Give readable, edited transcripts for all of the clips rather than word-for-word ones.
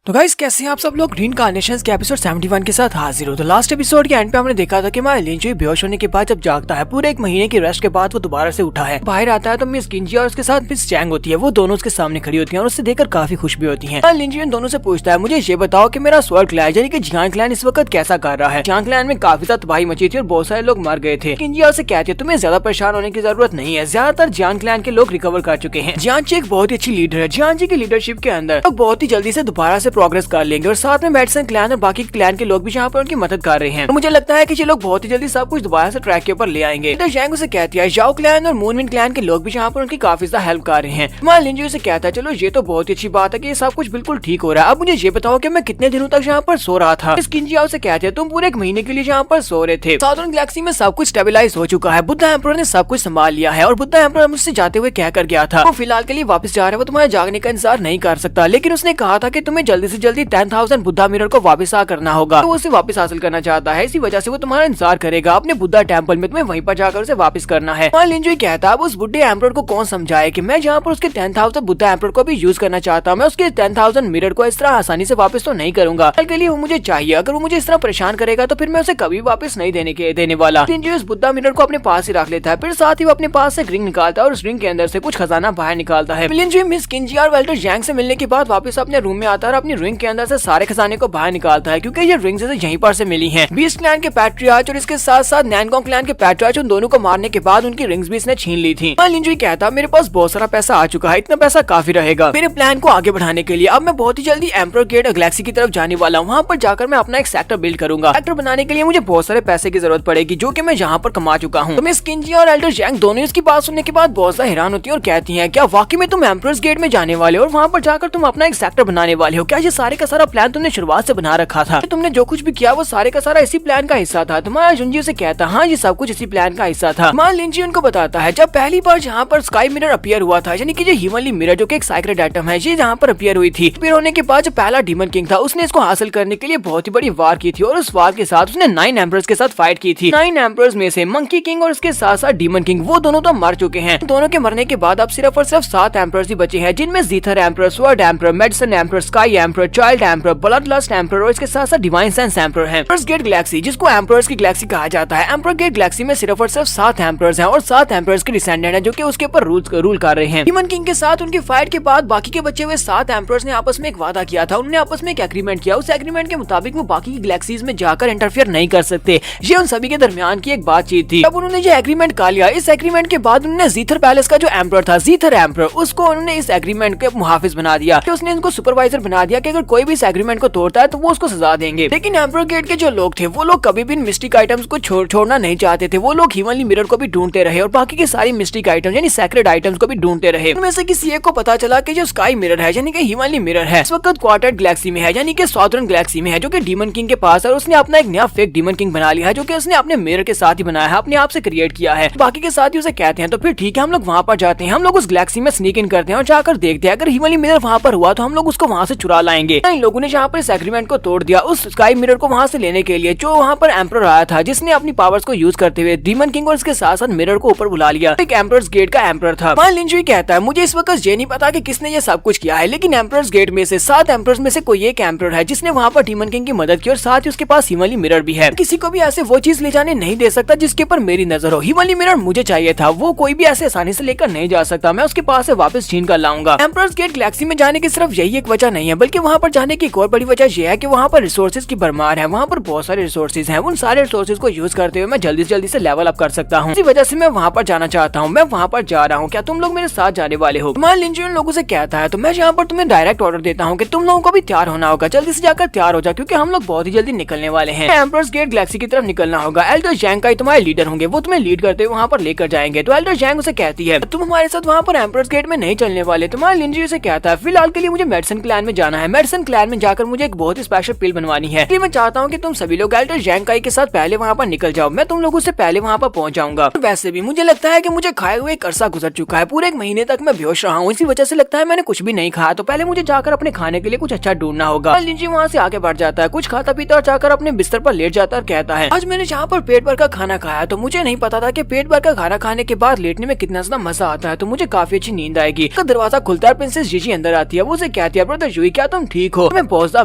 तो गाइस कैसे हैं आप सब लोग। रीइंकार्नेशंस के एपिसोड 71 के साथ हाजिर हो। तो लास्ट एपिसोड के एंड पे हमने देखा था कि हमारा लिंजुई बेहोश होने के बाद जब जागता है, पूरे एक महीने की रेस्ट के बाद वो दोबारा से उठा है। बाहर आता है तो मिस किंजी और उसके साथ मिस चैंग होती है। वो दोनों उसके सामने खड़ी होती है और उससे देखकर काफी खुश भी होती है। लिंजुई उन दोनों से पूछता है, मुझे ये बताओ कि मेरा स्वर्ग क्लैन यानी कि जियांग क्लैन इस वक्त कैसा कर रहा है। जियांग क्लैन में काफी ज्यादा तबाही मची थी और बहुत सारे लोग मर गए थे। किंजी और से कहती है तुम्हें ज्यादा परेशान होने की जरूरत नहीं है, ज्यादातर जियांग क्लैन के लोग रिकवर कर चुके हैं। जियांग जी एक बहुत ही अच्छी लीडर है। जियांग जी की लीडरशिप के अंदर लोग बहुत ही जल्दी से दोबारा से प्रोग्रेस कर लेंगे और साथ में मेडिसन क्लैन और बाकी क्लैन के लोग भी यहाँ पर उनकी मदद कर रहे हैं। तो मुझे लगता है कि ये लोग बहुत ही जल्दी सब कुछ दोबारा से ट्रैक के ऊपर ले आएंगे। तो जैंग उसे कहती है जाओ क्लैन और मूनविन क्लैन के लोग भी यहाँ पर उनकी काफी ज्यादा हेल्प कर रहे हैं। मैं लिंजुई से कहता है चलो ये तो बहुत ही अच्छी बात है कि ये सब कुछ बिल्कुल ठीक हो रहा है। अब मुझे ये बताओ कि मैं कितने दिनों तक यहाँ पर सो रहा था। किंजी से कहते हैं तुम पूरे एक महीने के लिए यहाँ पर सो रहे थे। साउदर्न गैलेक्सी में सब कुछ स्टेबलाइज हो चुका है। बुद्धा एम्परर ने सब कुछ संभाल लिया है और बुद्धा एम्परर मुझसे जाते हुए कह कर गया था वो फिलहाल के लिए वापस जा रहा है, वो तुम्हारे जागने का इंतजार नहीं कर सकता। लेकिन उसने कहा था कि तुम्हें जल्दी से जल्दी 10,000 बुद्धा मिरर को वापस करना होगा। तो वो उसे वापस हासिल करना चाहता है, इसी वजह से वो तुम्हारा इंतजार करेगा अपने बुद्धा टेंपल में। तुम्हें वहीं पर जाकर उसे वापस करना है। लिंजुई कहता है अब उस बुड्ढे एम्परर को कौन समझाए कि मैं जहाँ पर उसके 10,000 बुद्धा एम्परर को भी यूज करना चाहता हूँ। मैं उसके 10,000 मिरर को इस तरह आसानी से वापस तो नहीं करूंगा। कल के लिए वो मुझे चाहिए। अगर वो मुझे इस तरह परेशान करेगा तो फिर मैं उसे कभी वापस नहीं देने वाला। लिंजुई उस बुद्धा मिरर को अपने पास ही रख लेता है। फिर साथ ही वो अपने पास से रिंग निकालता है और उस रिंग के अंदर से कुछ खजाना बाहर निकालता है। लिंजुई मिस किंजी और वेल्टर जैंग से मिलने के बाद वापस अपने रूम में आता है और अपनी रिंग के अंदर से सारे खजाने को बाहर निकालता है, क्योंकि ये रिंग से यहीं पर से मिली हैं। बीस्ट क्लैन के पैट्रियार्च और इसके साथ साथ नैनगोंग क्लैन के पैट्रियार्च उन दोनों को मारने के बाद उनकी रिंग्स भी इसने छीन ली थी। लिंजुई कहता मेरे पास बहुत सारा पैसा आ चुका है, इतना पैसा काफी रहेगा मेरे प्लान को आगे बढ़ाने के लिए। अब मैं बहुत ही जल्दी एम्परर गेट गैलेक्सी की तरफ जाने वाला हूँ। वहाँ पर जाकर मैं अपना एक सेक्टर बिल्ड करूंगा। सेक्टर बनाने के लिए मुझे बहुत सारे पैसे की जरूरत पड़ेगी जो कि मैं यहाँ पर कमा चुका हूँ। तो मिस किंजी और एल्डर जैंग दोनों इसकी बात सुनने के बाद बहुत ज्यादा हैरान होती है और कहती है क्या वाकई में तुम एम्परर्स गेट में जाने वाले हो और वहाँ पर जाकर तुम अपना एक सेक्टर बनाने वाले हो? क्या ये सारे का सारा प्लान तुमने शुरुआत से बना रखा था? तुमने जो कुछ भी किया वो सारे का सारा इसी प्लान का हिस्सा था? तुम्हारा जुंजी से कहता हाँ ये सब कुछ इसी प्लान का हिस्सा था। मान लिंजी उनको बताता है जब पहली बार यहाँ पर स्काई मिरर अपीयर हुआ था, यानी कि ये हीवनली मिरर जो कि एक साइक्रेट आइटम है, ये यहाँ पर अपीयर हुई थी। अपीयर होने के बाद जो पहला डीमन किंग था उसने इसको हासिल करने के लिए बहुत ही बड़ी वार की थी और उस वार के साथ उसने 9 एम्परर्स के साथ फाइट की थी। 9 एम्परर्स में से मंकी किंग और उसके साथ साथ डीमन किंग वो दोनों तो मर चुके हैं। दोनों के मरने के बाद अब सिर्फ और सिर्फ 7 एम्परर्स ही बचे हैं, जिनमें zither emperor, sword emperor, medicine emperor, sky emperor, child emperor, blood lust emperor और इसके साथ साथ डिवाइन सेंस एम्परर है। एम्परर्स गेट गैलेक्सी जिसको एम्परर्स की गैलेक्सी कहा जाता है, एम्परर गेट गैलेक्सी में सिर्फ और सिर्फ 7 एम्परर्स हैं और 7 एम्परर्स के डिसेंडेंट हैं जो कि उसके ऊपर रूल कर रहे हैं। डीमन किंग के साथ उनकी फाइट के बाद बाकी के बचे हुए 7 एम्परर्स ने आपस में एक वादा किया था। उन्होंने आपस में एक एग्रीमेंट किया। उस एग्रीमेंट के मुताबिक वो बाकी की गैलेक्सीज में जाकर इंटरफेयर नहीं कर सकते। ये उन सभी के दरमियान की एक बातचीत थी। अब उन्होंने ये एग्रीमेंट कर लिया। इस एग्रीमेंट के बाद उन्होंने जीथर पैलेस का जो एम्परर था, जीथर एम्परर, उसको उन्होंने इस एग्रीमेंट के मुहाफिज बना दिया। उसने इनको सुपरवाइजर बना दिया कि अगर कोई भी इस एग्रीमेंट को तोड़ता है तो वो उसको सजा देंगे। लेकिन एम्परर गेट के जो लोग थे वो लोग कभी भी मिस्टिक आइटम्स को छोड़ना नहीं चाहते थे। वो लोग हीवनली मिरर को भी ढूंढते रहे और बाकी के सारी मिस्टिक आइटम्स यानी सैक्रेड आइटम्स को भी ढूंढते रहे। उनमें से किसी एक को पता चला कि जो स्काई मिरर है यानी कि हीवनली मिरर है इस वक्त क्वार्टर गैलेक्सी में है, यानी कि साउदर्न गैलेक्सी में है, जो कि डीमन किंग के पास है। और उसने अपना एक नया फेक डीमन किंग बना लिया है जो कि उसने अपने मिरर के साथ ही बनाया है, अपने आप से क्रिएट किया है। बाकी के साथ ही उसे कहते हैं तो फिर ठीक है हम लोग वहाँ पर जाते हैं। हम लोग उस गैलेक्सी में स्नीक इन करते हैं और जाकर देखते हैं अगर हीवनली मिरर वहाँ पर हुआ तो हम लोग उसको वहाँ से चुरा लाएंगे। इन लोगों ने यहाँ पर इस एग्रीमेंट को तोड़ दिया उस स्काई मिरर को वहाँ से लेने के लिए। जो वहाँ पर एम्परर आया था जिसने अपनी पावर्स को यूज करते हुए डीमन किंग और इसके साथ साथ मिरर को ऊपर बुला लिया, एक एम्परर्स गेट का एम्परर था। मान लिंजुई कहता है मुझे इस वक्त ये नहीं पता कि किसने ये सब कुछ किया है, लेकिन एम्परर्स गेट में से 7 एम्परर्स में से कोई एक एम्परर है जिसने वहाँ पर डीमन किंग की मदद की और साथ ही उसके पास हीवनली मिरर भी है। किसी को भी ऐसे वो चीज ले जाने नहीं दे सकता जिसके ऊपर मेरी नजर हो। हीवनली मिरर मुझे चाहिए था, वो कोई भी ऐसे आसानी से लेकर नहीं जा सकता। मैं उसके पास से वापस छीन कर लाऊंगा। एम्परर्स गेट गैलेक्सी में जाने की सिर्फ यही एक वजह नहीं है, बल्कि वहाँ पर जाने की एक और बड़ी वजह यह है कि वहाँ पर रिसोर्सेज की भरमार है। वहाँ पर बहुत सारे रिसोर्सेज हैं। उन सारे रिसोर्सेज को यूज करते हुए मैं जल्दी से लेवल अप कर सकता हूँ। इसी वजह से मैं वहाँ पर जाना चाहता हूँ। मैं वहाँ पर जा रहा हूँ, क्या तुम लोग मेरे साथ जाने वाले हो? मान लिंजुई उन लोगों से कहता है तो मैं यहाँ पर तुम्हें डायरेक्ट ऑर्डर देता हूँ कि तुम लोगों को भी तैयार होना होगा। जल्दी से जाकर तैयार हो जाओ क्योंकि हम लोग बहुत ही जल्दी निकलने वाले हैं। एम्परर्स गेट गैलेक्सी की तरफ निकलना होगा। एल्डर जैंग का तुम्हारे लीडर होंगे, वो तुम्हें लीड करते हुए वहाँ पर लेकर जाएंगे। तो एल्डर जैंग उसे कहती है तुम हमारे साथ वहाँ पर एम्परर्स गेट में नहीं चलने वाले। तुम्हारे लिंजुई से कहता है फिलहाल के लिए मुझे मेडिसन क्लैन में जाना है। मेडिसन क्लैन में जाकर मुझे एक बहुत ही स्पेशल पिल बनवानी है। मैं चाहता हूँ कि तुम सभी लोग एल्डर जैंग के साथ पहले वहाँ पर निकल जाओ। मैं तुम लोगों से पहले वहाँ पर पहुँच जाऊंगा। वैसे भी मुझे लगता है कि मुझे खाए हुए एक अरसा गुजर चुका है। पूरे एक महीने तक मैं बेहोश रहा हूँ, इसी वजह से लगता है मैंने कुछ भी नहीं खाया। तो पहले मुझे जाकर अपने खाने के लिए कुछ अच्छा ढूंढना होगा। लिंजी वहाँ से आगे बढ़ जाता है, कुछ खाता पीता और जाकर अपने बिस्तर पर लेट जाता और कहता है आज मैंने जहाँ पर पेट भर का खाना खाया तो मुझे नहीं पता था कि पेट भर का खाना खाने के बाद लेटने में कितना मजा आता है। तो मुझे काफी अच्छी नींद आएगी। दरवाजा खुलता है, प्रिंसेस जीजी अंदर आती है। वो उसे कहती है ब्रदर जूही क्या तुम तुम ठीक हो, मैं बहुत ज्यादा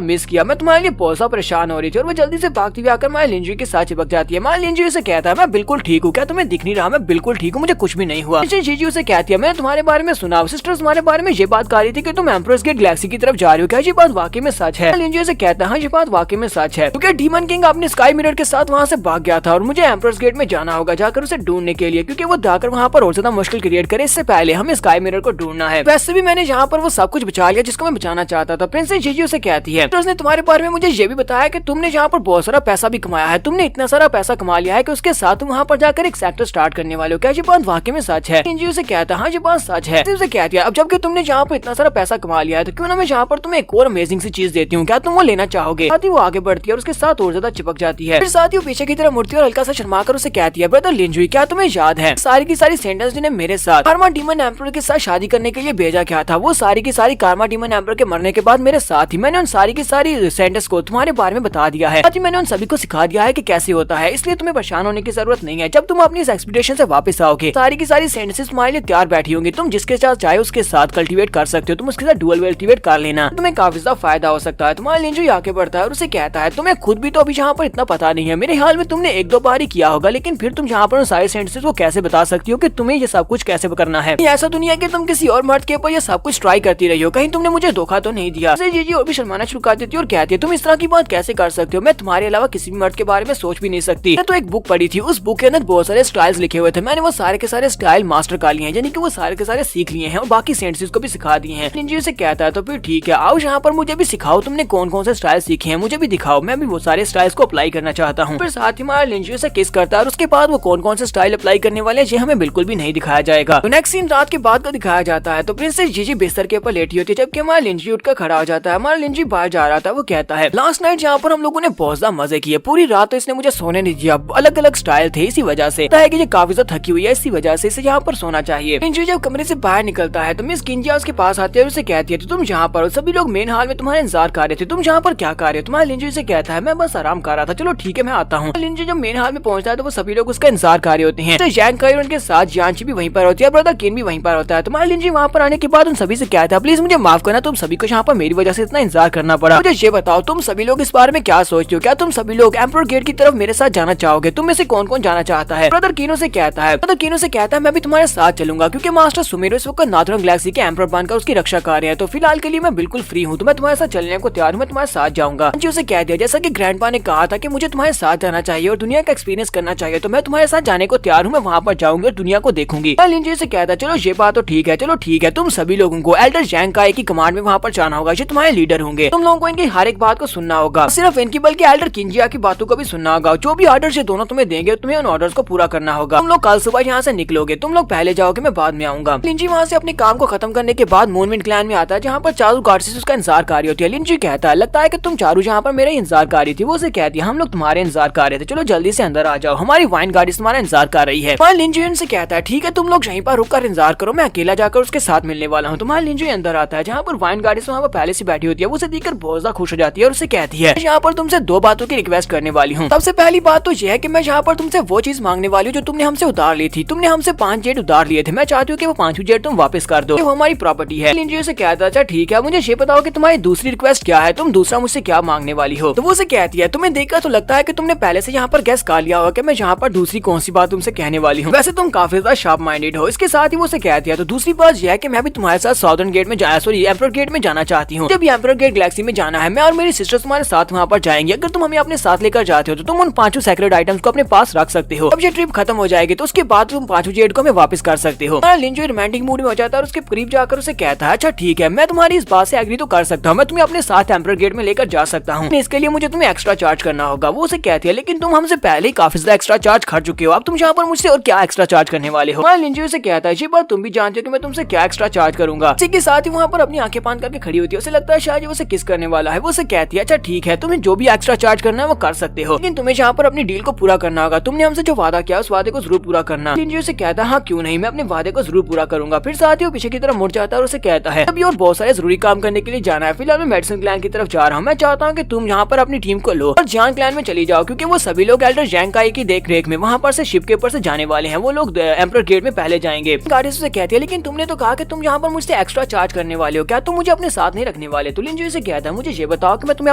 मिस किया, मैं तुम्हारे लिए बहुत ज्यादा परेशान हो रही थी। और वो जल्दी से भागती हुई आकर माई लिंजुई के साथ चिपक जाती है। माई लिंजुई से कहता है मैं बिल्कुल ठीक हूँ, क्या तुम्हें दिख नहीं रहा, मैं बिल्कुल ठीक हूँ, मुझे कुछ भी नहीं हुआ। जीजी उसे कहती है मैंने तुम्हारे बारे में सुना, सिस्टर तुम्हारे बारे में ये बात कह रही थी कि तुम एम्प्रेस गेट गैलेक्सी की तरफ जा रही हो, क्या ये बात वाकई में सच है? लिंजुई से कहता है हाँ ये बात वाकई में सच है, क्योंकि डीमन किंग अपने स्काई मिरर के साथ वहाँ से भाग गया था और मुझे एम्प्रेस गेट में जाना होगा जाकर उसे ढूंढने के लिए, क्योंकि वो जाकर वहाँ पर और ज्यादा मुश्किल क्रिएट करे, इससे पहले हमें स्काई मिरर को ढूंढना है। वैसे भी मैंने यहाँ पर वो सब कुछ बचा लिया जिसको मैं बचाना चाहता था। प्रिंसेस जीजी उसे कहती है तो उसने तुम्हारे बारे में मुझे ये भी बताया कि तुमने यहाँ पर बहुत सारा पैसा भी कमाया है, तुमने इतना सारा पैसा कमा लिया है कि उसके साथ तुम वहाँ पर जाकर एक सेक्टर स्टार्ट करने वाले हो, क्या ये बात वाकई में सच है? जीजी उसे कहता है हाँ ये बात सच है। उसे कहती है अब जबकि तुमने यहाँ पर इतना सारा पैसा कमा लिया है तो क्यों ना मैं यहाँ पर तुम्हें एक और अमेजिंग सी चीज देती हूँ, क्या तुम वो लेना चाहोगे? साथ ही वो आगे बढ़ती है और उसके साथ और ज्यादा चिपक जाती है। फिर साथ ही वो पीछे की तरफ मुड़ती है और हल्का सा शर्मा कर उसे कहती है ब्रदर लिंजुई क्या तुम्हें याद है सारी की सारी सेंटेंस जिन्हें मेरे साथ कार्मा डीमन एम्परर के साथ शादी करने के लिए भेजा गया था, वो सारी की सारी कार्मा डीमन एम्परर के मरने के बाद मेरे साथ ही मैंने उन सारी की सारी सेंटेंस को तुम्हारे बारे में बता दिया है। साथ ही मैंने उन सभी को सिखा दिया है कि कैसे होता है, इसलिए तुम्हें परेशान होने की जरूरत नहीं है। जब तुम अपनी इस एक्सपीडिशन से वापस आओगे सारी की सारी सेंटेंसेस तुम्हारे लिए तैयार बैठी होंगी, तुम जिसके साथ चाहे उसके साथ कल्टीवेट कर सकते हो, तुम उसके साथ डुअल कल्टीवेट कर लेना, तुम्हें काफी ज्यादा फायदा हो सकता है। तुम्हारा लिंजुई आगे बढ़ता है और उसे कहता है तुम्हें खुद भी तो अभी यहाँ पर इतना पता नहीं है, मेरे ख्याल में तुमने एक दो बार ही किया होगा, लेकिन फिर तुम यहाँ पर सारे सेंटेंसेस को कैसे बता सकती हो कि तुम्हें ये सब कुछ कैसे करना है? ऐसा दुनिया कि तुम किसी और मर्द के ऊपर ये सब कुछ ट्राई करती रही हो, कहीं तुमने मुझे धोखा तो नहीं दिया? जीजी और भी शर्माना शुरू कर देती है और कहती है तुम इस तरह की बात कैसे कर सकते हो, मैं तुम्हारे अलावा किसी भी मर्द के बारे में सोच भी नहीं सकती। मैं तो एक बुक पढ़ी थी, उस बुक के अंदर बहुत सारे स्टाइल्स लिखे हुए थे, मैंने वो सारे के सारे स्टाइल मास्टर कर लिए हैं, यानी कि वो सारे के सारे सीख लिए हैं और बाकी सेंटेंसेस को भी सिखा दिए हैं। लिंजुई से कहता है तो फिर ठीक है आओ यहाँ पर मुझे भी सिखाओ, तुमने कौन कौन से स्टाइल सीखे हैं मुझे भी दिखाओ, मैं भी वो सारे स्टाइल्स को अप्लाई करना चाहता हूँ। फिर साथ ही हमारा लिंजुई से किस करता है और उसके बाद वो कौन कौन से स्टाइल अप्लाई करने वाले ये हमें बिल्कुल भी नहीं दिखाया जाएगा। तो नेक्स्ट सीन रात के बाद का दिखाया जाता है, तो प्रिंसेस जीजी बिस्तर के ऊपर लेटी होती है जबकि हमारा लिंजुई उठकर खड़ा हो जाता है। हमारा लिंजुई बाहर जा रहा था, वो कहता है लास्ट नाइट यहाँ पर हम लोगों ने बहुत ज्यादा मजे किए, पूरी रात तो इसने मुझे सोने नहीं दिया, अलग अलग स्टाइल थे, इसी वजह से है कि ये काफी ज्यादा थकी हुई है, इसी वजह से इसे यहाँ पर सोना चाहिए। लिंजुई जब कमरे से बाहर निकलता है तो मिस किंजिया उसके पास आती है और उसे कहती है तुम यहाँ पर सभी लोग मेन हॉल में तुम्हारे इंतजार कर रहे थे, तुम यहाँ पर क्या कर रहे हो? तुम्हारा लिंजुई से कहता है मैं बस आराम कर रहा था, चलो ठीक है मैं आता हूँ। लिंजुई जब मेन हॉल में पहुंचता है तो वो सभी लोग उसका इंतजार कर रहे होते हैं, तो जैंग काई और उनके साथ जियांची भी वहीं पर होती है, ब्रदर किन भी वहीं पर होता है। तुम्हारा लिंजुई वहाँ पर आने के बाद उन सभी से कहता है प्लीज मुझे माफ करना, तुम सभी को यहाँ पर मेरी वजह से इतना इंतजार करना पड़ा। मुझे ये बताओ तुम सभी लोग इस बारे में क्या सोचते हो, क्या तुम सभी लोग एम्परर गेट की तरफ मेरे साथ जाना चाहोगे? तुम में से कौन कौन जाना चाहता है? ब्रदर कीनो से कहता है, ब्रदर कीनो से कहता है मैं भी तुम्हारे साथ चलूंगा, क्योंकि मास्टर सुमेरो इस वक्त नाथरंग गैलेक्सी के एम्परर बनकर उसकी रक्षा कर रहे हैं, तो फिलहाल के लिए मैं बिल्कुल फ्री हूँ, तो मैं तुम्हारे साथ चलने को तैयार हूँ, मैं तुम्हारे साथ जाऊंगा। उसे कह दिया जैसा कि ग्रैंडपा ने कहा था कि मुझे तुम्हारे साथ जाना चाहिए और दुनिया का एक्सपीरियंस करना चाहिए, तो मैं तुम्हारे साथ जाने को तैयार हूँ, मैं वहाँ पर जाऊंगी और दुनिया को देखूंगी। लिंजुई से कहता है चलो ये बात तो ठीक है, चलो ठीक है, तुम सभी लोगों को एल्डर जैंग काई की कमांड में वहाँ पर जाना होगा, ये तुम्हारे लीडर होंगे, तुम लोगों को इनकी हर एक बात को सुनना होगा, सिर्फ इनकी बल्कि एल्डर किंजिया की बातों को भी सुनना होगा, जो भी ऑर्डर ये दोनों तुम्हें देंगे तुम्हें उन ऑर्डर्स को पूरा करना होगा। तुम लोग कल सुबह यहाँ से निकलोगे, तुम लोग पहले जाओगे मैं बाद में आऊंगा। लिंजुई वहाँ से अपने काम को खत्म करने के बाद मूनविंड क्लैन में आता है, जहाँ पर चारू गार्डसेस उसका इंतजार कर रही होती है। लिंजुई कहता है लगता है कि तुम चारू जहाँ पर मेरा इंतजार कर रही थी, वो उसे कहती है हम लोग तुम्हारे इंतजार कर रहे थे, चलो जल्दी से अंदर आ जाओ, हमारी वाइन गाड़ी तुम्हारा इंतजार कर रही है। लिंजुई उनसे कहता है ठीक है तुम लोग यहीं पर रुककर इंतजार करो, मैं अकेला जाकर उसके साथ मिलने वाला हूँ। तुम्हारा लिंजुई अंदर आता है जहाँ पर वाइन गाड़ी वहाँ पर पहले से बैठी होती है, वो उसे देखकर बहुत ज्यादा खुश हो जाती है और उसे कहती है यहाँ पर तुमसे दो बातों की रिक्वेस्ट करने वाली हूँ। सबसे पहली बात तो यह है कि मैं यहाँ पर तुमसे वो चीज मांगने वाली हूँ जो तुमने हमसे उधार ली थी, तुमने हमसे 5 जेट उधार लिए थे, मैं चाहती हूँ कि वो 5 जेट तुम वापस कर दो, वो हमारी प्रॉपर्टी है। लिंजुई से कहता है अच्छा ठीक है, मुझे ये बताओ कि तुम्हारी दूसरी रिक्वेस्ट क्या है, तुम दूसरा मुझसे क्या मांगने वाली हो? तो वो उसे कहती है तुम्हें देखकर तो लगता है कि तुमने पहले से यहाँ पर गैस कर लिया होगा कि मैं यहाँ पर दूसरी कौन सी बात तुमसे कहने वाली हूँ, वैसे तुम काफी ज्यादा शार्प माइंडेड हो। इसके साथ ही वो उसे कहती है तो दूसरी बात यह है कि मैं भी तुम्हारे साथ साउदर्न गेट में एम्परर गेट में जाना चाहती हूँ, जब एम्परर गेट गैलेक्सी में जाना है मैं और मेरी सिस्टर तुम्हारे साथ वहाँ पर जाएंगे, अगर तुम हमें अपने साथ लेकर जाते हो तो तुम उन 5 सेक्रेट आइटम्स को अपने पास रख सकते हो, अब ये ट्रिप खत्म हो जाएगी तो उसके बाद तुम 5 जेट को हमें वापस कर सकते हो। लिंजुई रोमांटिक मूड में हो जाता है और उसके करीब जाकर उसे कहता है अच्छा ठीक है, मैं तुम्हारी इस बात से एग्री तो कर सकता हूँ, मैं तुम्हें अपने साथ एम्परर गेट में लेकर जा सकता हूँ, इसके लिए मुझे तुम्हें एक्स्ट्रा चार्ज करना होगा। वो उसे कहती है लेकिन तुम हमसे पहले ही काफी ज्यादा एक्स्ट्रा चार्ज कर चुके हो, अब तुम यहाँ पर मुझसे और क्या एक्स्ट्रा चार्ज करने वाले हो? लिंजुई से कहता है ये बात तुम भी जानते हो कि मैं तुमसे क्या एक्स्ट्रा चार्ज करूंगा। इसी के साथ ही वहाँ पर अपनी आंखें बंद करके खड़ी होती है, उसे लगता है शायद वो उसे किस करने वाला है। वो उसे कहती है अच्छा ठीक है, तुम्हें जो भी एक्स्ट्रा चार्ज करना है वो कर सकते हो, लेकिन तुम्हें यहाँ पर अपनी डील को पूरा करना होगा, तुमने हमसे जो वादा किया उस वादे को जरूर पूरा करना। लिंजुई से कहता है हाँ क्यों नहीं, मैं अपने वादे को जरूर पूरा करूंगा। फिर साथ ही वो पीछे की तरफ मुड़ जाता है और उसे कहता है अभी और बहुत सारे जरूरी काम करने के लिए जाना है, फिलहाल मैं मेडिसिन क्लैन की तरफ जा रहा हूँ, मैं चाहता हूँ कि तुम यहाँ पर अपनी टीम को लो और जियान क्लैन में चली जाओ, क्योंकि वो सभी लोग एल्डर जैंग काई की देख रेख में वहाँ पर से शिप के ऊपर से जाने वाले हैं, वो लोग एम्परर गेट में पहले जाएंगे। गाड़ी से कहती है लेकिन तुमने तो कहा कि तुम यहाँ पर मुझसे एक्स्ट्रा चार्ज करने वाले हो, क्या तुम मुझे अपने साथ नहीं रखना रखने वाले। तो लिंजू से कहता है मुझे ये बताओ कि मैं तुम्हें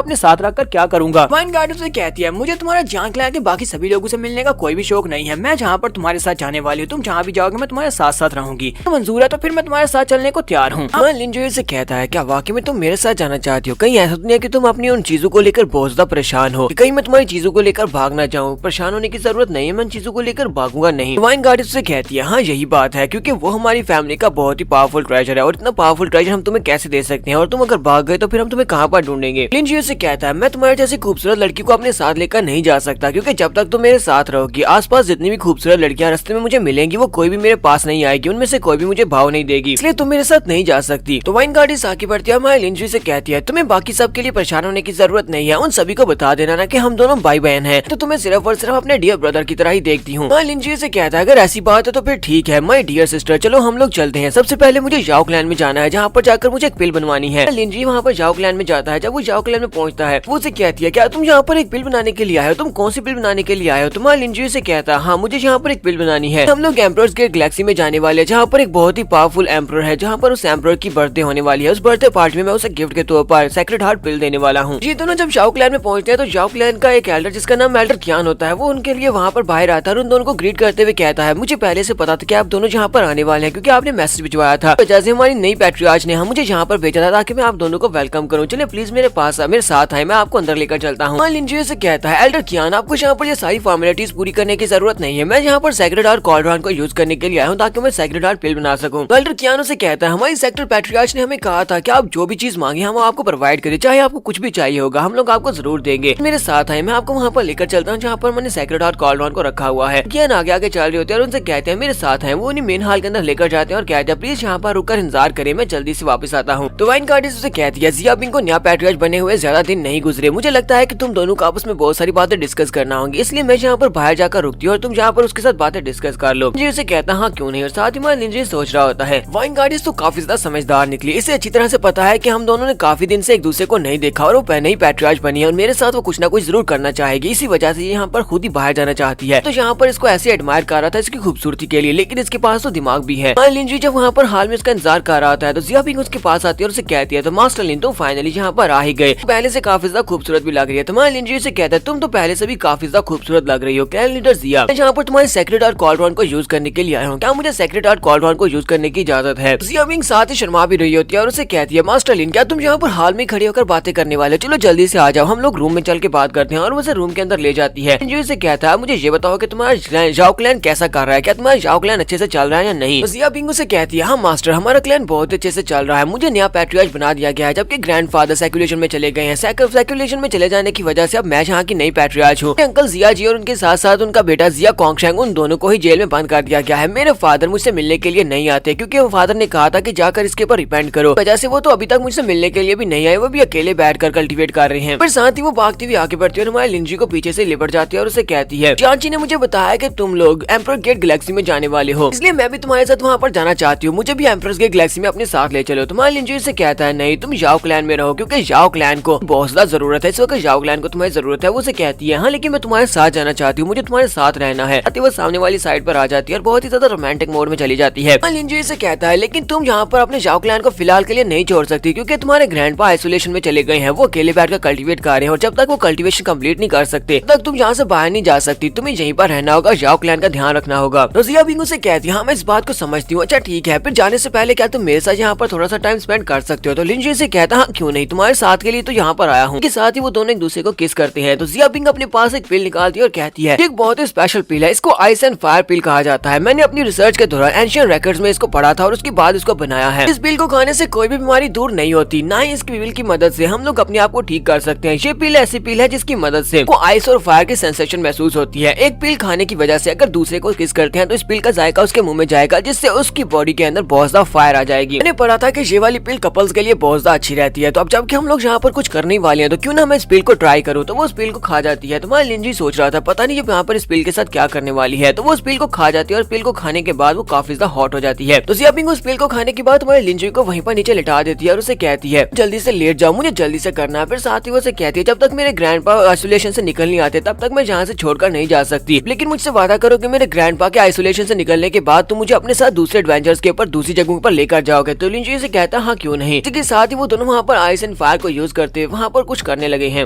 अपने साथ रखकर क्या करूंगा। वाइन गार्ड से कहती है मुझे तुम्हारा जांग क्लैन के बाकी सभी लोगों से मिलने का कोई भी शौक नहीं है। मैं जहाँ पर तुम्हारे साथ जाने वाली हूँ, तुम जहाँ भी जाओगे मैं तुम्हारे साथ साथ रहूंगी। तो मंजूर है तो फिर मैं तुम्हारे साथ चलने को तैयार हूँ। लिंजू से कहता है क्या वाकई में तुम मेरे साथ जाना चाहती हो? कहीं ऐसा तो नहीं है कि तुम अपनी उन चीजों को लेकर बहुत ज्यादा परेशान हो, कहीं मैं तुम्हारी चीजों को लेकर भाग ना जाऊँ? परेशान होने की जरूरत नहीं है, मैं उन चीजों को लेकर भागूंगा नहीं। वाइन गार्ड से कहती है हाँ यही बात है, क्योंकि वो हमारी फैमिली का बहुत ही पावरफुल ट्रेजर है और इतना पावरफुल ट्रेजर हम तुम्हें कैसे दे सकते हैं, और तुम अगर भाग गए तो फिर हम तुम्हें कहाँ पर ढूंढेंगे। लिंजू से कहता है मैं तुम्हारे जैसी खूबसूरत लड़की को अपने साथ लेकर नहीं जा सकता, क्योंकि जब तक तुम मेरे साथ रहोगी आसपास जितनी भी खूबसूरत लड़कियां रास्ते में मुझे मिलेंगी वो कोई भी मेरे पास नहीं आएगी, उनमें से कोई भी मुझे भाव नहीं देगी, इसलिए तुम मेरे साथ नहीं जा सकती। तो वाइन गार्ड आगे बढ़ती है, हमारे लिंजू से कहती है तुम्हें बाकी सब के लिए परेशान होने की जरूरत नहीं है, उन सभी को बता देना ना कि हम दोनों भाई बहन हैं, तो तुम्हें सिर्फ और सिर्फ अपने डियर ब्रदर की तरह ही देखती हूँ। मैं लिंजू से कहता है अगर ऐसी बात है तो फिर ठीक है माय डियर सिस्टर, चलो हम लोग चलते हैं। सबसे पहले मुझे जाओ क्लैन में जाना है, जहाँ पर जाकर मुझे एक पिल बनवानी है। लिंजू वहाँ पर जाओ क्लैन में जाता है। जब वो जाओ क्लैन में पहुँचता है वो उसे कहती है क्या तुम यहाँ पर एक पिल बनाने के लिए आए हो? तुम कौन सी पिल बनाने के लिए आए हो? तुम्हारा लिंजू से कहता है हाँ मुझे यहाँ पर एक पिल बनानी है। हम लोग एम्परर्स गेट गैलेक्सी में जाने वाले, जहाँ पर एक बहुत ही पावरफुल एम्परर है, जहाँ पर उस एम्परर की बर्थडे होने वाली है। उस बर्थडे पार्टी में मैं उसे गिफ्ट के तौर पर सेक्रेट हार्ट पिल देने वाला हूँ। ये दोनों जब जाओ क्लैन में पहुंचते हैं तो जाओ क्लैन का एक एल्डर जिसका नाम एल्डर कियान होता है वो उनके लिए वहाँ पर बाहर आता है और उन दोनों को ग्रीट करते हुए कहता है मुझे पहले से पता था कि आप दोनों यहाँ पर आने वाले हैं, क्योंकि आपने मैसेज भिजवाया था। जैसे हमारी नई पैट्रियार्च ने मुझे यहाँ पर भेजा था ताकि मैं आप दोनों को वेलकम करूँ। चलिए प्लीज मेरे पास मेरे साथ आए, मैं आपको अंदर लेकर चलता हूँ। लिंजू से कहता है एल्डर कियान आपको यहाँ पर ये सारी फॉर्मेलिटीज पूरी करने की जरूरत नहीं है, मैं यहाँ पर सेक्रेट हार्ट कॉल्ड्रॉन को यूज करने के लिए आया हूँ ताकि मैं सेक्रेट हार्ट पिल बना सकूँ। एल्डर कियान से कहता है हमारी सेक्टर पैट्रियार्च ने हमें कहा था कि आप जो भी चीज मांगे हम आपको प्रोवाइड करें, चाहे आपको कुछ भी चाहिए होगा हम लोग आपको जरूर देंगे। मेरे साथ आए, मैं आपको वहाँ पर लेकर चलता हूँ जहाँ पर मैंने सेक्रेट हार्ट कॉल्ड्रॉन को रखा हुआ है। कियान आगे आगे चल रहे होते हैं और उनसे कहते हैं मेरे साथ हैं। वो उन्हें मेन हॉल के अंदर लेकर जाते हैं और कहते हैं प्लीज यहाँ पर रुककर इंतजार करें, मैं जल्दी से वापस आता हूँ। तो वाइन गार्ड उसे कहती है जिया बिंग को नया पैट्रियार्च बने हुए ज्यादा दिन नहीं गुजरे, मुझे लगता है कि तुम दोनों को आपस में बहुत सारी बातें डिस्कस करना होंगी, इसलिए मैं यहाँ पर बाहर जाकर रुकती हूँ और तुम यहाँ पर उसके साथ बातें डिस्कस कर लो। लिंजू से कहता हाँ क्यों नहीं, और साथ ही मैं लिंजू सोच रहा होता है वाइन गार्ड तो काफी ज्यादा समझदार निकली, इसे अच्छी तरह से पता है कि हम दोनों ने काफी दिन से एक दूसरे को नहीं देखा और वो पहले ही पैट्रियार्च बनी है और मेरे साथ वो कुछ ना कुछ जरूर करना चाहेगी, इसी वजह से यहाँ पर खुद ही बाहर जाना चाहती है। तो यहाँ पर इसको ऐसे एडमायर कर रहा था इसकी खूबसूरती के लिए, लेकिन इसके पास तो दिमाग भी है। लिंजू जब वहाँ पर हाल में उसका इंतजार कर रहा था तो जिया बिंग उसके पास आती है और उसे कहती है तो मास्टर लिन तुम फाइनली यहाँ पर आ ही गए, पहले से काफी ज्यादा खूबसूरत भी लग रही है। तो लिंजू से कहता है तुम तो पहले से भी काफी ज्यादा खूबसूरत लग रही हो। क्लैन लीडर जिया मैं यहाँ पर तुम्हारे सेक्रेट हार्ट कॉल्ड्रॉन को यूज करने के लिए आया हूँ, क्या मुझे सेक्रेट हार्ट कॉल्ड्रॉन को यूज करने की इजाजत है? जिया बिंग साथ ही शर्मा भी रही होती है और उसे कहती है मास्टर लिन क्या तुम यहाँ पर हाल में खड़े होकर बातें करने वाले, चलो जल्दी से आ जाओ, हम लोग रूम में चल के बात करते हैं। और उसे रूम के अंदर ले जाती है। लिंजू से कहता है मुझे ये बताओ कि तुम्हारा जाओ क्लैन कैसा कर रहा है, क्या तुम्हारा जाओ क्लैन अच्छे से चल रहा है या नहीं? जिया बिंग से कहती है हाँ मास्टर हमारा क्लैन बहुत अच्छे से चल रहा है, मुझे नया पैट्रियार्च बना दिया गया है, जबकि ग्रैंडफादर सेक्युलेशन में चले गए हैं। सेक्युलेशन में चले जाने की वजह से अब मैं यहाँ की नई पैट्रियार्च हूँ। अंकल जिया जी और उनके साथ साथ उनका बेटा जिया कोंगशेंग उन दोनों को ही जेल में बंद कर दिया गया है। मेरे फादर मुझसे मिलने के लिए नहीं आते, क्योंकि वो फादर ने कहा था कि जाकर इसके ऊपर रिपेंड करो, वजह से वो तो अभी तक मुझसे मिलने के लिए भी नहीं आए, वो भी अकेले बैठकर कल्टीवेट कर रहे हैं। पर साथ ही वो भागती हुई आगे बढ़ती है और हमारे लिंजू को पीछे से लिपट जाती है और उसे कहती है चाची ने मुझे बताया कि तुम लोग एम्परर गेट गैलेक्सी में जाने वाले हो, इसलिए मैं भी तुम्हारे साथ वहाँ पर जाना चाहती हूँ, मुझे भी एम्परर गेट गैलेक्सी में अपने साथ ले चलो। तुम्हारे लिंजू से कहता है नहीं तुम जाओ क्लैन में रहो, क्योंकि जाओ क्लैन को बहुत ज्यादा जरूरत है, इस वक्त जाओ क्लैन को तुम्हारी जरूरत है। वो उसे कहती है हाँ लेकिन मैं तुम्हारे साथ जाना चाहती हूँ, मुझे तुम्हारे साथ रहना है। वो सामने वाली साइड पर आ जाती है और बहुत ही ज्यादा रोमांटिक मोड में चली जाती है। लिंजू से कहता है लेकिन तुम यहाँ पर अपने जाओ क्लैन को फिलहाल के लिए नहीं छोड़ सकती, क्योंकि तुम्हारे ग्रैंडपा आइसोलेशन में चले गए हैं, वो अकेले बैठकर कल्टीवेट कर रहे हैं और जब तक वो कल्टीवेशन कंप्लीट नहीं कर सकते तब तक तुम यहाँ से बाहर नहीं जा सकती, तुम्हें यहीं पर रहना होगा, जाओ क्लैन का ध्यान रखना होगा। जिया बिंग से कहती है हाँ मैं इस बात को समझती हूँ, अच्छा ठीक है, फिर जाने से पहले क्या तुम मेरे साथ यहाँ पर थोड़ा सा टाइम स्पेंड कर सकते हो? तो लिंजू से कहता है हाँ क्यों नहीं, तुम्हारे साथ के लिए तो यहाँ पर आया हूँ। के साथ ही वो दोनों एक दूसरे को किस करते हैं। तो जिया बिंग अपने पास एक पिल निकालती है और कहती है एक बहुत ही स्पेशल पिल है, इसको आइस एंड फायर पिल कहा जाता है, मैंने अपनी रिसर्च के दौरान एंशिएंट रिकॉर्ड्स में इसको पढ़ा था और उसके बाद इसको बनाया है। इस पिल को खाने से कोई भी बीमारी दूर नहीं होती, ना ही इस पिल की मदद से हम लोग अपने आप को ठीक कर सकते हैं। ये पिल ऐसी पिल है जिसकी मदद से को आइस और फायर की सेंसेशन महसूस होती है। एक पिल खाने की वजह से अगर दूसरे को किस करते हैं तो इस पिल का जायका उसके मुंह में जाएगा, जिससे उसकी बॉडी के अंदर बहुत ज्यादा फायर आ जाएगी। मैंने पढ़ा था कि ये वाली पिल कपल्स के लिए बहुत ज्यादा अच्छी रहती है, तो अब जबकि हम लोग यहाँ पर कुछ करने वाले हैं तो क्यों ना मैं इस पिल को ट्राई करूँ। तो वो उस पिल को खा जाती है। तुम्हारा लिंजी सोच रहा था पता नहीं ये यहाँ पर इस पिल के साथ क्या करने वाली है, तो वो उस पिल को खा जाती है और पिल को खाने के बाद वो काफी ज्यादा हॉट हो जाती है। तो जिया बिंग उस पिल को खाने के बाद तुम्हारे लिंजी को वहीं पर नीचे लिटा देती है और उसे कहती है जल्दी से लेट जाओ, मुझे जल्दी से करना है। फिर साथ ही वो उसे कहती है जब तक मेरे ग्रैंडपा आइसोलेशन से निकल नहीं आते तब तक मैं यहाँ से छोड़कर नहीं जा सकती, लेकिन मुझसे वादा करो कि मेरे ग्रैंडपा के आइसोलेशन से निकलने के बाद तुम मुझे अपने साथ दूसरे एडवेंचर्स के ऊपर दूसरी जगहों पर लेकर जाओगे। तो लिंजी से कहता है हाँ क्यों नहीं। इसके साथ ही वो दोनों वहाँ पर आइस एंड फायर को यूज करते हुए वहाँ पर कुछ करने लगे हैं।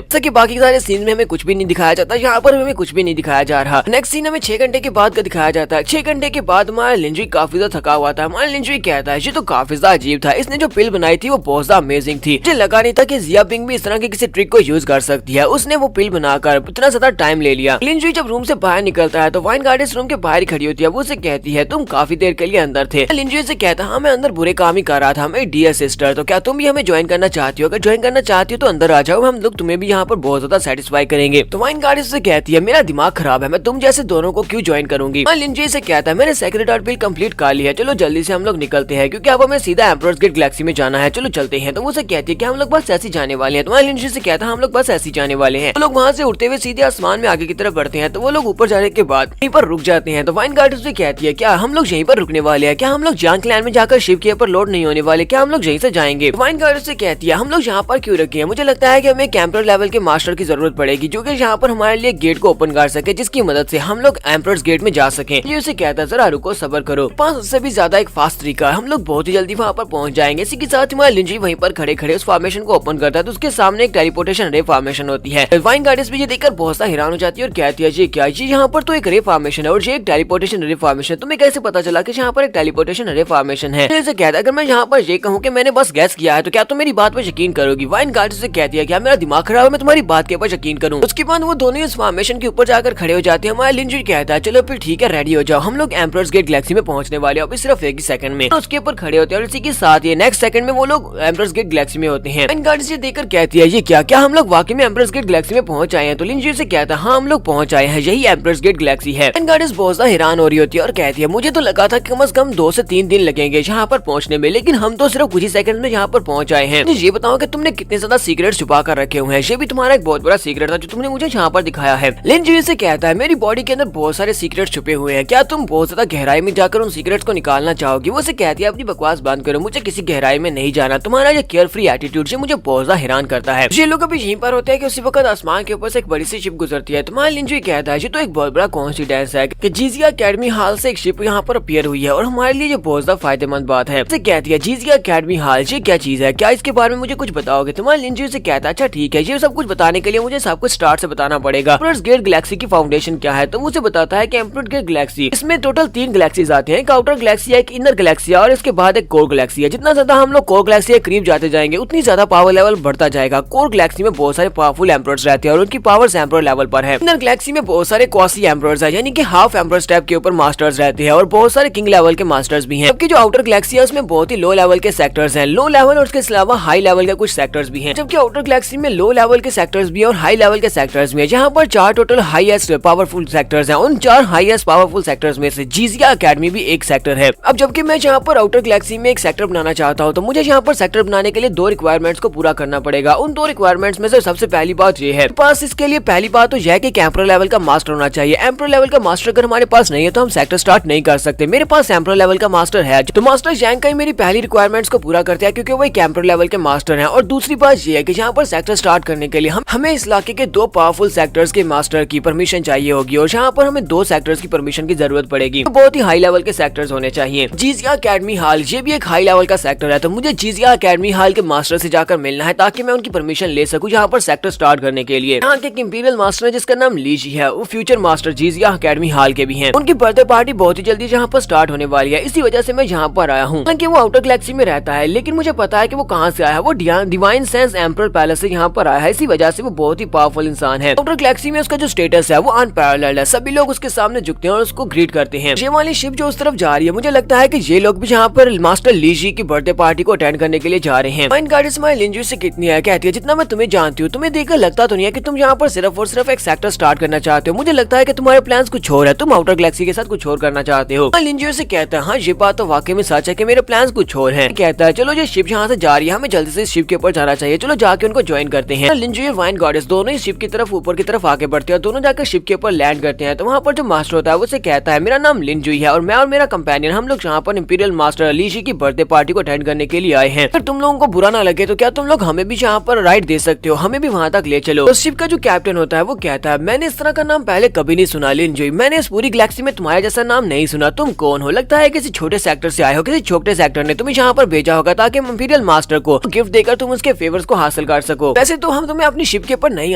जैसे कि बाकी सारे सीन में हमें कुछ भी नहीं दिखाया जाता, यहाँ पर हमें कुछ भी नहीं दिखाया जा रहा। नेक्स्ट सीन हमें 6 घंटे के बाद का दिखाया जाता है। 6 घंटे के बाद हमारा लिंजुई काफी ज्यादा थका हुआ था। हमारा लिंजुई कहता है ये तो काफी ज्यादा अजीब था, इसने जो पिल बनाई थी वो बहुत ज्यादा अमेजिंग थी, मुझे लगा नहीं था कि जिया बिंग भी इस तरह की किसी ट्रिक को यूज कर सकती है। उसने वो पिल बनाकर इतना ज्यादा टाइम ले लिया। लिंजुई जब रूम से बाहर निकलता है तो वाइन गार्डेस रूम के बाहर खड़ी होती है। वो उसे कहती है तुम काफी देर के लिए अंदर थे। लिंजुई से कहता है हाँ मैं अंदर बुरे काम ही कर रहा था, मेरी डियर सिस्टर, तो क्या तुम भी हमें ज्वाइन करना चाहती हो? अगर ज्वाइन करना चाहती हो तो अंदर आ जाओ, हम लोग तुम्हें भी यहाँ पर बहुत ज्यादा सेटिस्फाई करेंगे। तो वाइन गार्डेस से कहती है मेरा दिमाग खराब है, मैं तुम जैसे दोनों को क्यों ज्वाइन करूंगी। लिंजुई से कहता है मैंने सेक्रेट आर्ट पिल कंप्लीट कर लिया है, चलो जल्दी से हम लोग निकलते हैं क्योंकि अब हमें सीधा एम्परर्स गेट गैलेक्सी में जाना है, चलो चलते हैं। तो वो से कहती है कि हम लोग बस ऐसे जाने वाले हैं। तो लिंजुई से कहता है हम लोग बस ऐसे जाने वाले हैं। तो लोग वहाँ से उड़ते हुए सीधे आसमान में आगे की तरफ बढ़ते हैं। तो वो लोग ऊपर जाने के बाद यहीं पर रुक जाते हैं। तो वाइन गार्डेस से कहती है क्या हम लोग यहीं पर रुकने वाले हैं? क्या हम लोग जांग क्लैन में जाकर शिप के ऊपर लोड नहीं होने वाले? क्या हम लोग यहीं से जाएंगे? वाइन गार्डेस से कहती है हम लोग यहाँ पर क्यों रखे हैं? मुझे लगता है कि हमें एम्परर लेवल के मास्टर की जरूरत पड़ेगी जो कि यहाँ पर हमारे लिए गेट को ओपन कर सके, जिसकी मदद से हम लोग एम्परर्स गेट में जा सके। ये उसे कहता है जरा रुको, सब्र करो, पास से भी ज्यादा एक फास्ट तरीका है, हम लोग बहुत ही जल्दी वहाँ पर पहुंच जाएंगे। इसी के साथ हमारा लिंजुई वहीं पर खड़े खड़े उस फॉर्मेशन को ओपन करता है। तो उसके सामने एक टेलीपोर्टेशन रे फॉर्मेशन होती है। वाइन गार्डेस भी ये देखकर बहुत सा हैरान हो जाती है और कहती है ये क्या, ये यहाँ पर तो एक रे फॉर्मेशन है और ये एक टेलीपोर्टेशन रे फॉर्मेशन, तुम्हें कैसे पता चला कि यहाँ पर एक टेलीपोर्टेशन रे फॉर्मेशन है? कहता है अगर मैं यहाँ पर ये कहूँ कि मैंने बस गैस किया है तो क्या तुम मेरी बात पर यकीन करोगी? वाइन गार्डेस से कहती है क्या मेरा दिमाग खराब है, मैं तुम्हारी बात के ऊपर यकीन करूँ? उसके बाद वो दोनों इस फॉर्मेशन के ऊपर जाकर खड़े हो जाते हैं। हमारा लिंजुई कहता है चलो फिर ठीक है, रेडी हो जाओ, हम लोग एम्परर्स गेट गैलेक्सी में पहुंचने वाले हैं, अभी सिर्फ एक ही सेकंड में। तो उसके ऊपर खड़े होते हैं और इसी के साथ ये नेक्स्ट सेकंड में वो लोग एम्परर्स गेट गैलेक्सी में होते हैं। वाइन गार्डेस ये देखकर कहती है ये क्या हम लोग वाकई में एम्परर्स गेट गैलेक्सी में पहुंच आए हैं? तो लिंजुई से कहता है हाँ हम लोग पहुंच आए हैं, यही एम्परर्स गेट गैलेक्सी है। वाइन गार्डेस बहुत ज्यादा हैरान हो रही होती है और कहती है मुझे तो लगा था कम से कम 2 से 3 दिन लगेंगे यहाँ पर पहुंचने में, लेकिन हम तो सिर्फ कुछ ही सेकंड में यहाँ पर पहुंच आए हैं। ये बताओ कि तुमने कितने ज्यादा सीक्रेट छुपा कर रखे हुए हैं, ये भी तुम्हारा एक बहुत बड़ा सीक्रेट था जो तुमने मुझे यहाँ पर दिखाया है। लिंजुई से कहता है मेरी बॉडी के अंदर बहुत सारे सीक्रेट छुपे हुए हैं, क्या तुम बहुत ज्यादा गहराई में जाकर उन सीक्रेट्स को निकालना चाहोगी? वो से कहती है अपनी बकवास बंद करो, मुझे किसी गहराई में नहीं जाना, तुम्हारा ये केयर फ्री एटीट्यूड से मुझे बहुत ज्यादा हैरान करता है। ये लोग अभी यहीं पर होते हैं कि उसी वक्त आसमान के ऊपर से एक बड़ी सी शिप गुजरती है। तुम्हारा लिंजुई कहता है ये तो एक बहुत बड़ा कोइंसिडेंस है कि जीजिया एकेडमी हाल से एक शिप यहाँ पर अपीयर हुई है और हमारे लिए ये बहुत ज्यादा फायदेमंद बात है। कहती है जीजिया एकेडमी हाल ये क्या चीज है, क्या इसके बारे में मुझे कुछ बताओगे? तुम्हारा लिंजुई से कहता है अच्छा ठीक है, ये सब कुछ बताने के लिए मुझे सब कुछ स्टार्ट से बताना पड़ेगा। एम्परर्स गेट गैलेक्सी की फाउंडेशन क्या है? तो मुझे बताता है कि एम्परर्स गेट गैलेक्सी इसमें टोटल 3 गैलेक्सीज आते हैं, एक आउटर गैलेक्सी है, एक इनर गैलेक्सी है और इसके बाद एक कोर गैलेक्सी है। जितना ज्यादा हम लोग कोर गैलेक्सी के करीब जाते जाएंगे उतनी ज्यादा पावर लेवल बढ़ता जाएगा। कोर गैलेक्सी में बहुत सारे पावरफुल एम्परर्स रहते हैं और उनकी पावर्स एम्परर लेवल पर है। इनर गैलेक्सी में बहुत सारे क्वासी एम्परर्स है, यानी कि हाफ एम्परर स्टेप के ऊपर मास्टर्स रहते हैं और बहुत सारे किंग लेवल के मास्टर्स भी हैं। जबकि जो आउटर गैलेक्सी है उसमें बहुत ही लो लेवल के सेक्टर्स हैं, लो लेवल और उसके अलावा हाई लेवल के कुछ सेक्टर्स भी हैं। जबकि आउटर गैलेक्सी में लो लेवल के सेक्टर्स भी और हाई लेवल के सेक्टर्स भी हैं, जहां पर 4 टोटल हाईएस्ट पावरफुल सेक्टर्स हैं। उन 4 हाईएस्ट पावरफुल सेक्टर्स में से जीजिया एकेडमी भी एक सेक्टर है। अब जबकि मैं जहां पर आउटर गैलेक्सी में एक सेक्टर बनाना चाहता हूं तो मुझे यहाँ पर सेक्टर बनाने के लिए 2 रिक्वायरमेंट्स को पूरा करना पड़ेगा। उन 2 रिक्वायरमेंट्स में से सबसे पहली बात ये है, पास इसके लिए पहली बात तो यह है कि एम्परर लेवल का मास्टर होना चाहिए। एम्परर लेवल का मास्टर अगर हमारे पास नहीं है तो हम सेक्टर स्टार्ट नहीं कर सकते। मेरे पास एम्परर लेवल का मास्टर है, तो मास्टर जैंग का ही मेरी पहली रिक्वायरमेंट्स को पूरा करते हैं क्योंकि वो एक एम्परर लेवल के मास्टर हैं। और दूसरी बात ये है कि यहाँ पर सेक्टर स्टार्ट करने के लिए हमें इस इलाके के 2 पावरफुल सेक्टर्स के मास्टर की परमिशन चाहिए होगी और यहाँ पर हमें 2 सेक्टर्स की परमिशन की जरूरत पड़ेगी। तो बहुत ही हाई लेवल के सेक्टर्स होने चाहिए। जीजिया एकेडमी हाल ये भी एक हाई लेवल का सेक्टर है, तो मुझे जीजिया एकेडमी हाल के मास्टर से जाकर मिलना है ताकि मैं उनकी परमिशन ले सकूं यहाँ पर सेक्टर स्टार्ट करने के लिए। यहाँ के इंपीरियल मास्टर है जिसका नाम लीजी है, वो फ्यूचर मास्टर जीजिया एकेडमी हाल के भी हैं। उनकी बर्थडे पार्टी बहुत ही जल्दी यहाँ पर स्टार्ट होने वाली है, इसी वजह से मैं यहाँ पर आया हूँ। हालांकि वो आउटर गैलेक्सी में रहता है लेकिन मुझे पता है कि वो कहाँ से आया है। वो डिवाइन सेंस एम्परर पैलेस से यहाँ पर आया है, इसी वजह से वो बहुत ही पावरफुल इंसान है। आउटर गैलेक्सी में उसका जो स्टेटस है वो अनपैरेलल्ड है, सभी लोग उसके सामने झुकते हैं और उसको ग्रीट करते हैं। ये वाली शिप जो उस तरफ जा रही है, मुझे लगता है कि ये लोग भी यहाँ पर मास्टर लीजी की बर्थडे पार्टी को अटेंड करने के लिए जा रहे हैं। वाइन गार्डेस हमारे लिंजुई से कितनी है, कहती है जितना मैं तुम्हें जानती हूँ तुम्हें देखकर लगता तो नहीं है कि तुम यहाँ पर सिर्फ और सिर्फ एक सेक्टर स्टार्ट करना चाहते हो। मुझे लगता है कि तुम्हारे प्लान्स कुछ और है, तुम आउटर गैलेक्सी के साथ कुछ और करना चाहते हो। लिंजुई से कहता है हाँ ये बात तो वाकई में सच है कि मेरे प्लान्स कुछ और हैं। कहता है चलो ये शिप यहाँ से जा रही है, हमें जल्दी से इस शिप के ऊपर जाना चाहिए, चलो जाके उनको ज्वाइन करते हैं। लिंजुई और वाइन गार्डेस दोनों ही शिप की तरफ ऊपर की तरफ आगे बढ़ते हैं, दोनों जाकर शिप के ऊपर लैंड करते हैं। तो वहाँ पर जो मास्टर होता है वो से कहता है मेरा नाम लिंजुई है और मैं और मेरा कंपेनियन हम लोग यहाँ पर इंपीरियल मास्टर लीजी की बर्थडे पार्टी को अटेंड करने के लिए आए हैं। अगर तुम लोगों को बुरा ना लगे तो क्या तुम लोग हमें भी यहाँ पर राइड दे सकते हो, हमें भी वहाँ तक ले चलो। तो शिप का जो कैप्टन होता है वो कहता है मैंने इस तरह का नाम पहले कभी नहीं सुना लिंजुई, मैंने इस पूरी गैलेक्सी में तुम्हारे जैसा नाम नहीं सुना, तुम कौन हो? लगता है किसी छोटे सेक्टर से आए हो, किसी छोटे सेक्टर ने तुम्हें यहाँ पर भेजा होगा ताकि हम इंपीरियल सेलेस्टियल मास्टर को गिफ्ट देकर तुम उसके फेवर्स को हासिल कर सको। वैसे तो हम तुम्हें अपनी शिप के ऊपर नहीं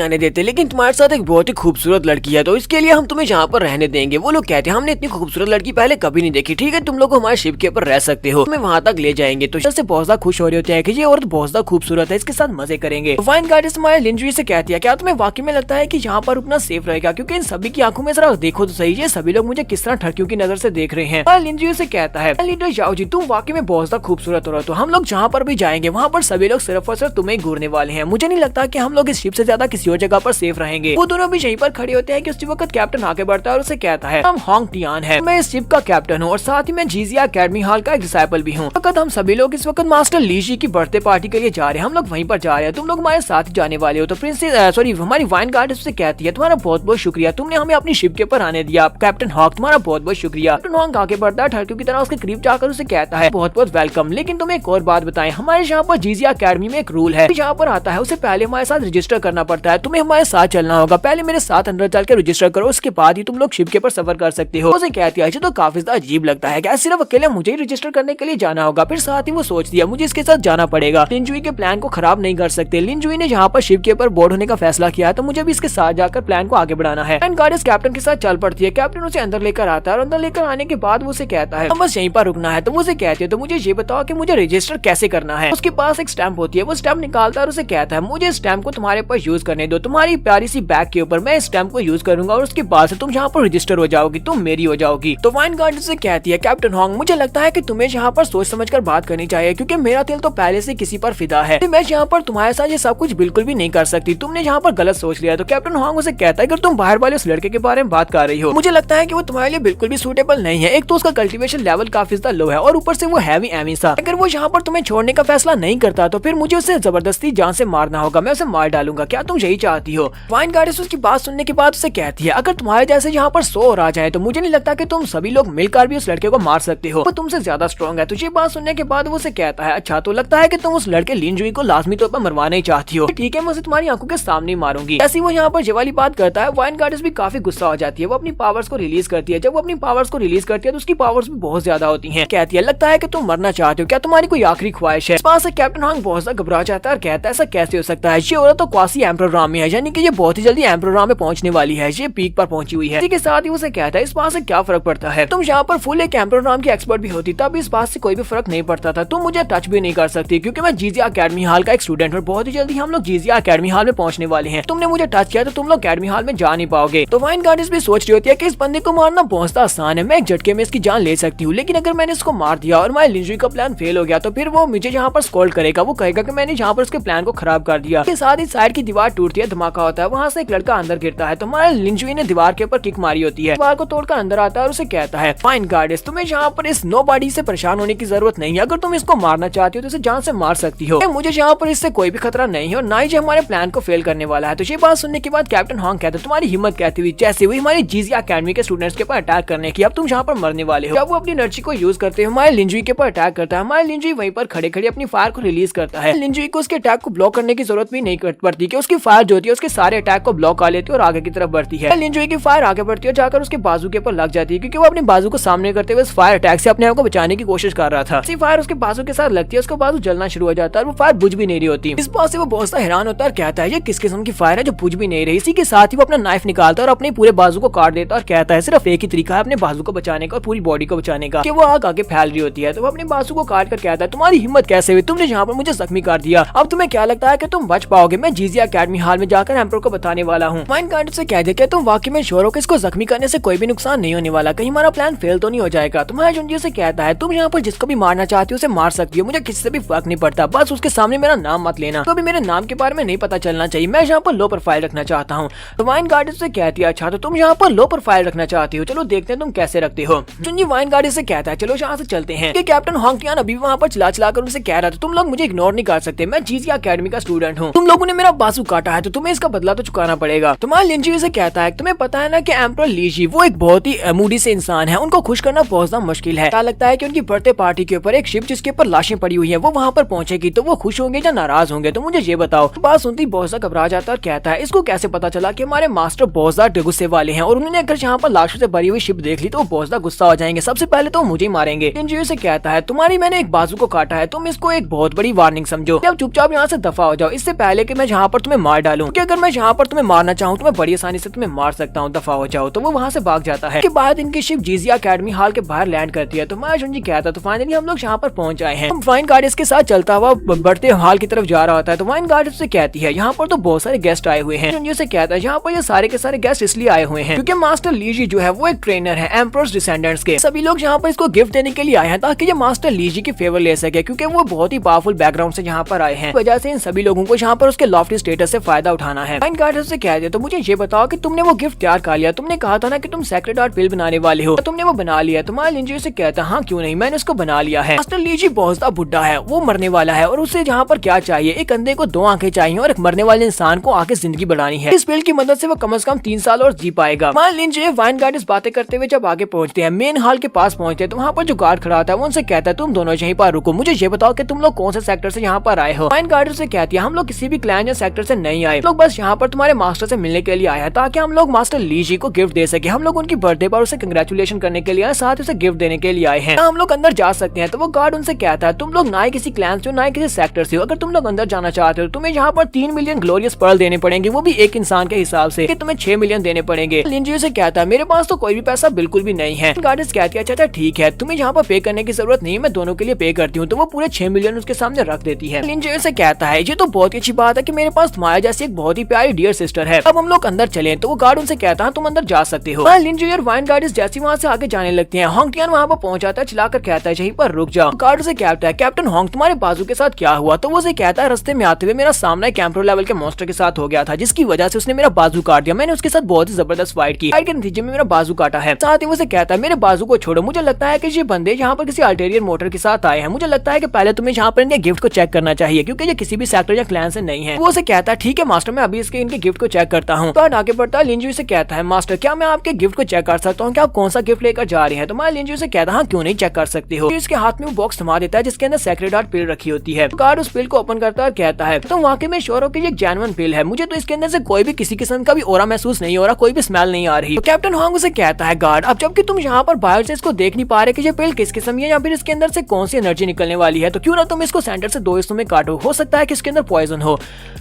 आने देते, लेकिन तुम्हारे साथ एक बहुत ही खूबसूरत लड़की है, तो इसके लिए हम तुम्हें यहाँ पर रहने देंगे। वो लोग कहते हैं हमने इतनी खूबसूरत लड़की पहले कभी नहीं देखी, ठीक है तुम लोग हमारे शिप के ऊपर रह सकते हो, तुम्हें वहाँ तक ले जाएंगे। तो से बहुत ज्यादा खुश हो रहे होते हैं कि ये औरत बहुत ज्यादा खूबसूरत है, इसके साथ मजे करेंगे। वाइन गार्डियंस हमारे लिंजुई से कहती है क्या तुम्हें वाकई में लगता है कि यहाँ पर रुकना सेफ रहेगा, क्योंकि इन सभी की आंखों में जरा देखो तो सही, ये सभी लोग मुझे किस तरह ठरकियों की नजर से देख रहे हैं। लिंजुई से कहता है लीडर जाओ जी, तुम वाकई में बहुत ज्यादा खूबसूरत हो रहा, तो हम लोग जहाँ पर भी जाएंगे वहाँ पर सभी लोग सिर्फ और सिर्फ तुम्हें घूरने वाले हैं। मुझे नहीं लगता कि हम लोग इस शिप से ज्यादा किसी और जगह पर सेफ रहेंगे। वो दोनों भी यहीं पर खड़े होते हैं कि उसी वक्त कैप्टन आगे बढ़ता है और उसे कहता है हम होंग टियान है, मैं इस शिप का कैप्टन हूँ और साथ ही मैं जीजिया अकेडमी हॉल का एक डिसाइपल भी हूँ। हम सभी लोग इस वक्त मास्टर लीजी की बर्थडे पार्टी के लिए जा रहे हैं, हम लोग वहीं पर जा रहे हैं, तुम लोग हमारे साथ जाने वाले हो। तो प्रिंसेस हमारी वाइन गार्डियंस से कहती है तुम्हारा बहुत बहुत शुक्रिया, तुमने हमें अपनी शिप के ऊपर आने दिया। कैप्टन हॉक तुम्हारा बहुत बहुत शुक्रिया। कैप्टन हॉक आगे बढ़ता है ठरकियों की तरह उसके करीब जाकर उसे कहता है बहुत बहुत वेलकम, लेकिन तुम्हें एक और बात बताएं, हमारे यहाँ पर जीजिया अकेडमी में एक रूल है, यहाँ पर आता है उसे पहले हमारे साथ रजिस्टर करना पड़ता है, तुम्हें हमारे साथ चलना होगा, पहले मेरे साथ अंदर चल के रजिस्टर करो, उसके बाद ही तुम लोग शिप के ऊपर सफर कर सकते हो। उसे कहती है तो काफी अजीब लगता है, क्या सिर्फ अकेले मुझे ही रजिस्टर करने के लिए जाना होगा? फिर साथ ही वो सोच दिया मुझे इसके साथ जाना पड़ेगा, लिंजुई के प्लान को खराब नहीं कर सकते। लिंजुई ने यहाँ पर शिप के ऊपर बोर्ड होने का फैसला किया है, तो मुझे भी इसके साथ जाकर प्लान को आगे बढ़ाना है। एंड गार्डियंस कैप्टन के साथ चल पड़ती है, कैप्टन उसे अंदर लेकर आता है और अंदर लेकर आने के बाद वो उसे कहता है बस यहीं पर रुकना है। तो वो उसे कहती है तो मुझे ये बताओ कि मुझे रजिस्टर कैसे करना है। उसके पास एक स्टैम्प होती है, वो स्टैम्प निकालता है और उसे कहता है मुझे इस स्टैम्प को तुम्हारे पास यूज करने दो, तुम्हारी प्यारी सी बैग के ऊपर मैं इस स्टैम्प को यूज करूंगा और उसके बाद से तुम यहाँ पर रजिस्टर हो जाओगी, तुम मेरी हो जाओगी। तो वाइन गार्डियंस से कहती है कैप्टन हॉन्ग मुझे लगता है कि तुम्हें यहाँ पर सोच समझकर बात करनी चाहिए, क्योंकि मेरा दिल तो पहले से किसी पर फिदा है, मैं यहाँ पर तुम्हारे साथ ये सब कुछ बिल्कुल भी नहीं कर सकती, तुमने यहाँ पर गलत सोच लिया। तो कैप्टन हॉन्ग उसे कहता है अगर तुम बाहर वाले उस लड़के के बारे में बात कर रही हो, मुझे लगता है कि वो तुम्हारे लिए बिल्कुल भी सूटेबल नहीं है। एक तो उसका कल्टीवेशन लेवल काफी ज्यादा लो है और ऊपर से वो हैवी एमी सा, अगर वो यहाँ पर तुम्हें छोड़ने का फैसला नहीं करता तो फिर मुझे उसे जबरदस्ती जान से मारना होगा, मैं उसे मार डालूंगा, क्या तुम यही चाहती हो? वाइन गार्डियंस उसकी बात सुनने के बाद उसे कहती है अगर तुम्हारे जैसे यहाँ पर 100 और आ जाए तो मुझे नहीं लगता कि तुम सभी लोग मिलकर भी उस लड़के को मार सकते हो, वो तुमसे ज्यादा स्ट्रॉन्ग है। तुझे बात सुनने के बाद वो उसे कहता है अच्छा तो लगता है कि तुम उस लड़के लिंजुई को लाजमी तौर पर मरवाना ही चाहती हो, ठीक है मैं उसे तुम्हारी आंखों के सामने मारूंगी। ऐसी वो यहाँ पर ये वाली बात करता है, वाइन गार्डियंस भी काफी गुस्सा हो जाती है, वो अपनी पावर्स को रिलीज करती है। जब वो अपनी पावर्स को रिलीज करती है तो उसकी पावर्स भी बहुत ज्यादा होती है। कहती है लगता है कि तुम मरना चाहते हो, क्या तुम्हारी कोई आखिरी ख्वाहिश है? इस बात से कैप्टन हॉन्ग बहुत ज्यादा घबरा जाता है और कहता है ऐसा कैसे हो सकता है, ये औरत तो क्वासी एम्परर राम में है, यानी कि ये बहुत ही जल्दी एम्परर राम में पहुंचने वाली है, ये पीक पर पहुंची हुई है। इसी के साथ ही उसे कहता है इस बात से क्या फर्क पड़ता है, तुम यहाँ पर फुल एक एम्परर राम की एक्सपर्ट भी होती तब इस बात से कोई भी फर्क नहीं पड़ता था, तुम मुझे टच भी नहीं कर सकती क्योंकि मैं जीजिया अकेडमी हॉल का एक स्टूडेंट हूँ, बहुत ही जल्दी हम लोग जीजिया अकेडमी हॉल में पहुंचने वाले हैं, तुमने मुझे टच किया तो तुम लोग अकेडमी हॉल में जा नहीं पाओगे। तो वाइन गार्डियंस भी सोच रही होती है कि इस बंदे को मारना बहुत आसान है, मैं एक झटके में इसकी जान ले सकती हूँ, लेकिन अगर मैंने इसको मार दिया और हमारे लिंजुई का प्लान फेल हो गया तो फिर वो मुझे यहाँ पर स्कोल्ड करेगा, वो कहेगा कि मैंने यहाँ पर उसके प्लान को खराब कर दिया। इसके साथ ही साइड की दीवार टूटती है, धमाका होता है, वहाँ से एक लड़का अंदर गिरता है, तो हमारे लिंजुई ने दीवार के ऊपर किक मारी होती है, दीवार को तोड़कर अंदर आता है और उसे कहता है फाइन गार्डियंस तुम्हें यहाँ पर इस नोबॉडी से परेशान होने की जरूरत नहीं है, अगर तुम इसको मारना चाहती हो तो इसे जान से मार सकती हो, मुझे यहाँ पर इससे कोई भी खतरा नहीं है और ना ही हमारे प्लान को फेल करने वाला है। तो ये बात सुनने के बाद कैप्टन हॉन्ग कहता है तुम्हारी हिम्मत कहती हुई जैसे हुई हमारी जीजिया अकेडमी के स्टूडेंट्स के ऊपर अटैक करने की, अब तुम यहाँ पर मरने वाले हो। जब वो अपनी एनर्जी को यूज करते हैं हमारे लिंजुई के ऊपर अटैक करता है, हमारे लिंजुई वहीं पर खड़े खड़े अपनी फायर को रिलीज करता है। लिंजुई को उसके अटैक को ब्लॉक करने की जरूरत भी नहीं पड़ती कि उसकी फायर जो होती है उसके सारे अटैक को ब्लॉक कर लेती है और आगे की तरफ बढ़ती है। लिंजुई की फायर आगे बढ़ती है जाकर उसके बाजू के ऊपर लग जाती है, क्योंकि वो अपने बाजू को सामने करते हुए फायर अटैक से अपने आप को बचाने की कोशिश कर रहा था। इसी फायर उसके बाजू के साथ लगती है, उसका बाजू जलना शुरू हो जाता है और वो फायर बुझ भी नहीं रही होती। इस बात से वो बहुत सा हैरान होता है और कहता है ये किस किस्म की फायर है जो बुझ भी नहीं रही। इसी के साथ ही वो अपना नाइफ निकालता है और अपने पूरे बाजू को काट देता है और कहता है सिर्फ एक ही तरीका है अपने बाजू को बचाने का और पूरी बॉडी को बचाने का, कि वो आग आगे फैल रही होती है। तो वो अपने बाजू को काट कर कहता है तुम्हारी हिम्मत कैसे हुई, तुमने यहाँ पर मुझे जख्मी कर दिया, अब तुम्हें क्या लगता है कि तुम बच पाओगे? मैं जीजिया अकेडमी हॉल में जाकर एम्परर को बताने वाला हूँ। वाइन गार्डियंस से कह दे कि तुम वाकई में श्योर हो कि इसको जख्मी करने से कोई भी नुकसान नहीं होने वाला, कहीं हमारा प्लान फेल तो नहीं हो जाएगा। तुम्हारा जुंजी से कहता है तुम यहाँ पर जिसको भी मारना चाहती हो उसे मार सकती हो, मुझे किसी से भी फर्क नहीं पड़ता, बस उसके सामने मेरा नाम मत लेना, तो अभी मेरे नाम के बारे में नहीं पता चलना चाहिए, मैं यहाँ पर लो प्रोफाइल रखना चाहता हूँ। तो वाइन गार्डियंस से कहती है अच्छा तो तुम यहाँ पर लो प्रोफाइल रखना चाहती हो, चलो देखते हैं तुम कैसे रखते हो। जुंजी वाइन गार्डियंस से कहता है चलो यहाँ से चलते हैं। कैप्टन हॉन्ग टियान अभी वहाँ पर चला चला कर उनसे कह रहा था तुम लोग मुझे इग्नोर नहीं कर सकते, मैं जीजिया अकेडमी का स्टूडेंट हूँ, तुम लोगों ने मेरा बाजू काटा है तो तुम्हें इसका बदला तो चुकाना पड़ेगा। तुम्हारा लिंजुई से कहता है तुम्हें पता है ना कि एम्परर लीजी वो एक बहुत ही मूडी से इंसान है, उनको खुश करना बहुत ज्यादा मुश्किल है, क्या लगता है कि उनकी बर्थडे पार्टी के ऊपर एक शिप जिसके ऊपर लाशें पड़ी हुई है वो वहाँ पर पहुंचेगी तो वो खुश होंगे या नाराज होंगे, तो मुझे ये बताओ। बात सुनती बहुत सा घबरा जाता है और कहता है इसको कैसे पता चला कि हमारे मास्टर बहुत ज्यादा गुस्से वाले हैं और उन्होंने अगर यहाँ पर लाशों से भरी हुई शिप देख ली तो वो बहुत ज्यादा गुस्सा हो जाएंगे, सबसे पहले तो मुझे ही मारेंगे। लिंजुई से कहता है तुम्हारी मैंने एक बाजू को काटा है, तुम इसको एक बहुत बड़ी वार्निंग समझो। अब चुपचाप यहाँ से दफा हो जाओ, इससे पहले कि मैं यहाँ पर तुम्हें मार डालूं, क्योंकि अगर मैं यहाँ पर तुम्हें मारना चाहूँ तो मैं बड़ी आसानी से तुम्हें मार सकता हूँ, दफा हो जाओ। तो वो वहाँ से भाग जाता है। बाद इनकी शिप जीजिया अकेडमी हॉल के बाहर लैंड करती है। तो मैं शुनजी कहता तो फाइनली हम लोग यहाँ पर पहुंच आए हैं। वाइन गार्डियंस के साथ चलता हुआ बढ़ते हॉल की तरफ जा रहा होता है। तो वाइन गार्डियंस से कहती है यहाँ पर तो बहुत सारे गेस्ट आए हुए हैं। शुनजी से कहता है यहाँ पर ये सारे के सारे गेस्ट इसलिए आए हुए हैं क्योंकि मास्टर लीजी जो है वो एक ट्रेनर है एम्परर्स डिसेंडेंट्स के। सभी लोग यहाँ पर इसको गिफ्ट देने के लिए आए हैं ताकि ये मास्टर लीजी की फेवर ले सके, क्योंकि वो बहुत ही पावरफुल बैकग्राउंड से यहाँ पर आए हैं। वजह से इन सभी लोगों को यहाँ पर उसके लॉफ्टी स्टेटस से फायदा उठाना है। वाइन गार्डियंस से कहते तो मुझे ये बताओ कि तुमने वो गिफ्ट तैयार कर लिया? तुमने कहा था ना कि तुम सेक्रेट आर्ट पिल बनाने वाले हो, तो तुमने वो बना लिया? तो माल लिंजी से कहता हाँ क्यों नहीं, मैंने उसको बना लिया है। मास्टर लीजी बहुत ज्यादा बुढ़ा है, वो मरने वाला है और उसे यहाँ पर क्या चाहिए, एक अंधे को 2 आंखें चाहिए और एक मरने वाले इंसान को आके जिंदगी बढ़ानी है। इस पिल की मदद से वो कम से कम 3 साल और जी पाएगा। माल लिंजी वाइन गार्डियंस बातें करते हुए जब आगे पहुंचते हैं, मेन हॉल के पास पहुंचते हैं, तो वहाँ पर जो गार्ड खड़ा था वो उनसे कहता है तुम दोनों यहीं पर रुको, मुझे ये बताओ कि तुम लोग कौन से सेक्टर से यहाँ पर आए हो? वाइन गार्डियंस से कहती है हम लोग किसी भी क्लैन या सेक्टर से नहीं आए, लोग बस यहाँ पर तुम्हारे मास्टर से मिलने के लिए आए हैं ताकि हम लोग मास्टर लीजी को गिफ्ट दे सके। हम लोग उनकी बर्थडे पर उसे कंग्रेचुलेशन करने के लिए आए, साथ ही उसे गिफ्ट देने के लिए आए हैं। हम लोग अंदर जा सकते हैं? तो वो गार्ड उनसे कहता है तुम लोग ना ही किसी क्लैन से हो ना ही किसी सेक्टर से हो, अगर तुम लोग अंदर जाना चाहते हो तुम्हें यहाँ पर 3 मिलियन ग्लोरियस पर्ल देने पड़ेंगे, वो भी एक इंसान के हिसाब से, कि तुम्हें 6 मिलियन देने पड़ेंगे। लिंजी से कहता है मेरे पास तो कोई भी पैसा बिल्कुल भी नहीं है। गार्डियंस कहती है अच्छा ठीक है, तुम्हें यहाँ पर पे करने की जरूरत नहीं है, मैं दोनों के लिए पे करती हूँ। तो वो पूरे 6 मिलियन उसके सामने रख देती है। लिंजी से कहता है ये तो बहुत ही अच्छी बात है कि मेरे पास तुम्हारे जैसी एक बहुत ही प्यारी डियर सिस्टर है, अब हम लोग अंदर चलें। तो वो गार्ड उनसे कहता है तुम अंदर जा सकते हो। लिंजी और वाइन गार्डियंस जैसे वहाँ से आगे जाने लगते हैं, होंगटियान वहाँ पर पहुंच जाता है, चिल्लाकर कहता है यहीं पर रुक जाओ। गार्ड से कहता है कैप्टन होंग तुम्हारे बाजू के साथ क्या हुआ? तो वो उसे कहता है रास्ते में आते हुए मेरा सामना एक एम्परर लेवल के मॉन्स्टर के साथ हो गया था, जिसकी वजह से उसने मेरा बाजू काट दिया। मैंने उसके साथ बहुत ही जबरदस्त फाइट की, फाइट के नतीजे में मेरा बाजू काटा है। साथ ही वो उसे कहता है मेरे बाजू को छोड़ो, मुझे लगता है कि ये बंदे यहाँ पर किसी अल्टेरियर मोटर के साथ आए हैं, मुझे लगता है कि पहले तुम्हें यहाँ पर इनके गिफ्ट को चेक करना चाहिए क्योंकि ये किसी भी सेक्टर या क्लैन से नहीं है। वो उसे कहता है ठीक है मास्टर, मैं अभी इनके गिफ्ट को चेक करता हूँ। तो आगे बढ़ता है, लिंजी से कहता है मास्टर क्या मैं आपके गिफ्ट को चेक कर सकता हूँ, क्या आप कौन सा गिफ्ट लेकर जा रहे हैं? तो मैं लिंजी से कहता हाँ क्यों नहीं, चेक कर सकते हो। इसके हाथ में वो बॉक्स थमा देता है जिसके अंदर सेक्रेट आर्ट पिल रखी होती है। गार्ड उस पिल को ओपन करता है और कहता है तुम वाकई में श्योर हो कि ये जेन्युइन पिल है? मुझे तो इसके अंदर से कोई भी किसी किस्म का भी ऑरा महसूस नहीं हो रहा, कोई भी स्मेल नहीं आ रही। तो कैप्टन होंग उसे कहता है गार्ड अब जबकि तुम यहाँ पर बाहर से इसको देख नहीं पा रहे कि ये पिल किस किस्म है या फिर इसके अंदर से कौन सी एनर्जी निकलने वाली है, तो क्यों ना तुम इसको सेंटर से 2 हिस्सों में काटो, हो सकता है कि इसके अंदर पॉइजन हो।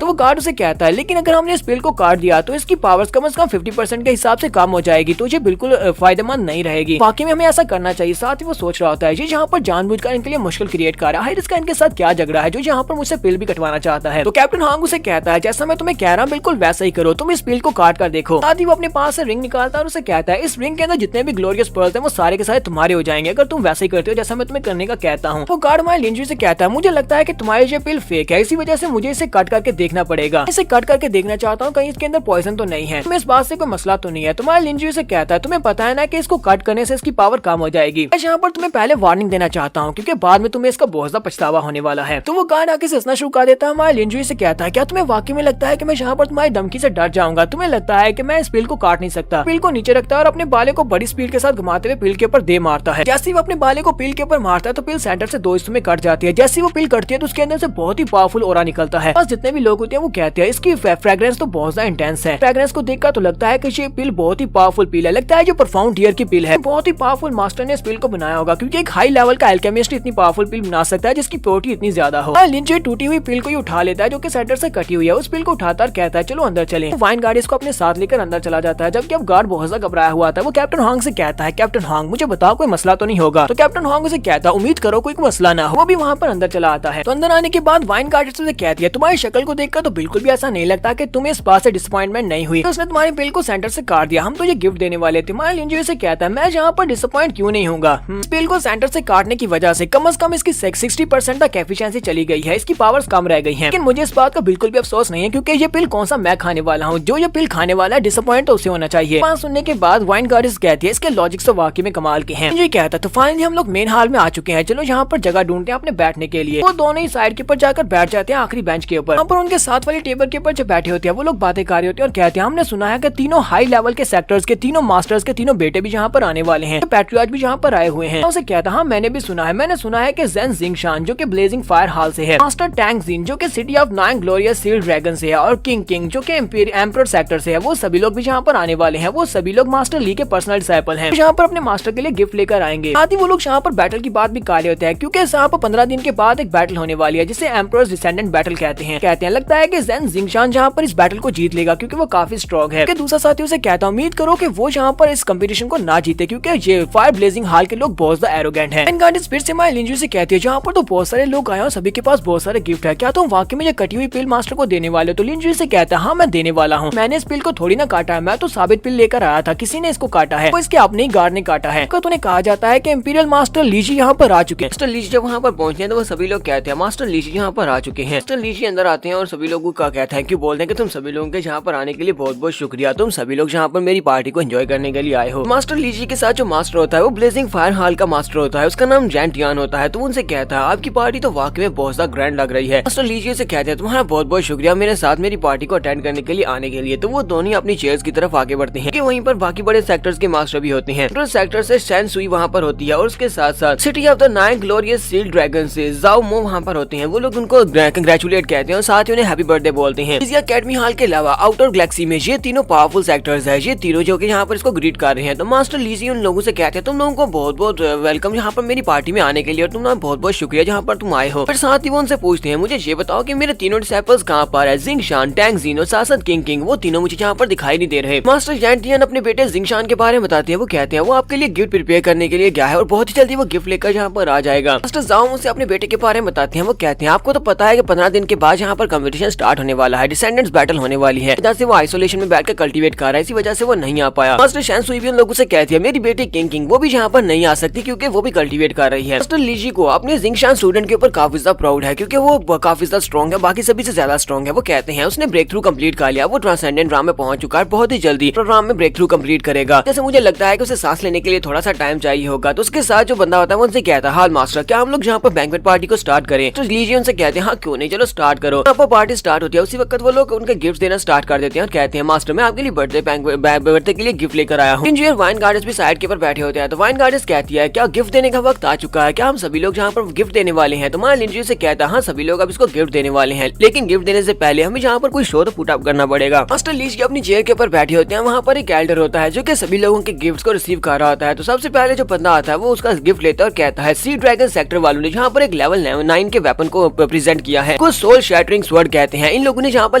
तो वो गार्ड उसे कहता है लेकिन अगर हमने इस पिल को काट दिया तो इसकी पावर्स कम से कम 50% के हिसाब से कम हो जाएगी, तो ये बिल्कुल फायदेमंद नहीं रहेगी, वाकई में हमें ऐसा करना चाहिए। साथ ही वो सोच रहा होता है ये यहाँ पर जानबूझकर इनके लिए मुश्किल क्रिएट कर रहा है, इसका इनके साथ क्या झगड़ा है जो यहाँ पर मुझसे पिल भी कटवाना चाहता है। तो कैप्टन होंग उसे कहता है जैसा मैं तुम्हें कह रहा हूँ बिल्कुल वैसा ही करो, तुम इस पिल को काट कर देखो। साथ ही वो अपने पास से रिंग निकालता है और उसे कहता है इस रिंग के अंदर जितने भी ग्लोरियस पर्ल्स हैं वो सारे के सारे तुम्हारे हो जाएंगे अगर तुम वैसे ही करते हो जैसा मैं तुम्हें करने का कहता हूँ। वो गार्ड माय लिंजी से कहता है मुझे लगता है कि तुम्हारी ये पिल फेक है, इसी वजह से मुझे इसे कट करके देखना पड़ेगा, इसे कट करके देखना चाहता हूँ कहीं इसके अंदर पॉइजन तो नहीं है, तुम्हें इस बात से कोई मसला तो नहीं है। तुम्हारे लिंजी से कहता है तुम्हें पता है ना कि इसको कट करने से इसकी पावर कम हो जाएगी। मैं यहाँ पर तुम्हें पहले वार्निंग देना चाहता हूँ क्योंकि बाद में तुम्हें इसका बहुत ज्यादा पछतावा होने वाला है। तो वो गार्ड आके हंसना शुरू कर देता है। हमारे लिंजी से कहता है क्या तुम्हें वाकई में लगता है कि मैं यहाँ पर तुम्हारी धमकी से डर जाऊंगा? तुम्हें लगता है कि मैं इस पिल को काट नहीं सकता? पिल को नीचे रखता है और अपने बाले को बड़ी स्पीड के साथ घुमाते हुए पिल के ऊपर दे मारता है। जैसे वो अपने बाले को पिल के ऊपर मारता है तो पिल सेंटर से 2 हिस्सों में कट जाती है। जैसे वो पिल कटती है तो उसके अंदर से बहुत ही पावरफुल ऑरा निकलता है। बस जितने भी लोग होते हैं वो कहते हैं इसकी फ्रेग्रेंस तो बहुत ज्यादा इंटेंस है। फ्रेग्रेंस को देखकर तो लगता है कि ये पिल बहुत ही पावरफुल पिल है, लगता है जो परफॉर्म टीयर की पिल है। बहुत ही पावरफुल मास्टर ने इस पिल को बनाया होगा क्योंकि एक हाई लेवल का एल्केमिस्ट इतनी पावरफुल पिल बना सकता है जिसकी प्योरिटी इतनी ज्यादा हो। लिंजी टूटी हुई पिल को ही उठा लेता है जो कि सेंटर से कटी हुई है, उस पिल को उठाता कहता है चलो अंदर चलें। वाइन गार्ड इसको अपने साथ लेकर अंदर चला जाता है। जबकि अब गार्ड बहुत ज्यादा घबराया हुआ था। वो कैप्टन होंग से कहता है कैप्टन होंग मुझे बताओ कोई मसला तो नहीं होगा? तो कैप्टन होंग उसे कहता है उम्मीद करो कोई मसला ना हो। वो भी वहाँ पर अंदर चला आता है। तो अंदर आने के बाद वाइन गार्ड से कहती है तुम्हारी शक्ल को देखकर तो बिल्कुल भी ऐसा नहीं लगता कि तुम्हें इस बात से डिसअपॉइंटमेंट नहीं हुई, तो उसने तुम्हारे पिल को सेंटर से काट दिया, हम तो ये गिफ्ट देने वाले थे। हमारे लिंजी से कहता है मैं यहाँ पर डिसअपॉइंट क्यों नहीं होगा, इस पिल को सेंटर से काटने की वजह से कम इसकी 60% तक एफिशिएंसी चली गई है, इसकी पावर्स कम रह गई हैं। लेकिन मुझे इस बात का बिल्कुल भी अफसोस नहीं है क्योंकि ये पिल कौन सा मैं खाने वाला हूँ, जो ये पिल खाने वाला है डिसअपॉइंट तो उसे होना चाहिए। बात सुनने के बाद वाइन गार्डियंस कहती है इसके लॉजिक्स तो वाकई में कमाल के हैं। ये कहता तो फाइनली हम लोग मेन हॉल में आ चुके हैं, चलो यहाँ पर जगह ढूंढते हैं अपने बैठने के लिए। वो दोनों ही साइड के ऊपर जाकर बैठ जाते हैं आखिरी बेंच के ऊपर। पर उनके साथ वाली टेबल के ऊपर जो बैठे होते हैं वो लोग बातें कर रहे होते हैं और कहते हैं हमने सुना है कि तीनों हाई लेवल के सेक्टर्स के तीनों मास्टर्स के तीनों बेटे भी यहाँ पर आने वाले हैं, पैट्रियट भी यहाँ पर आए हुए हैं। उसे कहता हाँ मैंने भी सुना है, मैंने सुना है कि ज़ेन जिंगशान जो कि ब्लेजिंग फायर हॉल से है, मास्टर टैंग जिन जो कि city of 9 glorious sealed dragon से है और किंग जो कि एम्परर सेक्टर से है, वो सभी लोग भी यहाँ पर आने वाले हैं। वो सभी लोग मास्टर ली के पर्सनल डिसाइपल हैं, यहाँ पर अपने मास्टर के लिए गिफ्ट लेकर आएंगे। साथ ही वो लोग यहाँ पर बैटल की बात भी कर रहे होते हैं क्योंकि यहाँ पर 15 दिन के बाद एक बैटल होने वाली है जिसे एम्परर्स डिसेंडेंट बैटल कहते हैं। लगता है कि ज़ेन जिंगशान जहाँ पर इस बैटल को जीत लेगा क्योंकि वो काफी स्ट्रॉन्ग है। दूसरा साथी उसे कहता है उम्मीद करो कि वो यहाँ पर इस कंपटीशन को ना जीते क्योंकि ये फायर ब्लेजिंग हाल के लोग बहुत ज्यादा एरोगेंट हैं। गार्डियंस फिर से माय लिंजू से कहती है जहाँ पर तो बहुत सारे लोग आए और सभी के पास बहुत सारे गिफ्ट है, क्या तुम वाकई में ये कटी हुई पिल मास्टर को देने वाले हो? तो लिंजू से कहता है हाँ मैं देने वाला हूँ, मैंने इस पिल को थोड़ी ना काटा है, मैं तो साबित पिल लेकर आया था, किसी ने इसको काटा है, वो इसके अपने ही गार्ड ने काटा है। उन्हें कहा जाता है कि इंपीरियल मास्टर लीजी यहाँ पर आ चुके हैं। मास्टर लीजी जब वहाँ पर पहुंचते हैं तो वो सभी लोग कहते हैं मास्टर लीजी यहाँ पर आ चुके हैं। मास्टर लीजी अंदर आते हैं और सभी लोगों का कहता है कि बोलते हैं कि तुम सभी लोगों के यहाँ पर आने के लिए बहुत बहुत शुक्रिया, तुम सभी लोग यहाँ पर मेरी पार्टी को एंजॉय करने के लिए आए हो। मास्टर लीजी के साथ जो मास्टर होता है वो ब्लेजिंग फायर हाल का मास्टर होता है, उसका नाम जैंटियान होता है। तो उनसे कहता है आपकी पार्टी तो वाकई में बहुत ज्यादा ग्रैंड लग रही है। मास्टर लीजी से कहते हैं तुम्हारा बहुत बहुत शुक्रिया मेरे साथ मेरी पार्टी को अटेंड करने के लिए आने के लिए। तो वो दोनों अपनी चेयर्स की तरफ आगे बढ़ते हैं कि वहीं पर बाकी बड़े सेक्टर्स के मास्टर भी होते हैं। सेक्टर से शैन सुई वहाँ पर होती है और उसके साथ साथ city of the 9 glorious seal dragon से जाओ मो वहाँ पर होते हैं। वो लोग उनको कंग्रेचुलेट कहते हैं और साथ ही उन्हें हैप्पी बर्थडे बोलते हैं। इस अकेडमी हॉल के अलावा आउटर गैलेक्सी में ये तीनों पावरफुल सेक्टर्स है, ये तीनों जो कि यहाँ पर इसको ग्रीट कर रहे हैं। तो मास्टर लीजी उन लोगों से कहते हैं तुम लोगों को बहुत बहुत वेलकम यहाँ पर मेरी पार्टी में आने के लिए और तुम बहुत बहुत शुक्रिया जहाँ पर तुम आए हो। फिर साथ ही वो उनसे पूछते हैं मुझे ये बताओ कि मेरे तीनों डिसाइपल्स कहाँ पर है, जिंगशान, टैंग जीन और साथ किंग, वो तीनों मुझे यहाँ पर दिखाई नहीं दे रहे। मास्टर जैंटियन अपने बेटे जिंगशान के बारे में बताते हैं, वो कहते हैं वो आपके लिए गिफ्ट प्रिपेयर करने के लिए गया है और बहुत ही जल्दी वो गिफ्ट लेकर यहाँ पर आ जाएगा। मास्टर जाओ मुझसे अपने बेटे के बारे में बताते हैं, वो कहते हैं आपको तो पता है कि 15 दिन के बाद यहाँ पर कंपटीशन स्टार्ट होने वाला है, डिसेंडेंट्स बैटल होने वाली है। इधर से वो आइसोलेशन में बैठकर कल्टीवेट कर रहा है, इसी वजह से वो नहीं आ पाया। मास्टर शैन सुई भी उन लोगों से कहती है मेरी बेटी किंग वो भी यहाँ पर नहीं आ सकती क्योंकि वो भी कल्टीवेट कर रही है। मास्टर लीजी को अपने जिंगशान स्टूडेंट के ऊपर काफी ज्यादा प्राउड है क्योंकि वो काफी ज्यादा स्ट्रॉन्ग है, बाकी सभी से ज्यादा स्ट्रॉन्ग है। वो कहते हैं उसने ब्रेक थ्रू कंप्लीट कर लिया, वो ट्रांसेंडेंट राम में पहुंच चुका है, बहुत ही जल्दी प्रोग्राम में ब्रेक थ्रू कंप्लीट करेगा। जैसे मुझे लगता है कि उसे सांस लेने के लिए थोड़ा सा टाइम चाहिए होगा। तो उसके साथ जो बंदा होता है वो उनसे कहता है हाल मास्टर क्या हम लोग यहाँ पर बैंक्वेट पार्टी को स्टार्ट करें? तो लीजी उनसे कहते हैं हाँ क्यों नहीं, चलो स्टार्ट करो। यहाँ पर पार्टी स्टार्ट होती है, उसी वक्त वो लोग उनके गिफ्ट देना स्टार्ट कर देते हैं और कहते हैं मास्टर मैं आपके लिए बर्थडे के लिए गिफ्ट लेकर आया हूँ। इंजीनियर वाइन गार्डर्स भी साइड के ऊपर बैठे होते हैं। तो वाइन गार्डर्स कहती है क्या गिफ्ट देने का वक्त आ चुका है, क्या हम सभी लोग यहाँ पर गिफ्ट देने वाले हैं? तो मान लिंजी से कहता है हाँ सभी लोग अब इसको गिफ्ट देने वाले हैं, लेकिन गिफ्ट देने से पहले हमें यहाँ पर कोई शो तो पुट अप करना पड़ेगा। मास्टर लीजी अपनी चेयर के ऊपर बैठे होते हैं, वहाँ पर एक एल्डर होता है जो कि सभी लोगों के गिफ्ट को रिसीव कर रहा होता है। तो सबसे पहले जो बंदा आता है वो उसका गिफ्ट लेता है और कहता है सी ड्रैगन सेक्टर वालों ने यहाँ पर एक लेवल 9 के वेपन को प्रेजेंट किया है, को सोल शैटरिंग स्वर्ड कहते हैं। इन लोगों ने यहाँ पर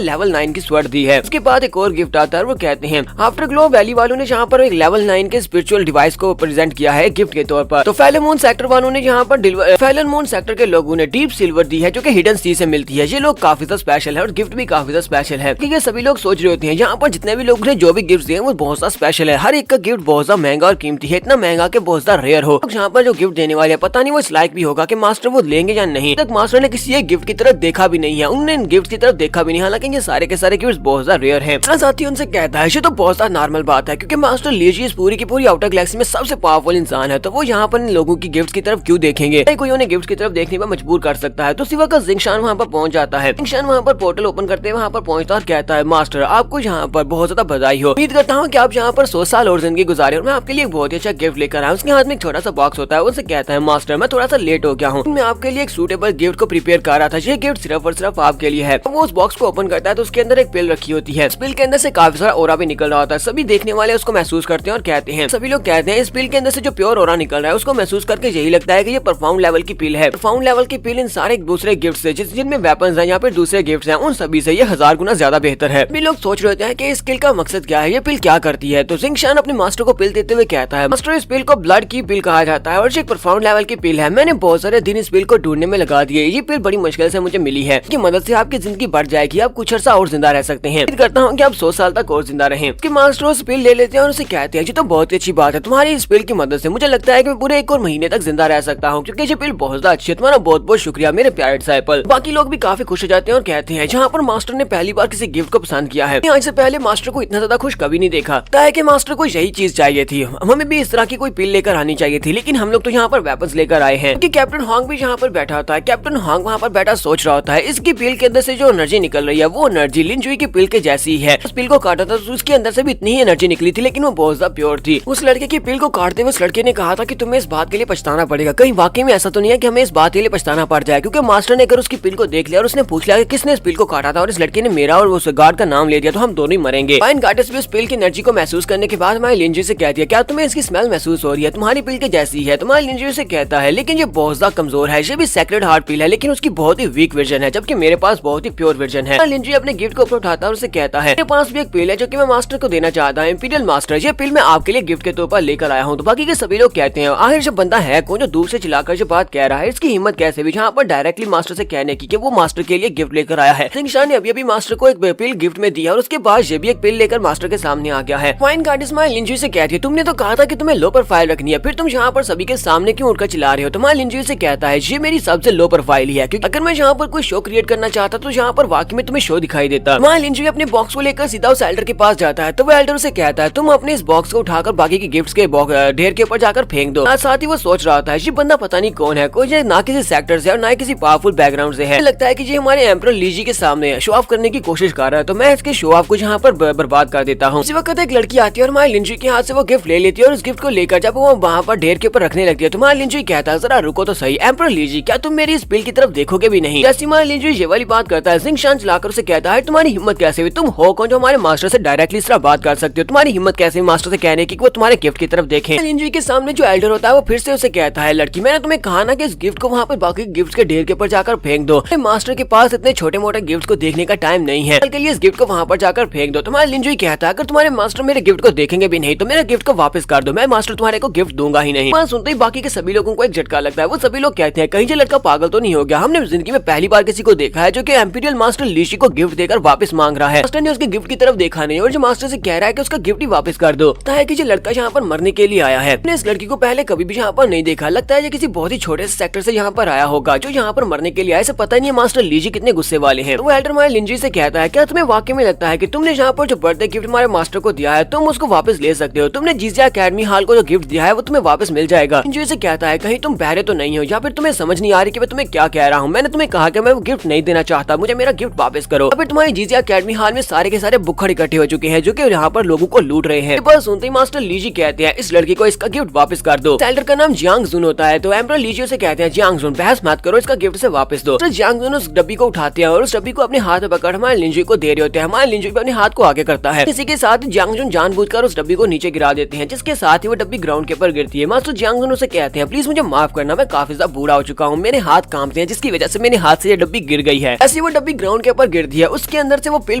लेवल 9 की स्वर्ड दी है। उसके बाद एक और गिफ्ट आता है, वो कहते हैं आफ्टर ग्लो वैली वालों ने यहाँ पर एक लेवल 9 के स्पिरिचुअल डिवाइस को प्रेजेंट किया है गिफ्ट के तौर पर। तो फैलन सेक्टर वालों ने यहाँ पर फैलन सेक्टर के लोगों ने डीप सिल्वर दी है जो कि हिडन सी से मिलती है। ये लोग काफी ज्यादा स्पेशल है और गिफ्ट भी काफी ज्यादा स्पेशल है क्योंकि ये सभी लोग सोच रहे होते हैं यहाँ पर जितने भी लोग ने जो भी गिफ्ट दिए वो बहुत ज्यादा स्पेशल है, हर एक का गिफ्ट बहुत ज्यादा महंगा और कीमती है, इतना महंगा कि बहुत ज्यादा रेयर हो। यहाँ पर जो गिफ्ट देने वाले पता नहीं वो इस लायक भी होगा कि मास्टर वो लेंगे या नहीं। तक मास्टर ने किसी एक गिफ्ट की तरफ देखा भी नहीं है, उन्होंने गिफ्ट की तरफ देखा भी नहीं, हालांकि ये सारे के सारे गिफ्ट बहुत ज्यादा रेयर है। साथी उनसे कहता है ये तो बहुत ज्यादा नॉर्मल बात है क्योंकि मास्टर लीजी इस पूरी की पूरी आउटर गैलेक्सी में सबसे पावरफुल इंसान है, तो वो यहाँ पर इन लोगों की गिफ्ट की तरफ क्यों देखेंगे, कोई उन्हें गिफ्ट की तरफ देखने पर मजबूर कर सकता है। तो सिवा का जिंगशान वहाँ पर पहुंच जाता है। जिंगशान वहाँ पर पोर्टल ओपन करते हैं, वहाँ पर पहुंचता और कहता है मास्टर आपको यहाँ पर बहुत ज्यादा बधाई हो, उम्मीद करता हूँ कि आप यहाँ पर 100 साल और जिंदगी गुजारे और मैं आपके लिए एक बहुत ही अच्छा गिफ्ट लेकर आया। उसके हाथ में एक छोटा सा बॉक्स होता है, उनसे कहता है मास्टर मैं थोड़ा सा लेट हो गया हूँ, मैं आपके लिए एक सूटेबल गिफ्ट को प्रिपेयर कर रहा था, ये गिफ्ट सिर्फ और सिर्फ आपके लिए है। वो उस बॉक्स को ओपन करता है तो उसके अंदर एक पिल रखी होती है, इस पिल के अंदर से काफी सारा ओरा भी निकल रहा होता है। सभी देखने वाले उसको महसूस करते हैं और कहते हैं, सभी लोग कहते हैं इस पिल के अंदर से जो प्योर ओरा निकल रहा है उसको महसूस करके यही लगता है कि ये परफॉर्म लेवल की पिल है। परफॉर्म लेवल की पिल इन सारे दूसरे गिफ्ट से जिनमें वेपन्स हैं, यहाँ पे दूसरे गिफ्ट हैं, उन सभी से ये 1000 गुना ज्यादा बेहतर है। भी लोग सोच रहे होते हैं कि इस पिल का मकसद क्या है, ये पिल क्या करती है। तो जिंगशान अपने मास्टर को पिल देते हुए कहता है मास्टर इस पिल को ब्लड की पिल कहा जाता है और ये परफॉर्म लेवल की पिल है, मैंने बहुत सारे दिन इस पिल को ढूंढने में लगा दिए, ये पिल बड़ी मुश्किल से मुझे मिली है, इसकी मदद से आपकी जिंदगी बढ़ जाएगी, आप कुछ अर्सा और जिंदा रह सकते हैं, उम्मीद करता हूँ कि आप 100 साल तक और जिंदा रहें। उसके मास्टर उस पिल ले लेते हैं और उसे कहते हैं ये तो बहुत ही अच्छी बात है, तुम्हारी इस पिल की मदद से मुझे लगता है कि मैं पूरे 1 और महीने तक जिंदा रह सकता हूँ क्योंकि ये पिल बहुत ज्यादा अच्छी है, तुम्हारा बहुत बहुत शुक्रिया मेरे प्यारे डिसाइपल। बाकी लोग भी काफी खुश हो जाते हैं और कहते हैं जहाँ पर मास्टर ने पहली बार किसी गिफ्ट को पसंद किया है, आज से पहले मास्टर को इतना ज्यादा खुश कभी नहीं देखा, है कि मास्टर को यही चीज चाहिए थी, हमें भी इस तरह की कोई पिल लेकर आनी चाहिए थी, लेकिन हम लोग तो यहाँ पर वेपन्स लेकर आए हैं। क्योंकि कैप्टन हॉन्ग भी यहाँ पर बैठा होता है, कैप्टन हॉन्ग वहाँ पर बैठा सोच रहा होता है इसकी पिल के अंदर से जो एनर्जी निकल रही है वो एनर्जी लिनजुई की पिल के जैसी है। उस पिल को काटा था तो उसके अंदर से भी इतनी ही एनर्जी निकली थी, लेकिन वो बहुत ज्यादा प्योर थी। उस लड़के की पिल को काटते हुए उस लड़के ने कहा था कि तुम्हें इस बात के लिए पछताना पड़ेगा, कहीं वाकई में ऐसा तो नहीं है कि हमें इस बात के लिए पछताना पड़ जाए, क्योंकि मास्टर ने अगर उसकी पिल को देख लिया और उसने पूछ लिया कि किसने इस पिल को काटा था और इस लड़के ने मेरा और उस गार्ड का नाम ले दिया तो हम दोनों ही मरेंगे। फाइन गार्डस भी उस पिल की एनर्जी को महसूस करने के बाद हमारी लिनजुई से कहती है क्या तुम्हें इसकी स्मेल महसूस हो रही है, तुम्हारी पिल के जैसी है। तुम्हारी लिनजुई से कहता है लेकिन ये बहुत ज्यादा कमजोर है, ये भी सेक्रेड हार्ट पिल है लेकिन उसकी बहुत ही वीक वर्जन है, जबकि मेरे पास बहुत ही प्योर वर्जन है। लिंजी अपने गिफ्ट को ऊपर उठाता है और उसे कहता है मेरे पास भी एक पिल है जो कि मैं मास्टर को देना चाहता हूँ, इंपीरियल मास्टर। ये पिल मैं आपके लिए गिफ्ट के तौर पर लेकर आया हूँ। तो बाकी के सभी लोग कहते हैं आखिर जब बंदा है कौन जो दूर से चिल्लाकर जो बात कह रहा है, इसकी हिम्मत कैसे हुई यहाँ पर डायरेक्टली मास्टर से कहने की कि वो मास्टर के लिए गिफ्ट लेकर आया है। जिंगशान ने अभी मास्टर को एक पिल गिफ्ट में दिया और उसके बाद ये भी एक पिल लेकर मास्टर के सामने आ गया है। फाइन गार्ड स्माइल लिंजी से कहती है तुमने तो कहा था कि तुम्हें लो प्रोफाइल रखनी है, फिर तुम यहाँ पर सभी के सामने क्यों उठकर चिल्ला रहे हो। तो मां लिंजी से कहता है ये मेरी सबसे लो प्रोफाइल ही है, क्योंकि अगर मैं यहाँ पर कोई शो क्रिएट करना चाहता तो यहाँ पर वाकई में तुम्हें शो दिखाई देता। मां लिंजी अपने बॉक्स को लेकर सीधा उस एल्डर के पास जाता है, तो वो एल्डर उसे कहता है तुम अपने इस बॉक्स को उठाकर बाकी के गिफ्ट्स के ढेर के ऊपर जाकर फेंक दो। साथ ही वो सोच रहा था ये बंदा पता नहीं कौन है, कोई ना किसी सेक्टर से और ना किसी पावरफुल बैकग्राउंड से है। लगता है कि ये हमारे एम्परर लीजी के सामने शो ऑफ करने की कोशिश कर रहा है, तो मैं इसके शो ऑफ को यहाँ पर बर्बाद कर देता हूँ। इसी वक्त एक लड़की आती है और मां लिंजी के हाथ से वो गिफ्ट ले लेती है और उस गिफ्ट को लेकर जब वो वहाँ पर ढेर के ऊपर रखने लगती है तो मां लिंजी कहता है जरा रुको तो सही एम्परर लीजी, क्या तुम मेरी इस पिल की तरफ देखोगे भी नहीं। जैसी मां लिंजी ये वाली बात करता है जिंगशान चलाकर उसे कहता है तुम्हारी हिम्मत कैसे हुई, तुम हो कौन जो हमारे मास्टर से डायरेक्टली इस तरह बात कर सकते हो, तुम्हारी हिम्मत कैसे हुई मास्टर से कहने की वो तुम्हारे गिफ्ट की तरफ देखें। लिंजी के सामने जो एल्डर होता है वो फिर से उसे कहता है लड़की मैंने तुम्हें कहा ना कि इस गिफ्ट को वहाँ पर बाकी गिफ्ट के ढेर के ऊपर जाकर फेंक दो, मास्टर के पास इतने छोटे मोटे गिफ्ट को देखने का टाइम नहीं है, कल इस गिफ्ट को वहाँ पर जाकर फेंक दो। तुम्हारा लिंजी कहता है अगर तुम्हारे मास्टर मेरे गिफ्ट को देखेंगे भी नहीं तो मेरे गिफ्ट को वापस कर दो, मैं मास्टर तुम्हारे को गिफ्ट दूंगा ही नहीं। सुनते ही बाकी के सभी लोगों को एक झटका लगता है, वो सभी लोग कहते हैं कहीं ये लड़का पागल तो नहीं हो गया, हमने जिंदगी में पहली बार किसी को देखा है जो कि एम्पीरियल मास्टर लीशी को गिफ्ट देकर वापस मांग रहा है। मास्टर ने उसके गिफ्ट की तरफ देखा नहीं और जो मास्टर से कह रहा है कि उसका गिफ्ट ही वापस कर दो। है कि ये लड़का यहाँ पर मरने के लिए आया है, इस लड़की को पहले कभी भी यहाँ पर नहीं देखा, लगता है ये किसी बहुत ही छोटे से सेक्टर से यहाँ पर आया होगा जो यहाँ पर मरने के लिए आया, इसे पता नहीं है मास्टर लीजी कितने गुस्से वाले हैं। तो वो एल्डर माया लिंजी से कहता है क्या तुम्हें वाकई में लगता है कि तुमने यहाँ पर जो बर्थडे गिफ्ट हमारे मास्टर को दिया है तुम उसको वापस ले सकते हो, तुमने जिजिया अकेडमी हाल को जो गिफ्ट दिया है वो तुम्हें वापस मिल जाएगा। लिंजी से कहता है कहीं तुम बहरे तो नहीं हो या फिर तुम्हें समझ नहीं आ रही कि मैं तुम्हें क्या कह रहा हूँ, मैंने तुम्हें कहा कि मैं वो गिफ्ट नहीं देना चाहता, मुझे मेरा गिफ्ट वापस करो। अभी तुम्हारी जिजिया अकेडमी हाल में सारे के सारे बुक्खड़ इकट्ठे हो चुके हैं जो कि यहाँ पर लोगों को लूट रहे हैं। बस सुनते ही मास्टर लीजी कहते हैं इस लड़की को इसका गिफ्ट वापस कर दो। एल्डर का नाम जियांग जुन होता है, तो एम्परर लीजी से कहते हैं जियांग जुन बहस मत करो, इसका गिफ्ट से वापस दो। तो जियांग जुन उस डब्बी को उठाते हैं और उस डब्बी को अपने हाथ में पकड़ हमारे लिंजी को दे रहे होते हैं। हमारे लिंजी अपने हाथ को आगे करता है, इसी के साथ जियांग जुन जानबूझकर उस डब्बी को नीचे गिरा देते हैं, जिसके साथ ही वो डब्बी ग्राउंड के ऊपर गिरती है। मास्टर जियांग जुन उसे कहते हैं प्लीज मुझे माफ करना, मैं काफी ज्यादा बूढ़ा हो चुका हूँ, मेरे हाथ कांपते हैं जिसकी वजह से मेरे हाथ से ये डब्बी गिर गई है। ऐसी वो डब्बी ग्राउंड के ऊपर गिरती है, उसके अंदर से वो पिल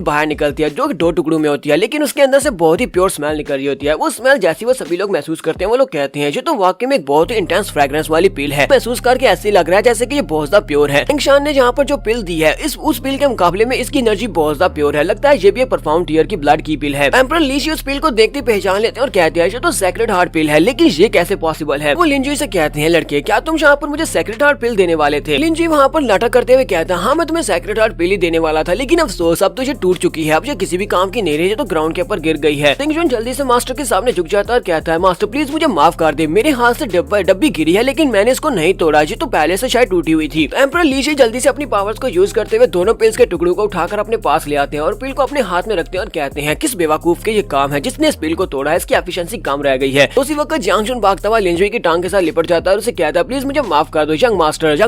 बाहर निकलती है जो कि 2 टुकड़ों में होती है, लेकिन उसके अंदर से बहुत ही प्योर स्मेल निकल रही होती है। वो स्मेल जैसी वो सभी लोग महसूस करते हैं वो लोग कहते हैं ये तो वाकई में एक बहुत ही इंटेंस फ्रेग्रेंस वाली पिल है, महसूस करके ऐसे लग रहा है जैसे कि ये बहुत ज्यादा प्योर है। जिंगशान ने जहाँ पर जो पिल दी है उस पिल के मुकाबले में इसकी एनर्जी बहुत ज्यादा प्योर है, लगता है ये भी एक परफॉर्म टीयर की ब्लड की पिल है। एम्परर लीजी उस पिल को देखते पहचान लेते हैं और कहते हैं ये तो सेक्रेड हार्ट पिल है, लेकिन ये कैसे पॉसिबल है। वो लिंजी से कहते हैं लड़के क्या तुम यहाँ पर मुझे सेक्रेड हार्ट पिल देने वाले थे। लिंजी वहाँ पर नाटक करते हुए कहता है हाँ मैं तुम्हें सेक्रेड हार्ट पिल ही देने वाला था, लेकिन अफसोस अब तो ये टूट चुकी है, अब ये किसी भी काम की नहीं रही, तो ग्राउंड के ऊपर गिर गई है। जिंगशान जल्दी से मास्टर के सामने झुक जाता है और कहता है मास्टर प्लीज मुझे माफ कर दे, मेरे हाथ से डब्बी गिरी है लेकिन मैंने इसको नहीं तोड़ा, ये तो पहले से शायद टूटी हुई थी। एम्परर लीजी जल्दी से अपनी पावर्स को यूज करते हुए दोनों पिल्स के टुकड़ों को उठाकर अपने पास ले आते हैं और पिल को अपने हाथ में रखते हैं और कहते हैं किस बेवकूफ के ये काम है जिसने इस पिल को तोड़ा है, इसकी एफिशिएंसी कम रह गई है। तो उसी वक्त जियांग जुन भागता हुआ लिंजी की टांग के साथ लिपट जाता है और उसे कहता है प्लीज मुझे माफ कर दो यंग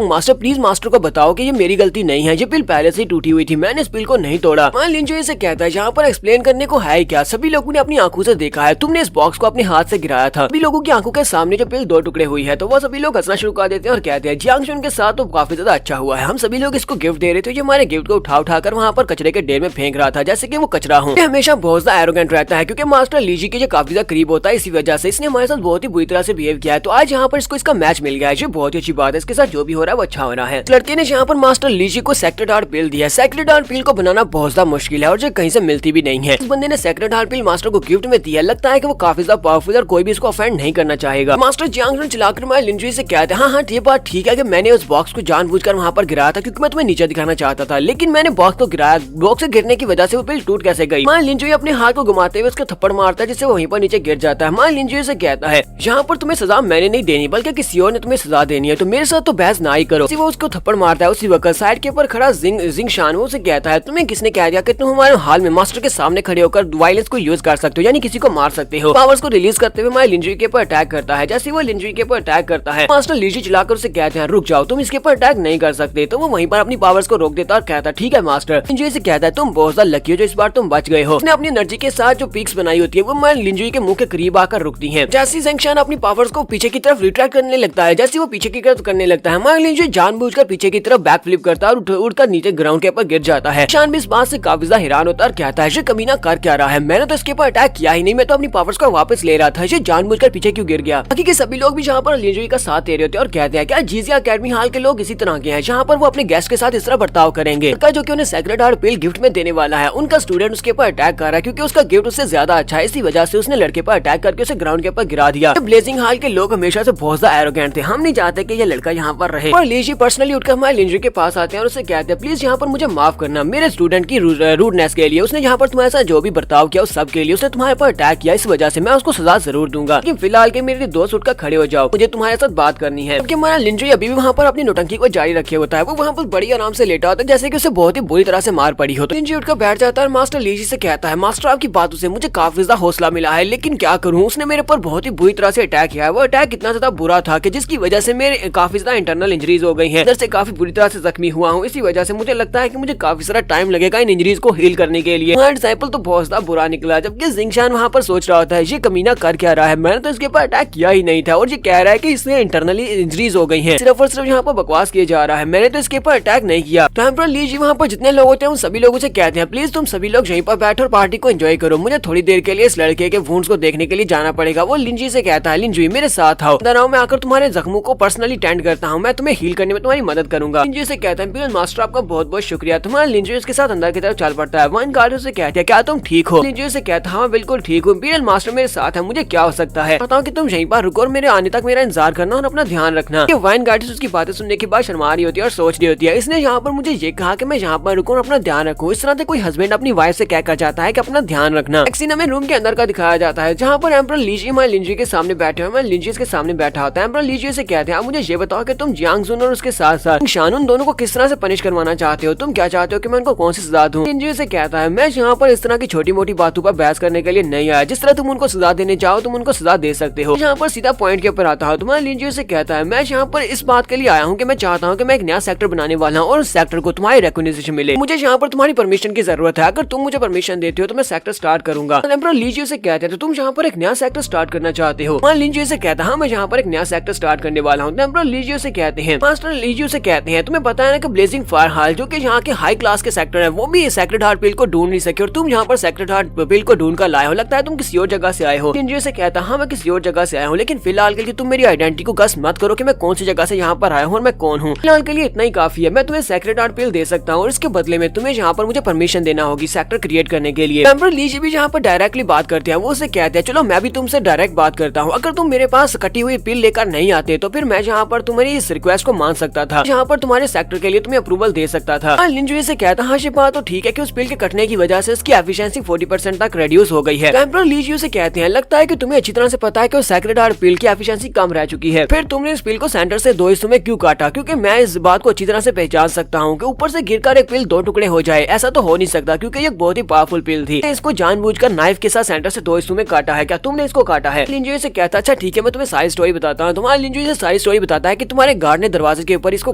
मास्टर प्लीज मास्टर को बताओ कि ये मेरी गलती नहीं है, ये पिल पहले से ही टूटी हुई थी, मैंने इस पिल को नहीं तोड़ा। मान लिंजी से कहता है यहाँ पर एक्सप्लेन करने को है क्या, सभी लोगों ने अपनी आंखों से देखा है, तुमने इस बॉक्स को अपने हाथ से गिराया था, सभी लोगों की आंखों के सामने जो पिल 2 टुकड़े हुई है, तो वो सभी लोग हंसना शुरू कर देते हैं और कहते हैं जियांग जुन के साथ तो काफी ज्यादा अच्छा हुआ है, हम सभी लोग इसको गिफ्ट दे रहे थे, ये हमारे गिफ्ट को उठा कर वहाँ पर कचरे के ढेर में फेंक रहा था जैसे कि वो कचरा हो। हमेशा बहुत ज्यादा एरोगेंट रहता है क्योंकि मास्टर लीजी के जो काफी ज्यादा करीब होता है, इसी वजह से इसने हमारे साथ बहुत ही बुरी तरह से बिहेव किया है। तो आज यहाँ पर इसको इसका मैच मिल गया है, जो बहुत ही अच्छी बात है, इसके साथ जो भी हो रहा है वो अच्छा हो रहा है। लड़के ने यहाँ पर मास्टर लीजी को सेक्रेड हार्ट पिल दिया, सेक्रेड हार्ट पिल को बनाना बहुत ज्यादा मुश्किल है और जो कहीं से मिलती भी नहीं है। इस बंदे ने सेक्रेड हार्ट पिल मास्टर को गिफ्ट में दिया, लगता है कि वो काफी ज्यादा पावरफुल और कोई भी इसको ऑफेंड नहीं करना चाहेगा। मास्टर जियांग जुन चिल्लाकर मैं लिंजी से कहते हैं हाँ ये बात ठीक है कि मैंने उस बॉक्स को जानबूझकर वहाँ पर गिराया था क्योंकि मैं तुम्हें नीचे दिखाना चाहता था, लेकिन मैंने बॉक्स को गिराया, बॉक्स से गिरने की वजह से वो पिल टूट कैसे गई। मां लिंजी अपने हाथ को घुमाते हुए उसका थप्पड़ मारता है जिससे वहीं पर नीचे गिर जाता है। मां लिंजी से कहता है यहाँ पर तुम्हें सजा मैंने नहीं देनी बल्कि किसी और ने तुम्हें सजा देनी है, तो मेरे साथ तो बहस ना ही करो। वो उसको थप्पड़ मारता है। उसी वक्त साइड के ऊपर खड़ा जिंगशान उसे कहता है तुम्हें किसने कह दिया कि तुम हमारे हाल में मास्टर के सामने खड़े होकर वायलेंस को यूज कर सकते हो, यानी किसी को मार सकते हो। पावर्स को रिलीज करते हुए मां लिंजी के ऊपर अटैक करता है। जैसे वो लिंजी के ऊपर अटैक करता है मास्टर लिंजी चिल्लाकर उसे कहते हैं रुक जाओ, तुम इसके ऊपर अटैक नहीं कर सकते। तो वो वहीं पर अपनी पावर्स को रोक देता और कहता है ठीक है मास्टर। लिंजी से कहता है तुम बहुत ज्यादा लकी हो जो इस बार तुम बच गए हो। उसने अपनी एनर्जी के साथ जो पीक्स बनाई होती है वो मैं लिंजी के मुंह के करीब आकर रुकती है। जैसे जिंगशान अपनी पावर्स को पीछे की तरफ रिट्रैक्ट करने लगता है, जैसे वो पीछे की तरफ करने लगता है। हमारा लिंजुई जानबूझकर पीछे की तरफ बैक फ्लिप करता है और उड़कर नीचे ग्राउंड के ऊपर गिर जाता है। शान भी इस बात से काफी ज्यादा हैरान होता है और कहता है ये कमीना कर क्या रहा है, मैंने तो इसके ऊपर अटैक किया ही नहीं, मैं तो अपनी पावर्स को वापस ले रहा था, ये जानबूझकर पीछे क्यों गिर गया। बाकी के सभी लोग भी यहाँ पर लिंजुई का साथ दे रहे होते हैं और कहते हैं कि जीजिया अकेडमी हाल के लोग इसी तरह के हैं, जहाँ पर वो अपने गेस्ट के साथ इस तरह बर्ताव करेंगे। जो कि उन्हें सेक्रेड हार्ट पिल गिफ्ट में देने वाला है, उनका स्टूडेंट उसके ऊपर अटैक कर रहा है क्योंकि उसका गिफ्ट उससे ज्यादा अच्छा है, इसी वजह से उसने लड़के पर अटैक करके उसे ग्राउंड के ऊपर गिरा दिया। ब्लेजिंग हाल के लोग हमेशा से बहुत ज्यादा एरोगेंट थे, हम नहीं चाहते कि ये लड़का यहाँ पर रहे। और लीजी पर्सनली उठकर हमारे लिंजुई के पास आते हैं और उसे कहते हैं प्लीज यहाँ पर मुझे माफ करना मेरे स्टूडेंट की रूडनेस के लिए, उसने यहाँ पर तुम्हारे साथ जो भी बर्ताव किया उस सब के लिए, उसने तुम्हारे पर अटैक किया, इस वजह से मैं उसको सजा जरूर दूंगा, लेकिन फिलहाल के मेरे दोस्त उठकर खड़े हो जाओ, मुझे तुम्हारे साथ बात करनी है। हमारा लिंजुई अभी भी वहाँ पर अपनी नौटंकी को जारी रखे होता है, वो वहाँ पर बड़ी आराम से लेटा होता है जैसे कि उसे बहुत ही बुरी तरह से मार पड़ी हो। तो लिंजुई उठकर बैठ जाता है और मास्टर लीजी से कहता है मास्टर आपकी बातों से मुझे काफी ज्यादा हौसला मिला है, लेकिन क्या करूँ, उसने मेरे पर बहुत ही बुरी तरह से अटैक किया है। वो अटैक इतना ज्यादा बुरा था कि जिसकी वजह से मेरे काफी ज्यादा इंटरनल इंजरीज हो गई हैं, इधर से काफी बुरी तरह से जख्मी हुआ हूँ, इसी वजह से मुझे लगता है कि मुझे काफी सारा टाइम लगेगा इन इंजरीज को हील करने के लिए। हमारा डिसाइपल तो बहुत ज्यादा बुरा निकला, जबकि जिंगशान वहाँ पर सोच रहा होता है ये कमीना कर क्या रहा है, मैंने तो इसके ऊपर अटैक किया ही नहीं था और ये कह रहा है कि इसमें इंटरनली इंजरीज हो गई है, सिर्फ और सिर्फ यहाँ पर बकवास किया जा रहा है, मैंने तो इसके ऊपर अटैक नहीं किया। तो एम्परर लीजी वहाँ पर जितने लोग होते हैं उन सभी लोगों से कहते हैं प्लीज तुम सभी लोग यहीं पर बैठो और पार्टी को एंजॉय करो, मुझे थोड़ी देर के लिए इस लड़के के वुंड्स को देखने के लिए जाना पड़ेगा। वो लिंजी से कहता है लिंजुई मेरे साथ आओ, मैं आकर तुम्हारे जख्मों को पर्सनली टेंड करता हूँ, मैं तुम्हें हील करने में तुम्हारी मदद करूंगा। लिंजुई से कहता है पिलन मास्टर आपका बहुत बहुत शुक्रिया। तुम्हारा लिंजुई उसके साथ अंदर की तरफ चल पड़ता है। वाइन गार्ड से कहता है क्या तुम ठीक हो? लिंजुई से कहता है हाँ बिल्कुल ठीक हूँ, पिलन मास्टर मेरे साथ है, मुझे क्या हो सकता है, बताओ कि तुम यहीं पर रुको और मेरे आने तक मेरा इंतजार करना और अपना ध्यान रखना। वाइन गार्ड उसकी बातें सुनने के बाद शर्मा रही होती है और सोच रही होती है इसने यहाँ पर मुझे ये कहा कि मैं यहाँ पर रुकूं और अपना ध्यान रखूं, इस तरह से कोई हस्बैंड अपनी वाइफ से कहकर जाता है कि अपना ध्यान रखना। एक सीन हमें रूम के अंदर का दिखाया जाता है जहाँ पर एम्परर लीजी हमारे लिंजुई के सामने बैठे हुए, हमारे लिंजुई के सामने बैठा होता है। एम्परर लीजी से कहते हैं आप मुझे ये बताओ कि तुम जियांग जुन और उसके साथ साथ शानून दोनों को किस तरह से पनिश करवाना चाहते हो, तुम क्या चाहते हो कि मैं उनको कौन सी सजा दूं? लिंजुई से कहता है मैं यहाँ पर इस तरह की छोटी मोटी बातों पर बहस करने के लिए नहीं आया, जिस तरह तुम उनको सजा देने चाहो तुम उनको सजा दे सकते हो। यहाँ पर सीधा पॉइंट के ऊपर आता है। तुम्हारा लिंजुई से कहता है मैं यहाँ पर इस बात के लिए आया हूँ कि मैं चाहता हूँ कि मैं एक नया सेक्टर बनाने वाला हूँ और उस सेक्टर को तुम्हारी रिकॉग्निशन मिले, मुझे यहाँ पर तुम्हारी परमिशन की जरूरत है, अगर तुम मुझे परमिशन देते हो तो मैं सेक्टर स्टार्ट करूंगा। एम्परर लिंजुई से कहते हैं तो तुम यहाँ पर एक नया सेक्टर स्टार्ट करना चाहते हो? लिंजुई से कहता है हाँ मैं यहाँ पर एक नया सेक्टर स्टार्ट करने वाला हूँ। एम्परर लिंजुई से कहते हैं मास्टर लिंजुई से कहते हैं तुम्हें पता है ना कि ब्लेजिंग फायर हाल जो कि यहाँ के हाई क्लास के सेक्टर है वो भी सेक्रेड हार्ट पिल को ढूंढ नहीं सके और तुम यहाँ पर सेक्रेड हार्ट पिल को ढूंढ कर लाए हो, लगता है तुम किसी और जगह से आए हो। लिंजुई से कहता हाँ मैं किसी और जगह से आया हूँ, लेकिन फिलहाल के लिए तुम मेरी आइडेंटिटी को गस मत करो कि मैं कौन सी जगह से यहाँ पर आया हूँ और मैं कौन हूँ। फिलहाल के लिए इतना ही काफी है, मैं तुम्हें सेक्रेड हार्ट पिल दे सकता हूँ और इसके बदले में तुम्हें यहाँ पर मुझे परमिशन देना होगी सेक्टर क्रिएट करने के लिए। एम्परर लीजी भी यहाँ पर डायरेक्टली बात करते हैं, वो उसे कहते हैं चलो मैं भी तुमसे डायरेक्ट बात करता हूँ, अगर तुम मेरे पास कटी हुई पिल लेकर नहीं आते तो फिर मैं यहाँ पर तुम्हारी इस रिक्वेस्ट को मान सकता था, यहाँ पर तुम्हारे सेक्टर के लिए तुम्हें अप्रूवल दे सकता था। लिंजुई से कहता हाँ ये बात तो ठीक है कि उस पिल के कटने की वजह से इसकी एफिशिएंसी 40% तक रिड्यूस हो गई है। एम्परर लिंजुई से कहते हैं लगता है कि तुम्हें अच्छी तरह से पता है कि उस सेक्रेड हार्ट पिल की एफिशिएंसी कम रह चुकी है, फिर तुमने इस पिल को सेंटर से 2 हिस्सों में क्यों काटा? क्योंकि मैं इस बात को अच्छी तरह से पहचान सकता हूँ कि ऊपर से गिरकर एक पिल 2 टुकड़े हो जाए, ऐसा तो हो नहीं सकता क्योंकि ये बहुत ही पावरफुल पिल थी। इसको जानबूझकर नाइफ के साथ सेंटर से 2 हिस्सों में काटा है, क्या तुमने इसको काटा है? लिंजुई से कहता अच्छा ठीक है मैं तुम्हें सारी स्टोरी बताता हूँ। तुम्हारा लिंजुई से सारी स्टोरी बताता है कि तुम्हारे गार्ड ने दरवाजे के ऊपर इसको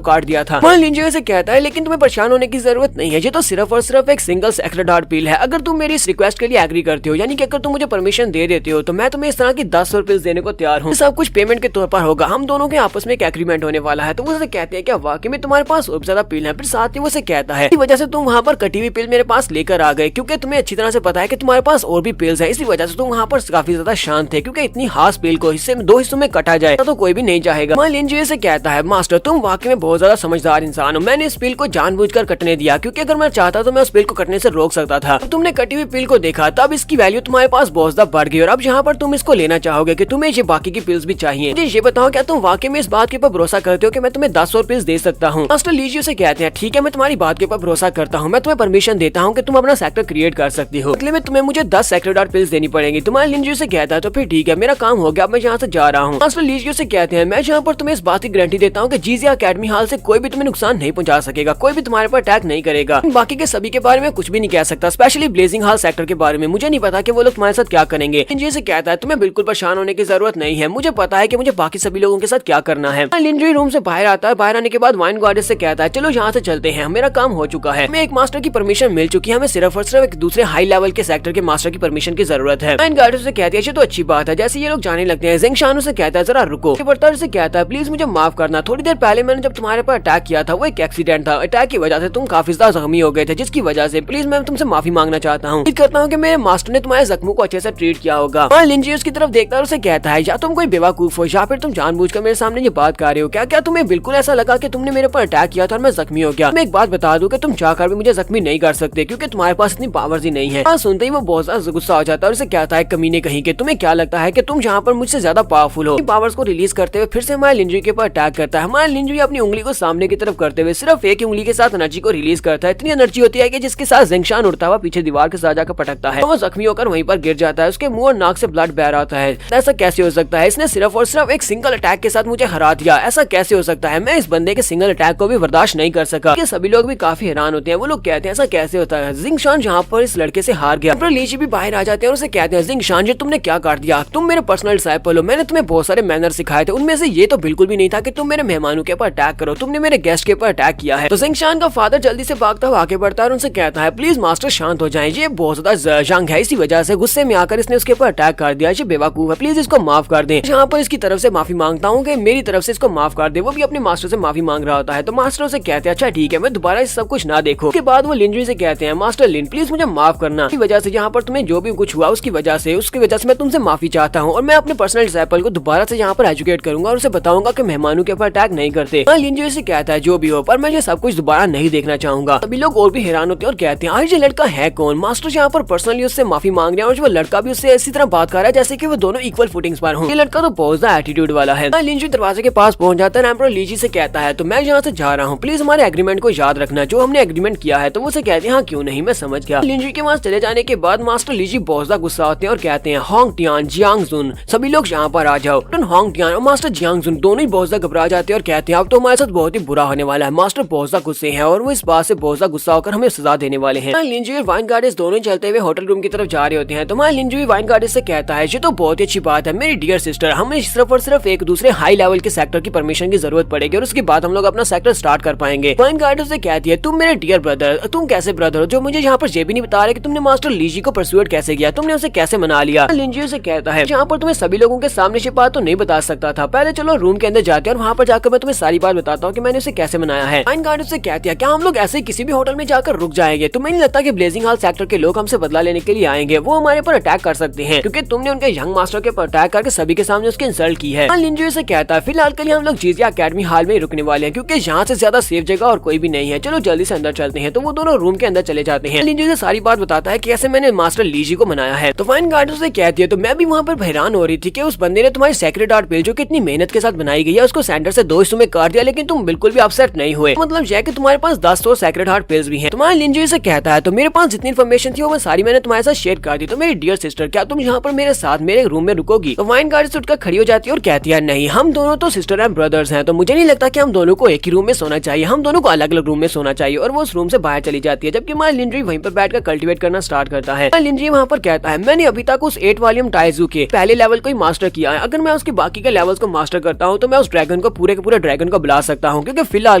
काट दिया था। लिंजुई से कहता है लेकिन तुम्हें परेशान होने की जरूरत नहीं है, ये तो सिर्फ और सिर्फ एक सिंगल सेक्रेड हार्ट पिल है, अगर तुम मेरी इस रिक्वेस्ट के लिए एग्री करते हो यानी कि अगर तुम मुझे परमिशन दे देते हो तो मैं तुम्हें इस तरह की 10 पिल्स देने को तैयार हूँ, सब कुछ पेमेंट के तौर पर होगा, हम दोनों के आपस में एक एग्रीमेंट होने वाला है। तो वो कहते हैं क्या वाकई में तुम्हारे पास और ज्यादा पिल है? फिर साथ ही वो कहता है इसी वजह से तुम वहाँ पर कटी हुई पिल मेरे पास लेकर आ गए क्योंकि तुम्हें अच्छी तरह से पता है कि तुम्हारे पास और भी पिल्स है, इसी वजह से तुम वहाँ पर काफी ज्यादा शांत थे क्योंकि इतनी हास पिल को हिस्से में 2 हिस्सों में कटा जाए तो कोई भी नहीं चाहेगा। लिंजुई से कहता है मास्टर तुम वाकई में बहुत ज्यादा समझदार इंसान हो, मैंने इस पिल को जानबूझकर कटने दिया क्योंकि अगर मैं चाहता तो मैं उस पिल को कटने से रोक सकता था। तुमने कटी हुई पिल को देखा तब इसकी वैल्यू तुम्हारे पास बहुत ज्यादा बढ़ गई और अब यहाँ पर तुम इसको लेना चाहोगे कि तुम्हें ये बाकी की पिल्स भी चाहिए। मुझे ये बताओ क्या तुम वाकई में इस बात के ऊपर भरोसा करते हो कि मैं तुम्हें 10 और पिल्स दे सकता हूँ? मास्टर लिंजुई से कहते हैं ठीक है मैं तुम्हारी बात के ऊपर भरोसा करता हूँ, मैं तुम्हें परमिशन देता हूँ कि तुम अपना सेक्टर क्रिएट कर सकती हो, इसलिए तुम्हें मुझे 10 सेक्रेड हार्ट पिल्स देनी पड़ेगी। तुम्हारे लिंजुई से कहता है तो फिर ठीक है मेरा काम हो गया, अब मैं यहाँ से जा रहा हूँ। मास्टर लिंजुई से कहते हैं मैं यहाँ पर तुम्हें इस बात की गारंटी देता हूँ कि जीजिया अकेडमी हाल से कोई भी तुम्हें नुकसान नहीं पहुंचा सकेगा, कोई भी तुम्हारे पर अटैक नहीं करेगा, बाकी के सभी के बारे में कुछ भी नहीं कह सकता, स्पेशली ब्लेजिंग हाल सेक्टर के बारे में मुझे नहीं पता कि वो लोग तुम्हारे साथ क्या करेंगे। लिंजुई से कहता है तुम्हें बिल्कुल परेशान होने की जरूरत नहीं है, मुझे पता है कि मुझे बाकी सभी लोगों के साथ क्या करना है। लिंजुई रूम से बाहर आता है, बाहर आने के बाद वाइन गार्ड से कहता है चलो यहाँ से चलते हैं, मेरा काम हो चुका है, हमें एक मास्टर की परमिशन मिल चुकी है, हमें सिर्फ और सिर्फ एक दूसरे हाई लेवल के सेक्टर के मास्टर की परमिशन की जरूरत है। वाइन गार्ड से कहती है तो अच्छी बात है। जैसे ये लोग जाने लगते हैं जिंगशान से कहता है जरा रुको, से कहता है प्लीज मुझे माफ करना। थोड़ी देर पहले मैंने जब तुम्हारे पर अटैक किया था वो एक एक्सीडेंट था। अटैक की वजह से तुम काफी ज्यादा जख्मी हो गए थे, जिसकी वजह से प्लीज मैं तुमसे माफी मांगना चाहता हूँ। उम्मीद करता हूँ कि मेरे मास्टर ने तुम्हारे जख्मों को अच्छे से ट्रीट किया होगा। लिंजी उसकी तरफ देखता है, उसे कहता है या तुम कोई बेवकूफ हो या फिर तुम जानबूझकर मेरे सामने ये बात कर रहे हो। क्या तुम्हें बिल्कुल ऐसा लगा कि तुमने मेरे पर अटैक किया था और मैं जख्मी हो गया? मैं एक बात बता दूं कि तुम चाहकर भी मुझे जख्मी नहीं कर सकते क्योंकि तुम्हारे पास इतनी पावर्स ही नहीं है। सुनते ही वो बहुत ज्यादा गुस्सा हो जाता है और उसे कहता है कमीने कहीं के, तुम्हें क्या लगता है कि तुम जहाँ पर मुझसे ज्यादा पावरफुल हो? पावर्स को रिलीज करते हुए फिर से हमारे लिंजुई के ऊपर अटैक करता है। हमारे लिंजुई अपनी उंगली को सामने की तरफ करते हुए सिर्फ एक उंगली के साथ एनर्जी को रिलीज करता है। इतनी एनर्जी होती है कि जिसके साथ जिंगशान उड़ता हुआ पीछे दीवार के साथ जाकर पटकता है। वो जख्मी होकर वहीं पर गिर जाता है। उसके मुंह और नाक से ब्लड बह रहा है। ऐसा कैसे हो सकता है? इसने सिर्फ और सिर्फ एक सिंगल अटैक के साथ मुझे हरा दिया। ऐसा कैसे हो सकता है? मैं इस बंदे के सिंगल अटैक को भी बर्दाश्त नहीं कर सका। सभी लोग भी काफी हैरान होते हैं। वो लोग कहते हैं ऐसा कैसे होता है? जिंगशान जहाँ पर इस लड़के से हार गया, लीची भी बाहर आ जाते हैं और उसे कहते हैं जिंगशान जी तुमने क्या कर दिया? तुम मेरे पर्सनल डिसाइपल हो। मैंने तुम्हें बहुत सारे मैनर सिखाए थे, उनमें से ये तो बिल्कुल भी नहीं था कि तुम मेरे मेहमानों के ऊपर अटैक करो। तुमने मेरे गेस्ट के ऊपर अटैक किया है। तो जिंगशान का फादर जल्दी से भागता हुआ आगे बढ़ता है और उनसे कहता है प्लीज मास्टर शांत हो जाएं, ये बहुत ज्यादा जंग है, इसी वजह से गुस्से में आकर इसने उसके ऊपर अटैक कर दिया। ये बेवकूफ है, प्लीज इसको माफ कर दें। यहाँ पर इसकी तरफ से माफी मांगता हूँ कि मेरी तरफ से इसको माफ कर दे। वो भी अपने मास्टर से माफी मांग रहा होता है। तो मास्टर उसे कहते हैं अच्छा ठीक है, मैं दोबारा इस सब कुछ ना देखो। उसके बाद वो लिंजुई से कहते हैं मास्टर लिन प्लीज मुझे माफ करना, की वजह से यहाँ पर तुम्हें जो भी कुछ हुआ उसकी वजह से मैं तुमसे माफी चाहता हूँ और मैं अपने पर्सनल डिसाइपल को दोबारा से यहाँ पर एजुकेट करूंगा और उसे बताऊंगा कि मेहमानों के ऊपर अटैक नहीं करते। लिंजुई से कहता है जो भी हो, पर मैं ये सब कुछ दोबारा नहीं देखना चाहूंगा। सभी लोग और भी हैरान होते हैं और कहते हैं आज ये लड़का है कौन? मास्टर यहाँ पर पर्सनली उससे माफी मांग रहे हैं और वो लड़का भी उससे इसी तरह बात कर रहा है जैसे कि वो दोनों इक्वल फुटिंग्स पर हों। ये लड़का तो बहुत ज्यादा एटीट्यूड वाला है। लिंजुई दरवाजे के पास पहुंच जाता है। एम्परर लीची से कहता है तो मैं यहाँ से जा रहा हूँ, प्लीज हमारे एग्रीमेंट को याद रखना, जो हमने एग्रीमेंट किया है। तो वो उसे कहते हैं हाँ क्यों नहीं, मैं समझ गया। लिंजुई के पास चले जाने के बाद मास्टर लीची बहुत ज्यादा गुस्सा होते हैं और कहते हैं होंग टियान जियांग जुन सभी लोग यहाँ पर आ जाओ। होंग टियान और मास्टर जियांग जुन दोनों ही बहुत ज्यादा घबरा जाते हैं और कहते हैं अब तो हमारे साथ बहुत ही बुरा होने वाला है। मास्टर बहुत ज्यादा गुस्से हैं और वो इस बात से बहुत ज्यादा गुस्सा होकर हमें सजा देने वाले हैं। लिंजुई और वाइन गार्डिस दोनों चलते हुए होटल रूम की तरफ जा रहे होते हैं। तो लिंजुई वाइन गार्डिस से कहता है ये तो बहुत ही अच्छी बात है मेरी डियर सिस्टर, हमें सिर्फ और सिर्फ एक दूसरे हाई लेवल के सेक्टर की परमिशन की जरूरत पड़ेगी और उसके बाद हम लोग अपना सेक्टर स्टार्ट कर पाएंगे। वाइन गार्डिस से कहती है तुम मेरे डियर ब्रदर, तुम कैसे ब्रदर हो जो मुझे यहाँ पर ये भी नहीं बता रहे कि तुमने मास्टर लीजी को परसुएट कैसे किया, तुमने उसे कैसे मना लिया। लिंजुई से कहता है यहाँ पर तुम्हें सभी लोगों के सामने ये बात तो नहीं बता सकता था, पहले चलो रूम के अंदर जाते हैं और वहाँ पर जाकर मैं तुम्हें सारी बात बताता हूँ कि मैंने उसे कैसे मनाया है। वाइन गार्डिस से कहती है क्या हम लोग ऐसे किसी भी होटल में जाकर रुक जाएंगे? तुम्हें नहीं लगता कि ब्लेजिंग हॉल सेक्टर के लोग हमसे बदला लेने के लिए आएंगे? वो हमारे पर अटैक कर सकते हैं क्योंकि तुमने उनके यंग मास्टर के ऊपर अटैक करके सभी के सामने उसकी इंसल्ट की है। लिंजुई से कहता है फिलहाल के लिए हम लोग जीजिया एकेडमी हॉल में रुकने वाले हैं क्योंकि यहाँ से ज्यादा सेफ जगह और कोई भी नहीं है, चलो जल्दी से अंदर चलते हैं। तो वो दोनों रूम के अंदर चले जाते हैं। लिंजुई से सारी बात बताता है कैसे मैंने मास्टर लीजी को मनाया है। तो वाइन गार्डिस से कहती है तो मैं भी वहाँ पर हैरान हो रही थी कि उस बंदे ने तुम्हारी सेक्रेट आर्ट पेज जो कि इतनी मेहनत के साथ बनाई गई है उसको सेंटर से 2 हिस्सों में काट दिया, लेकिन तुम बिल्कुल भी अपसेट नहीं हुए। मतलब यह कि तुम्हारे पास 10 सेक्रेट हार्ट पेज भी हैं। तुम्हारे लिंजुई से कहता है तो मेरे पास जितनी इन्फॉर्मेशन थी वो सारी मैंने तुम्हारे साथ शेयर कर दी। तो मेरी डियर सिस्टर क्या तुम यहाँ पर मेरे साथ मेरे रूम में रुकोगी? तो वाइन गार्डिस उठकर खड़ी हो जाती है और कहती है नहीं, हम दोनों तो सिस्टर एंड ब्रदर्स हैं, तो मुझे नहीं लगता कि हम दोनों को एक ही रूम में सोना चाहिए, हम दोनों को अलग अलग रूम में सोना चाहिए। और वो उस रूम से बाहर चली जाती है जबकि हमारी लिंजुई वहीं पर बैठकर कल्टीवेट करना स्टार्ट करता है। लिंजुई वहाँ पर कहता है मैंने अभी तक उस 8 वॉल्यूम टाइजू के पहले लेवल को ही मास्टर किया है, अगर मैं उसके बाकी के लेवल्स को मास्टर करता हूँ तो मैं उस ड्रैगन को पूरे के पूरे ड्रैगन को बुला सकता हूँ, क्योंकि फिलहाल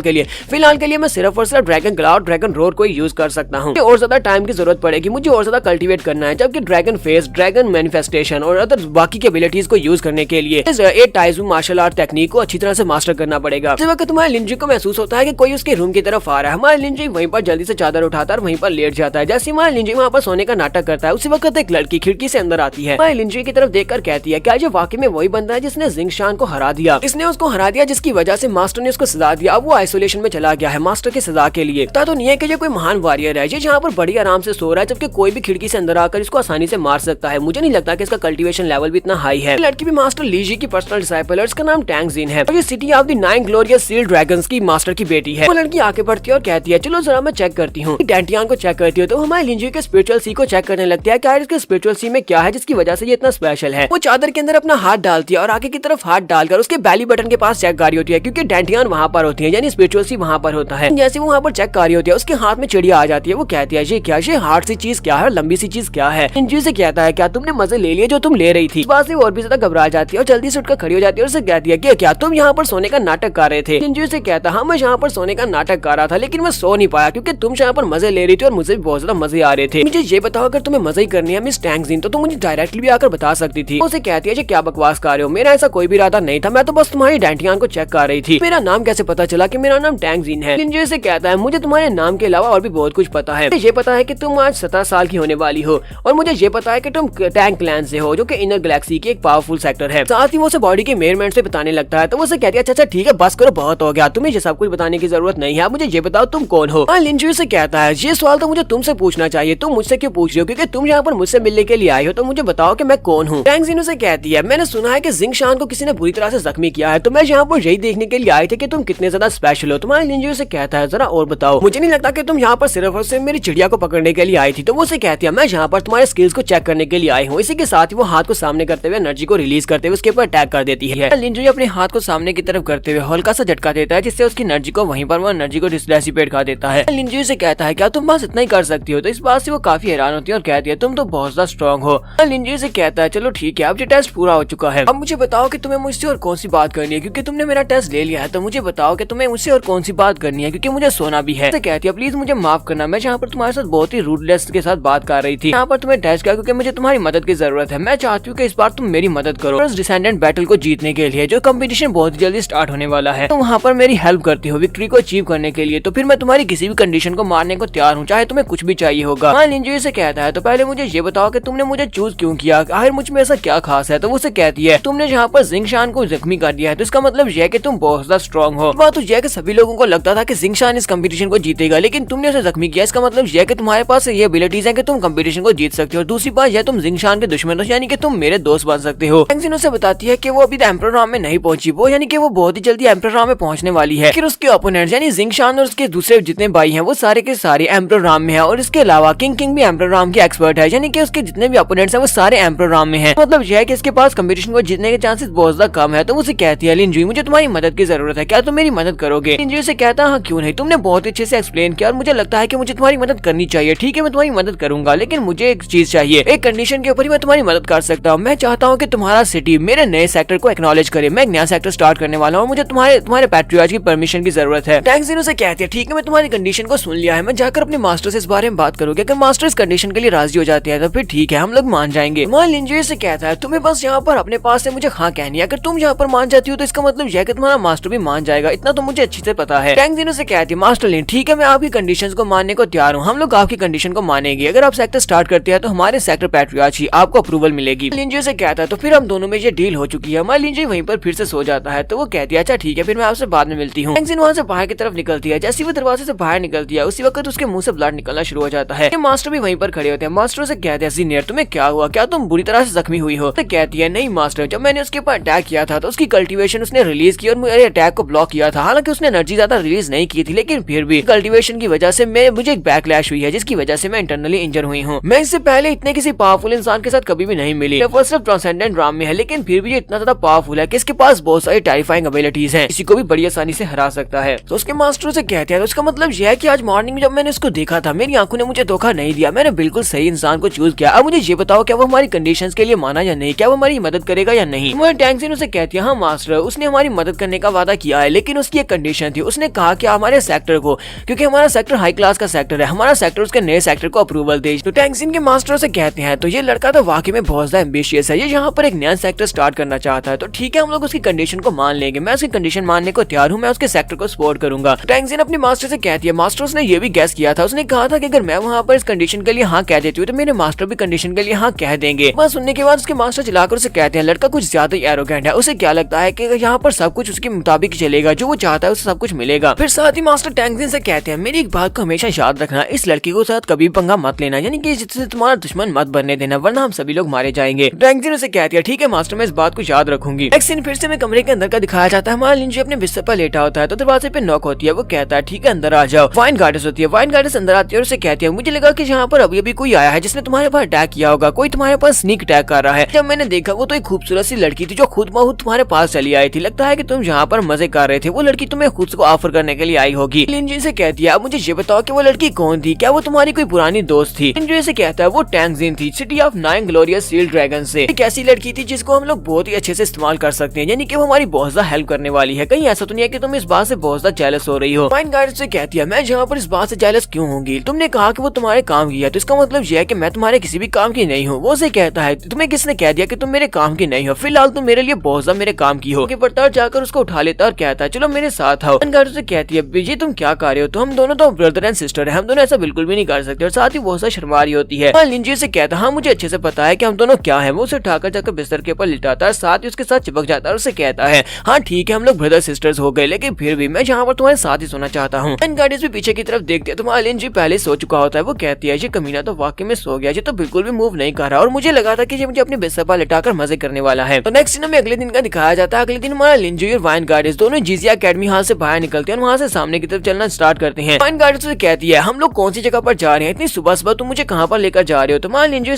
के लिए मैं सिर्फ और सिर्फ ड्रैगन ग्ला और ड्रैगन रोर को यूज कर सकता हूँ। और ज्यादा टाइम की जरूरत पड़ेगी, मुझे और ज्यादा कल्टीवेट करना है, जबकि ड्रैगन फेस, ड्रैगन मैनिफेस्टेशन और अदर बाकी के एबिलिटीज को यूज करने के लिए इस 8 टाइजू मार्शल आर्ट टेक्निक को अच्छी तरह से मास्टर करना पड़ेगा। इस वक्त तुम्हारे लिंजुई को महसूस होता है कि कोई उसके रूम की तरफ आ रहा है। हमारे लिंजुई वहीं पर जल्दी से चादर उठाता है और वहीं पर लेट जाता है। जैसे हमारे लिंजुई वहाँ पर सोने का नाटक करता है उसी वक्त एक लड़की खिड़की से अंदर आती है। हमारे लिंजुई की तरफ देखकर कहती है क्या ये वाकई में वही बंदा है जिसने जिंगशान को हरा दिया? इसने उसको हरा दिया जिसकी वजह से मास्टर ने उसको सजा दिया। अब वो आइसोलेशन में चला गया है मास्टर की सजा के लिए। पता तो नहीं है कि ये कोई महान वॉरियर है, ये यहाँ पर बड़ी आराम से सो रहा है, जबकि कोई भी खिड़की से अंदर आकर इसको आसानी से मार सकता है। मुझे नहीं लगता कि इसका कल्टीवेशन लेवल भी इतना हाई है। लड़की भी मास्टर लीजी की पर्सनल डिसाइपल है, इसका नाम टैंग जिन है और ये city of the 9 glorious seal dragons की मास्टर की बेटी है। वो लड़की आगे बढ़ती है और कहती है चलो जरा मैं चेक करती हूँ। डेंटियान को चेक करती है तो हमारे लिंजुई के स्पिरिचुअल सी को चेक करने लगती है क्या इसके स्पिरिचुअल सी में क्या है जिसकी वजह से ये इतना स्पेशल है। वो चादर के अंदर अपना हाथ डालती है और आगे की तरफ हाथ डालकर उसके बैली बटन के पास चेक कर रही होती है, क्योंकि डेंटियान वहाँ पर होती है, यानी स्पिरिचुअल सी वहाँ पर होता है। जैसे वो वहाँ पर चेक कर रही होती है उसके हाथ में चिड़िया आ जाती है। वो कहती है ये क्या, ये हार्ड सी चीज क्या है, लंबी सी चीज क्या है? लिंजुई से कहता है क्या तुमने मजे ले लिए जो तुम ले रही थी? इस बात से और भी ज्यादा घबरा जाती है और जल्दी से उठकर खड़ी हो जाती है और उसे कहती है कि क्या तुम यहाँ पर सोने का नाटक कर रहे थे? लिंजुई से कहता हाँ मैं यहाँ पर सोने का नाटक कर रहा था, लेकिन मैं सो नहीं पाया क्योंकि तुम यहाँ पर मजे ले रही थी और मुझे भी बहुत ज्यादा मजे आ रहे थे। मुझे ये बताओ अगर तुम्हें मजे ही करनी है मिस टैंग जिन तो तुम मुझे डायरेक्टली भी आकर बता सकती थी। उसे कहती है क्या बकवास कर रहे हो, मेरा ऐसा कोई भी इरादा नहीं था, मैं तो बस तुम्हारी डेंटियान को चेक कर रही थी। मेरा नाम कैसे पता चला कि मेरा नाम टैंग जिन है? लिंजू से कहता है मुझे तुम्हारे नाम के अलावा और भी बहुत कुछ पता है। मुझे ये पता है कि तुम आज 17 साल की होने वाली हो और मुझे ये पता है कि तुम टैंग क्लैन से हो जो कि इनर गैलेक्सी की एक पावरफुल सेक्टर है। साथ ही वो उसे बॉडी के मेजरमेंट से बताने लगता है। तो वो उसे कहती है अच्छा ठीक है बस करो, बहुत हो गया, तुम्हें ये सब कुछ बताने की जरूरत नहीं है, मुझे ये बताओ तुम कौन हो? लिंजू से कहता है ये सवाल तो मुझे तुमसे पूछना चाहिए, तुम मुझसे क्यों पूछ रहे हो? क्योंकि तुम यहाँ पर मुझसे मिलने के लिए आए हो, तो मुझे बताओ कि मैं कौन हूँ। टैंग जिन से कहती है मैंने सुना है कि जिंग शान को किसी ने बुरी तरह से जख्मी किया है, तो मैं यहाँ पर यही देखने के लिए आए थे कि तुम कितने ज्यादा स्पेशल हो। तुम्हारे लिंजू से कहता है जरा और बताओ, मुझे नहीं लगता कि तुम यहाँ पर सिर्फ और सिर्फ मेरी चिड़िया को पकड़ने के लिए आई थी। तो वो से कहती है मैं यहाँ पर तुम्हारे स्किल्स को चेक करने के लिए आई हूँ। इसी के साथ ही वो हाथ को सामने करते हुए एनर्जी को रिलीज करते हुए उसके ऊपर अटैक कर देती है। लिंजू अपने हाथ को सामने की तरफ करते हुए हल्का सा झटका देता है जिससे उसकी एनर्जी को वहीं पर वो एनर्जी को डिसिपेट कर देता है। लिंजू से कहता है क्या तुम बस इतना ही कर सकती हो? तो इस बात से वो काफी हैरान होती है और कहती है तुम तो बहुत ज्यादा स्ट्रॉन्ग हो। लिंजू से कहता है चलो ठीक है, अब ये टेस्ट पूरा हो चुका है, अब मुझे बताओ कि तुम्हें मुझसे और कौन सी बात करनी है, क्योंकि तुमने मेरा टेस्ट ले लिया है। तो मुझे बताओ कि तुम्हें मुझसे और कौन सी बात करनी है, क्योंकि मुझे सोना भी है। कहती है प्लीज मुझे माफ करना, मैं यहाँ पर तुम्हारे साथ बहुत ही रूडलेस के साथ बात कर रही थी। यहाँ पर तुम्हें टेस्ट किया क्योंकि मुझे तुम्हारी मदद की जरूरत है। मैं चाहती हूँ कि इस बार तुम मेरी मदद करो इस डिसेंडेंट बैटल को जीतने के लिए, जो कंपटीशन बहुत जल्दी स्टार्ट होने वाला है। तुम वहाँ पर मेरी हेल्प करती हो विक्ट्री को अचीव करने के लिए, तो फिर मैं तुम्हारी किसी भी कंडीशन को मारने को तैयार हूँ, चाहे तुम्हें कुछ भी चाहिए होगा। लिंजू से कहता है तो पहले मुझे ये बताओ कि तुमने मुझे चूज क्यों किया, आखिर मुझ में ऐसा क्या खास है? तो वो कहती है तुमने यहाँ पर जिंग शान को जख्मी कर दिया है, तो इसका मतलब यह है कि तुम बहुत ज्यादा स्ट्रॉन्ग हो। बात तो यह है कि सभी लोगों को लगता था कि जिंग शान इस कंपटीशन को जीतेगा, लेकिन तुमने उसे जख्मी किया, इसका मतलब यह है कि तुम्हारे पास ये एबिलिटीज है कि तुम कंपटीशन को जीत सकते हो। दूसरी बात यह तुम जिंग शान के दुश्मन हो, यानी कि तुम मेरे दोस्त बन सकते हो। टैंग से बताती है कि वो अभी एम्परर राम में नहीं पहुंची, वो यानी कि वो बहुत ही जल्दी एम्परर राम में पहुंचने वाली है। फिर उसके ओपोनेंट्स यानी जिंग शान और उसके दूसरे जितने भाई हैं वो सारे के सारे एम्परर राम में है, और इसके अलावा किंग भी एम्परर राम के एक्सपर्ट है, यानी कि उसके जितने भी ओपोनेंट्स हैं वो सारे एम्परर राम में हैं। मतलब यह है कि इसके पास कंपटीशन को जीतने के चांसेस बहुत ज्यादा कम है। तो उसे कहती है लिंजू मुझे तुम्हारी मदद की जरूरत है, क्या तुम मेरी मदद करोगे? लिंजू से कहता है हाँ क्यों नहीं, तुमने बहुत अच्छे से एक्सप्लेन किया और मुझे लगता है कि मुझे तुम्हारी मदद करनी चाहिए। ठीक है मैं तुम्हारी मदद करूंगा, लेकिन मुझे एक चीज चाहिए, एक कंडीशन के ऊपर ही मैं तुम्हारी मदद कर सकता हूँ। मैं चाहता हूँ कि तुम्हारा सिटी मेरे नए सेक्टर को एक्नॉलेज करे। मैं एक नया सेक्टर स्टार्ट करने वाला हूँ, मुझे तुम्हारे पैट्रियार्च की परमिशन की जरूरत है। टैंग जिन से कहती है ठीक है मैं तुम्हारी कंडीशन को सुन लिया है, मैं जाकर अपने मास्टर से इस बारे में बात करूंगी। अगर मास्टर इस कंडीशन के लिए राजी हो जाते हैं तो फिर ठीक है हम लोग मान जाएंगे। लिंजू से कहता है तुम्हें बस यहाँ पर अपने पास से मुझे हाँ कहनी है, अगर तुम यहाँ पर मान जाती हो तो इसका मतलब यह कि तुम्हारा मास्टर भी मान जाएगा, इतना तो मुझे अच्छी से पता है। टैंग जिन से कहती है मास्टर लिन ठीक है मैं आपकी कंडीशंस को मानने को तैयार हूँ, हम लोग आपकी कंडीशन को मानेंगे। अगर आप सेक्टर स्टार्ट करते हैं तो हमारे सेक्टर पैट्रियार्च ही आपको अप्रूवल मिलेगी। लिंजू से कहता है तो फिर हम दोनों में ये डील हो चुकी है। हमारी लिंजू वहीं पर फिर से सो जाता है। तो वो कहती है अच्छा ठीक है फिर मैं आपसे बाद में मिलती हूँ। टैंग जिन वहाँ से बाहर की तरफ निकलती है, जैसे वो दरवाजे से बाहर निकलती है उसी वक्त उसके मुंह से ब्लड निकलना शुरू हो जाता है। मास्टर भी वहीं पर खड़े होते हैं। मास्टर से कहते हैं सीनियर तुम्हें क्या हुआ, क्या तुम बुरी तरह से जख्मी हुई हो? तो कहती है नहीं मास्टर, जब मैंने उसके ऊपर अटैक किया था तो उसकी कल्टीवेशन उसने रिलीज की और मेरे अटैक को ब्लॉक किया था। हालांकि उसने एनर्जी ज्यादा रिलीज नहीं की थी, लेकिन फिर भी कल्टीवेशन की वजह से मुझे एक बैकलैश हुई है, जिसकी वजह से मैं इंटरनली इंजर हुई हूँ। मैं इससे पहले इतने किसी पावरफुल इंसान के साथ कभी भी नहीं मिली। वो सिर्फ ट्रांसेंडेंट राम में है, लेकिन फिर भी ये इतना ज्यादा पावरफुल है कि इसके पास बहुत सारी टेरिफाइंग एबिलिटीज हैं, किसी को भी बड़ी आसानी से हरा सकता है। तो उसके मास्टर से कहते हैं तो उसका मतलब यह है कि आज मॉर्निंग में जब मैंने उसको देखा था मेरी आंखों ने मुझे धोखा नहीं दिया, मैंने बिल्कुल सही इंसान को चूज किया। अब मुझे ये बताओ क्या वो हमारी कंडीशंस के लिए माना या नहीं, क्या वो हमारी मदद करेगा या नहीं? वो टैंग जिन उसे कहती है हाँ मास्टर उसने हमारी मदद करने का वादा किया है, लेकिन उसकी एक कंडीशन थी। उसने कहा कि हमारे सेक्टर को, क्योंकि हमारा सेक्टर हाई क्लास का सेक्टर है, हमारा सेक्टर उसके नए सेक्टर को अप्रूवल दे। तो टैंग जिन के मास्टर से कहते हैं तो ये लड़का तो वाकई में बहुत ज्यादा एम्बिशियस है, ये यहाँ पर एक नया सेक्टर स्टार्ट करना चाहता है। तो ठीक है हम लोग उसकी कंडीशन को मान लेंगे, मैं उसकी कंडीशन मानने को तैयार हूँ, मैं उसके सेक्टर को सपोर्ट करूंगा। टैंग जिन अपने मास्टर से कहती है मास्टर उसने ये भी गैस किया था, उसने कहा था कि अगर मैं वहाँ पर इस कंडीशन के लिए हाँ कह देती हूँ तो मेरे मास्टर भी कंडीशन के लिए हाँ कह देंगे। बस सुनने के बाद उसके मास्टर चिल्लाकर उसे कहते हैं लड़का कुछ ज्यादा ही एरोगेंट है, उसे क्या लगता है कि यहाँ पर सब कुछ उसके मुताबिक चलेगा, जो वो चाहता है उसे सब कुछ मिलेगा। फिर साथ ही मास्टर टैंग जिन से कहते हैं मेरी एक बात को हमेशा याद रखना, इस लड़की को साथ कभी पंगा मत लेना, यानी कि जिससे तुम्हारा दुश्मन मत बनने देना, वरना हम सभी लोग मारे जाएंगे। टैंग जिन उसे कहती है ठीक है मास्टर मैं इस बात को याद रखूंगी। एक सीन फिर से मैं कमरे के अंदर का दिखाया जाता है। हमारा लिंजू अपने बिस्तर पर लेटा होता है तो दरवाजे पे नॉक होती है। वो कहता है ठीक है अंदर आ जाओ। वाइन गार्डस होती है, वाइन गार्डस अंदर आती है और उसे कहती है मुझे लगा कि यहाँ पर अभी अभी कोई आया है जिसने तुम्हारे पास अटैक किया होगा, कोई तुम्हारे पास स्नीक अटैक कर रहा है। जब मैंने देखा वो तो एक खूबसूरत सी लड़की थी जो खुद ब खुद तुम्हारे पास चली आई थी, लगता है कि तुम यहाँ पर मजे कर रहे थे, वो लड़की तुम्हें खुद को ऑफर करने के लिए आई होगी। लिंजू से कहती है अब मुझे ये बताओ कि वो लड़की कौन थी, क्या वो तुम्हारी कोई पुरानी दोस्त थी? लिंजू से कहता है वो टैंग जिन थी, city of 9 glorious seal dragon से। एक ऐसी लड़की थी जिसको हम लोग बहुत ही अच्छे से इस्तेमाल कर सकते हैं, यानी कि वो हमारी बहुत ज्यादा हेल्प करने वाली है। कहीं ऐसा तो नहीं है कि तुम इस बात से बहुत ज्यादा जेलस हो रही हो? वाइन गार्डन से कहती है मैं यहाँ पर इस बात से जेलस क्यों होंगी, तुमने कहा कि वो तुम्हारे काम की है तो इसका मतलब यह है कि मैं तुम्हारे किसी भी काम की नहीं हूँ। वो से कहता है तुम्हें किसने कह दिया कि तुम मेरे काम की नहीं हो, फिलहाल तुम मेरे लिए बहुत ज्यादा मेरे काम काम की हो। प्रतार जाकर उसको उठा लेता और कहता है चलो मेरे साथ आओ। गार्ड से कहती है विजय तुम क्या कर रहे हो, तो हम दोनों तो ब्रदर एंड सिस्टर है, हम दोनों ऐसा बिल्कुल भी नहीं कर सकते। और साथ ही बहुत सारी शर्मा रही होती है। लिंजी से कहता है हाँ मुझे अच्छे से पता है कि हम दोनों क्या है। वो उसे उठाकर जाकर बिस्तर के ऊपर लिटाता है, साथ ही उसके साथ चिपक जाता है और उसे कहता है हाँ ठीक है हम लोग ब्रदर सिस्टर्स हो गए, लेकिन फिर भी मैं यहाँ पर तुम्हारे साथ ही सोना चाहता हूँ। गार्ड भी पीछे की तरफ देखते हैं तो लिंजी पहले सो चुका होता है। वो कहती है ये कमीना तो वाकई में सो गया, ये तो बिल्कुल भी मूव नहीं कर रहा और मुझे लगा था कि ये मुझे अपने बिस्तर पर लिटाकर मजे करने वाला है। तो नेक्स्ट सीन में अगले दिन का दिखाया जाता है। अगले दिन हमारा लिंजी और वाइन गार्डियस दोनों जीजिया एकेडमी हाल से बाहर निकलते हैं और वहाँ से सामने की तरफ चलना स्टार्ट करते हैं। वाइन गार्डियस से कहती है हम लोग कौन सी जगह पर जा रहे हैं, इतनी सुबह सुबह तुम मुझे कहाँ पर लेकर जा रहे हो। तो हमारा लिंजी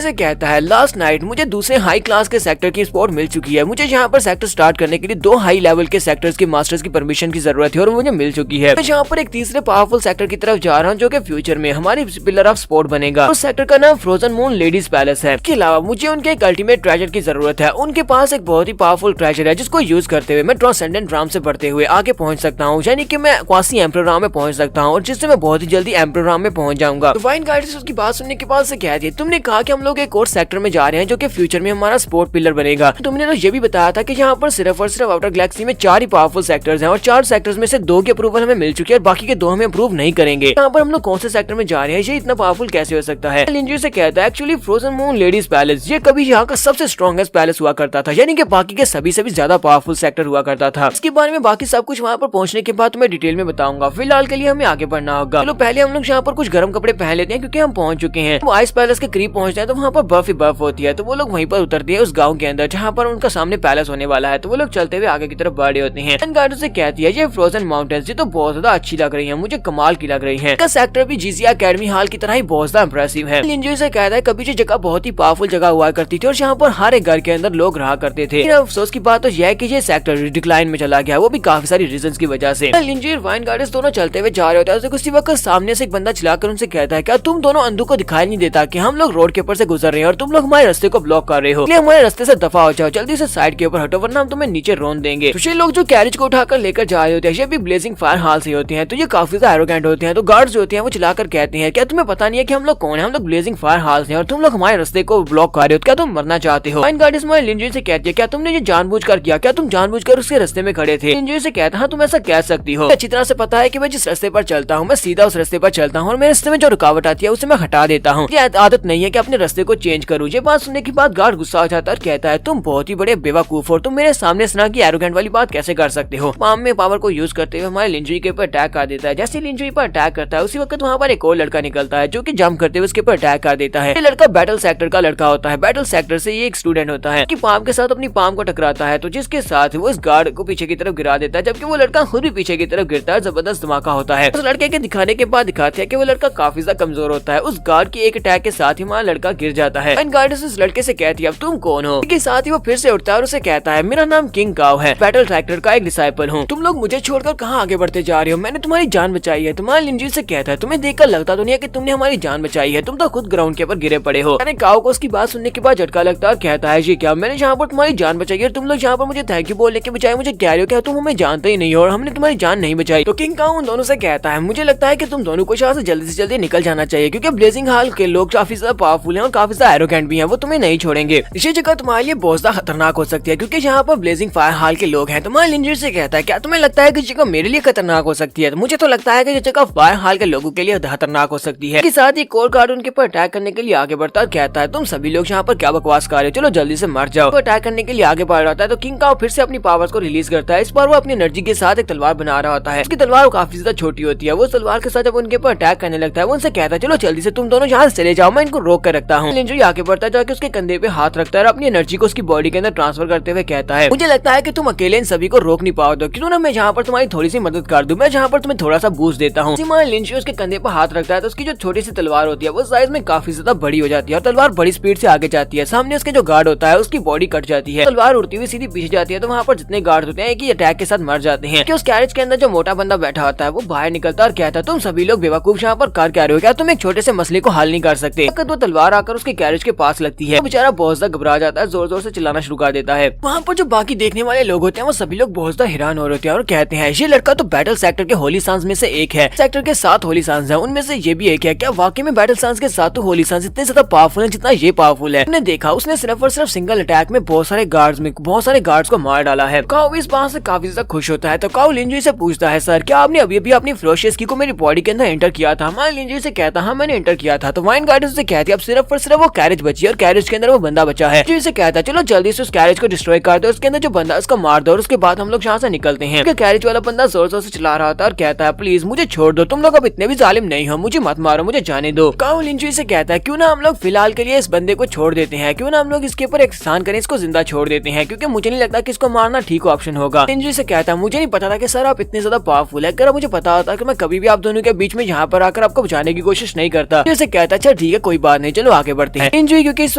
से कहता है लास्ट नाइट मुझे दूसरे हाई क्लास के सेक्टर की स्पॉट मिल चुकी है, मुझे यहाँ पर सेक्टर स्टार्ट करने के लिए 2 हाई लेवल के सेक्टर्स के मास्टर्स की परमिशन की जरूरत है और मुझे मिल चुकी है। मैं यहाँ पर एक तीसरे पावरफुल सेक्टर की तरफ जा रहा हूँ जो कि फ्यूचर में हमारी पिलर ऑफ स्पोर्ट बनेगा। उस सेक्टर का नाम फ्रोजन मून लेडीज पैलेस है। इसके अलावा मुझे उनके एक अल्टीमेट ट्रेजर की जरूरत है। उनके पास एक बहुत ही पावरफुल ट्रेजर है जिसको यूज करते हुए मैं ट्रांसेंडेंट राम से बढ़ते हुए आगे पहुंच सकता हूँ, यानी कि मैं क्वासी एम्परर राम में पहुंच सकता हूँ और जिससे मैं बहुत ही जल्दी एम्परर राम में पहुंच जाऊंगा। तो वाइन गार्डियस उसकी बात सुनने के बाद से कहती है तुमने कहा कि हम लोग एक और सेक्टर में जा रहे हैं जो कि फ्यूचर में हमारा स्पोर्ट पिलर बनेगा। तुमने तो ये भी बताया था कि यहाँ पर सिर्फ और सिर्फ आउटर गैलेक्सी में 4 ही पावरफुल सेक्टर्स हैं और 4 सेक्टर्स में से 2 की अप्रूवल हमें मिल चुकी है और बाकी के 2 हमें अप्रूव नहीं करेंगे। यहाँ पर हम लोग कौन से सेक्टर में जा रहे हैं, ये इतना पावरफुल कैसे हो सकता है। लिंजी से कहता है actually frozen moon ladies palace ये कभी यहाँ का सबसे स्ट्रॉन्गेस्ट पैलेस हुआ करता था, यानी कि बाकी के सभी से भी ज्यादा पावरफुल सेक्टर हुआ करता था। इसके बारे में बाकी सब कुछ वहाँ पर पहुंचने के बाद तुम्हें डिटेल में बताऊंगा। फिलहाल के लिए हमें आगे बढ़ना होगा। चलो पहले हम लोग यहाँ पर कुछ गर्म कपड़े पहन लेते हैं क्योंकि हम पहुंच चुके हैं। वो आइस पैलेस के करीब पहुंचते हैं तो वहाँ पर बर्फ ही बर्फ होती है, तो वो लोग वहीं पर उतरते हैं उस गाँव के अंदर जहाँ पर उनका सामने पैलेस होने वाला है। तो वो लोग चलते हुए आगे की तरफ बढ़ रहे होते हैं। गार्ड से कहती है ये फ्रोजन माउंटेन्स ये तो बहुत ज्यादा अच्छी लग रही है, मुझे कमाल की लग रही है। इसका सेक्टर भी जीजिया एकेडमी हाल की तरह ही बहुत ज्यादा इंप्रेसिव है। लिंजी से कहता है कभी ये जगह बहुत ही पावरफुल जगह हुआ करती थी और यहाँ पर हर एक घर के अंदर लोग रहा करते थे। अफसोस की बात तो यह है कि ये सेक्टर डिक्लाइन में चला गया, वो भी काफी सारी रीजंस की वजह से। लिंजी और वाइन गार्डियस दोनों चलते हुए जा रहे होते हैं। उसी वक्त सामने से एक बंदा चिल्लाकर उनसे कहता है क्या तुम दोनों अंधों को दिखाई नहीं देता कि हम लोग रोड के ऊपर से गुजर रहे हैं और तुम लोग हमारे रास्ते को ब्लॉक कर रहे हो, हमारे रास्ते से दफा हो जाओ, जल्दी से साइड के ऊपर हटो वरना हम तुम्हें नीचे रोन देंगे। तो ये लोग जो कैरेज को उठाकर लेकर जा रहे होते हैं ये भी ब्लेजिंग फायर हाल से होते हैं, तो ये काफी ज्यादा एरोगेंट होते हैं। तो गार्ड्स जो होते हैं वो चिल्लाकर कहते हैं क्या तुम्हें पता नहीं है कि हम लोग कौन है, हम लोग ब्लेजिंग फायर हाल से हैं और तुम लोग हमारे रास्ते को ब्लॉक कर रहे हो, क्या तुम मरना चाहते हो। गार्डियस में लिंजी से कहती है क्या तुमने ये जानबूझकर किया, क्या तुम जानबूझकर उसके रास्ते में खड़े थे। लिंजी से कहता है तुम ऐसा कह सकती हो, अच्छी तरह से पता है कि मैं जिस रास्ते पर चलता हूँ मैं सीधा उस रास्ते पर चलता हूँ और मेरे रास्ते में जो रुकावट आती है उसे मैं हटा देता हूँ, ये आदत नहीं है कि अपने रास्ते को चेंज करूँ। ये बात सुनने के बाद गार्ड गुस्सा हो जाता है और कहता है तुम बहुत ही बड़े बेवकूफ हो, तुम मेरे सामने इस तरह की एरोगेंट वाली बात कैसे कर सकते हो। पाम में पावर को यूज करते हुए हमारे लिंजी के ऊपर अटैक कर देता है। जैसे लिंजी पर अटैक करता है उसी वक्त वहाँ पर एक और लड़का निकलता है जो कि जंप करते हुए उसके ऊपर अटैक कर देता है। ये लड़का बैटल सेक्टर का लड़का होता है। बैटल सेक्टर से ये एक स्टूडेंट होता है कि पाम के साथ अपनी पाम को टकराता है, तो जिसके साथ वो इस गार्ड को पीछे की तरफ गिरा देता है, जबकि वो लड़का खुद भी पीछे की तरफ गिरता है। जबरदस्त धमाका होता है। उस लड़के के दिखाने के बाद दिखाते हैं कि वो लड़का काफी ज्यादा कमजोर होता है। उस गार्ड के एक अटैक के साथ ही हमारा लड़का गिर जाता है। गार्ड उस लड़के से कहती है अब तुम कौन हो। के साथ ही वो फिर से उठता है और उसे कहता है मेरा नाम किंग काव है, बैटल ट्रैक्टर का एक डिसाइपल हूँ, तुम लोग मुझे छोड़कर कहाँ आगे बढ़ते जा रहे हो, मैंने तुम्हारी जान बचाई है। तुम्हारा लिंजी से कहता है तुम्हें देखकर लगता तो नहीं है कि तुमने हमारी जान बचाई है, तुम तो खुद ग्राउंड के ऊपर गिरे पड़े हो। मैंने काव को उसकी बात सुनने के बाद झटका लगता है और कहता है ये क्या, मैंने यहाँ पर तुम्हारी जान बचाई है, तुम लोग यहाँ पर मुझे थैंक यू बोलने के बजाय मुझे कह रहे हो क्या तुम हमें जानते ही नहीं हो और हमने तुम्हारी जान नहीं बचाई। तो किंग काव उन दोनों से कहता है मुझे लगता है कि तुम दोनों को यहाँ से जल्दी निकल जाना चाहिए क्योंकि ब्लेजिंग हाल के लोग काफी ज्यादा पावरफुल हैं और काफी ज्यादा एरोगेंट भी हैं, वो तुम्हें नहीं छोड़ेंगे। इसी जगह तुम्हारे लिए बहुत ज्यादा खतरनाक हो सकती है क्योंकि यहाँ पर ब्लेजिंग फायर हाल के लोग हैं। तुम्हारे लिंजर से कहता है क्या तुम्हें लगता है कि जगह मेरे लिए खतरनाक हो सकती है, तो मुझे तो लगता है कि ये जगह फायर हाल के लोगों के लिए खतरनाक हो सकती है। साथ ही कोर गार्ड उनके ऊपर अटैक करने के लिए आगे बढ़ता है और कहता है तुम सभी लोग यहाँ पर क्या बकवास कर रहे हो, चलो जल्दी से मर जाओ। तो अटैक करने के लिए आगे बढ़ रहा है तो किंग काव फिर से अपनी पावर्स को रिलीज करता है। इस बार वो अपनी एनर्जी के साथ एक तलवार बना रहा होता है। उसकी तलवार काफी ज्यादा छोटी होती है। वो तलवार के साथ जब उनके ऊपर अटैक करने लगता है वो उनसे कहता है चलो जल्दी से तुम दोनों यहाँ से चले जाओ, मैं इनको रोक कर रखता हूँ। लिंजर आगे बढ़ता है जाके उसके कंधे पे हाथ रखता है और अपनी एनर्जी को उसकी बॉडी के अंदर ट्रांसफर करते हुए कहता है मुझे लगता है कि तुम अकेले इन सभी को रोक नहीं पाओगे, क्यों ना मैं यहाँ पर तुम्हारी थोड़ी सी मदद कर दूं, मैं यहाँ पर तुम्हें थोड़ा सा बूस्ट देता हूँ। लिंजर उसके कंधे पर हाथ रखता है तो उसकी जो छोटी सी तलवार होती है वो साइज में काफी ज्यादा बड़ी हो जाती है और तलवार बड़ी स्पीड से आगे जाती है। सामने उसके जो गार्ड होता है उसकी बॉडी कट जाती है, तलवार उड़ती हुई सीधी पीछे जाती है। तो वहाँ पर जितने गार्ड होते हैं कि अटैक के साथ मर जाते हैं। कि उस कैरेज के अंदर जो मोटा बंदा बैठा होता है वो बाहर निकलता और कहता है तुम सभी लोग बेवकूफ यहाँ पर कर क्या रहे हो, क्या तुम एक छोटे से मसले को हल नहीं कर सकते। वो तलवार आकर उसके कैरेज के पास लगती है, बेचारा बहुत ज्यादा घबरा जाता है, जोर जोर से चिल्लाना शुरू कर देता है। वहाँ पर जो बाकी देखने वाले लोग होते हैं वो सभी लोग बहुत ज्यादा हैरान हो रहे हैं और कहते हैं ये लड़का तो बैटल सेक्टर के होली सांस में से एक है, सेक्टर के 7 होली सांस है उनमें से ये भी एक है। क्या वाकई में बैटल सांस के 7 होली सांस इतने ज्यादा पावरफुल है जितना ये पावरफुल है। हमने देखा उसने सिर्फ और सिर्फ सिंगल अटैक में बहुत सारे गार्ड्स में बहुत सारे गार्ड्स को मार डाला है। काओ भी इस बात से काफी ज्यादा खुश होता है। तो काओ लिंजुई से पूछता है, सर क्या आपने अभी अभी अपनी फ्रोशियस की को मेरी बॉडी के अंदर एंटर किया था? हमारे लिंजुई से कहता, हाँ मैंने एंटर किया था। तो वाइन गार्डन से कहती है अब सिर्फ और सिर्फ वो कैरेज बची है और कैरेज के अंदर वो बंदा बचा है। लिंजुई से कहता है चलो जल्दी से उस कैरेज को डिस्ट्रॉय कर दो, उसके अंदर जो बंदा उसको मार दो और उसके बाद हम लोग यहाँ से निकलते हैं। कैरेज वाला बंदा जोर जोर से चला रहा था और कहता है प्लीज मुझे छोड़ दो, तुम लोग अब इतने भी जालिम नहीं हो, मुझे मत मारो, मुझे जाने दो। काओ लिंजुई से कहता है क्यों ना हम लोग फिलहाल के लिए इस बंदे को छोड़ देते हैं, क्यों ना हम लोग इसके ऊपर एहसान करें, इसको जिंदा छोड़ देते हैं, क्योंकि मुझे नहीं लगता कि इसको मारना ठीक ऑप्शन होगा। लिंजुई से कहता है मुझे नहीं पता था कि सर आप इतने ज्यादा पावरफुल है, अगर मुझे पता होता कि मैं कभी भी आप दोनों के बीच में यहाँ पर आकर आपको बचाने की कोशिश नहीं करता। जैसे कहता है अच्छा ठीक है कोई बात नहीं, चलो आगे बढ़ते हैं। लिंजुई क्योंकि इस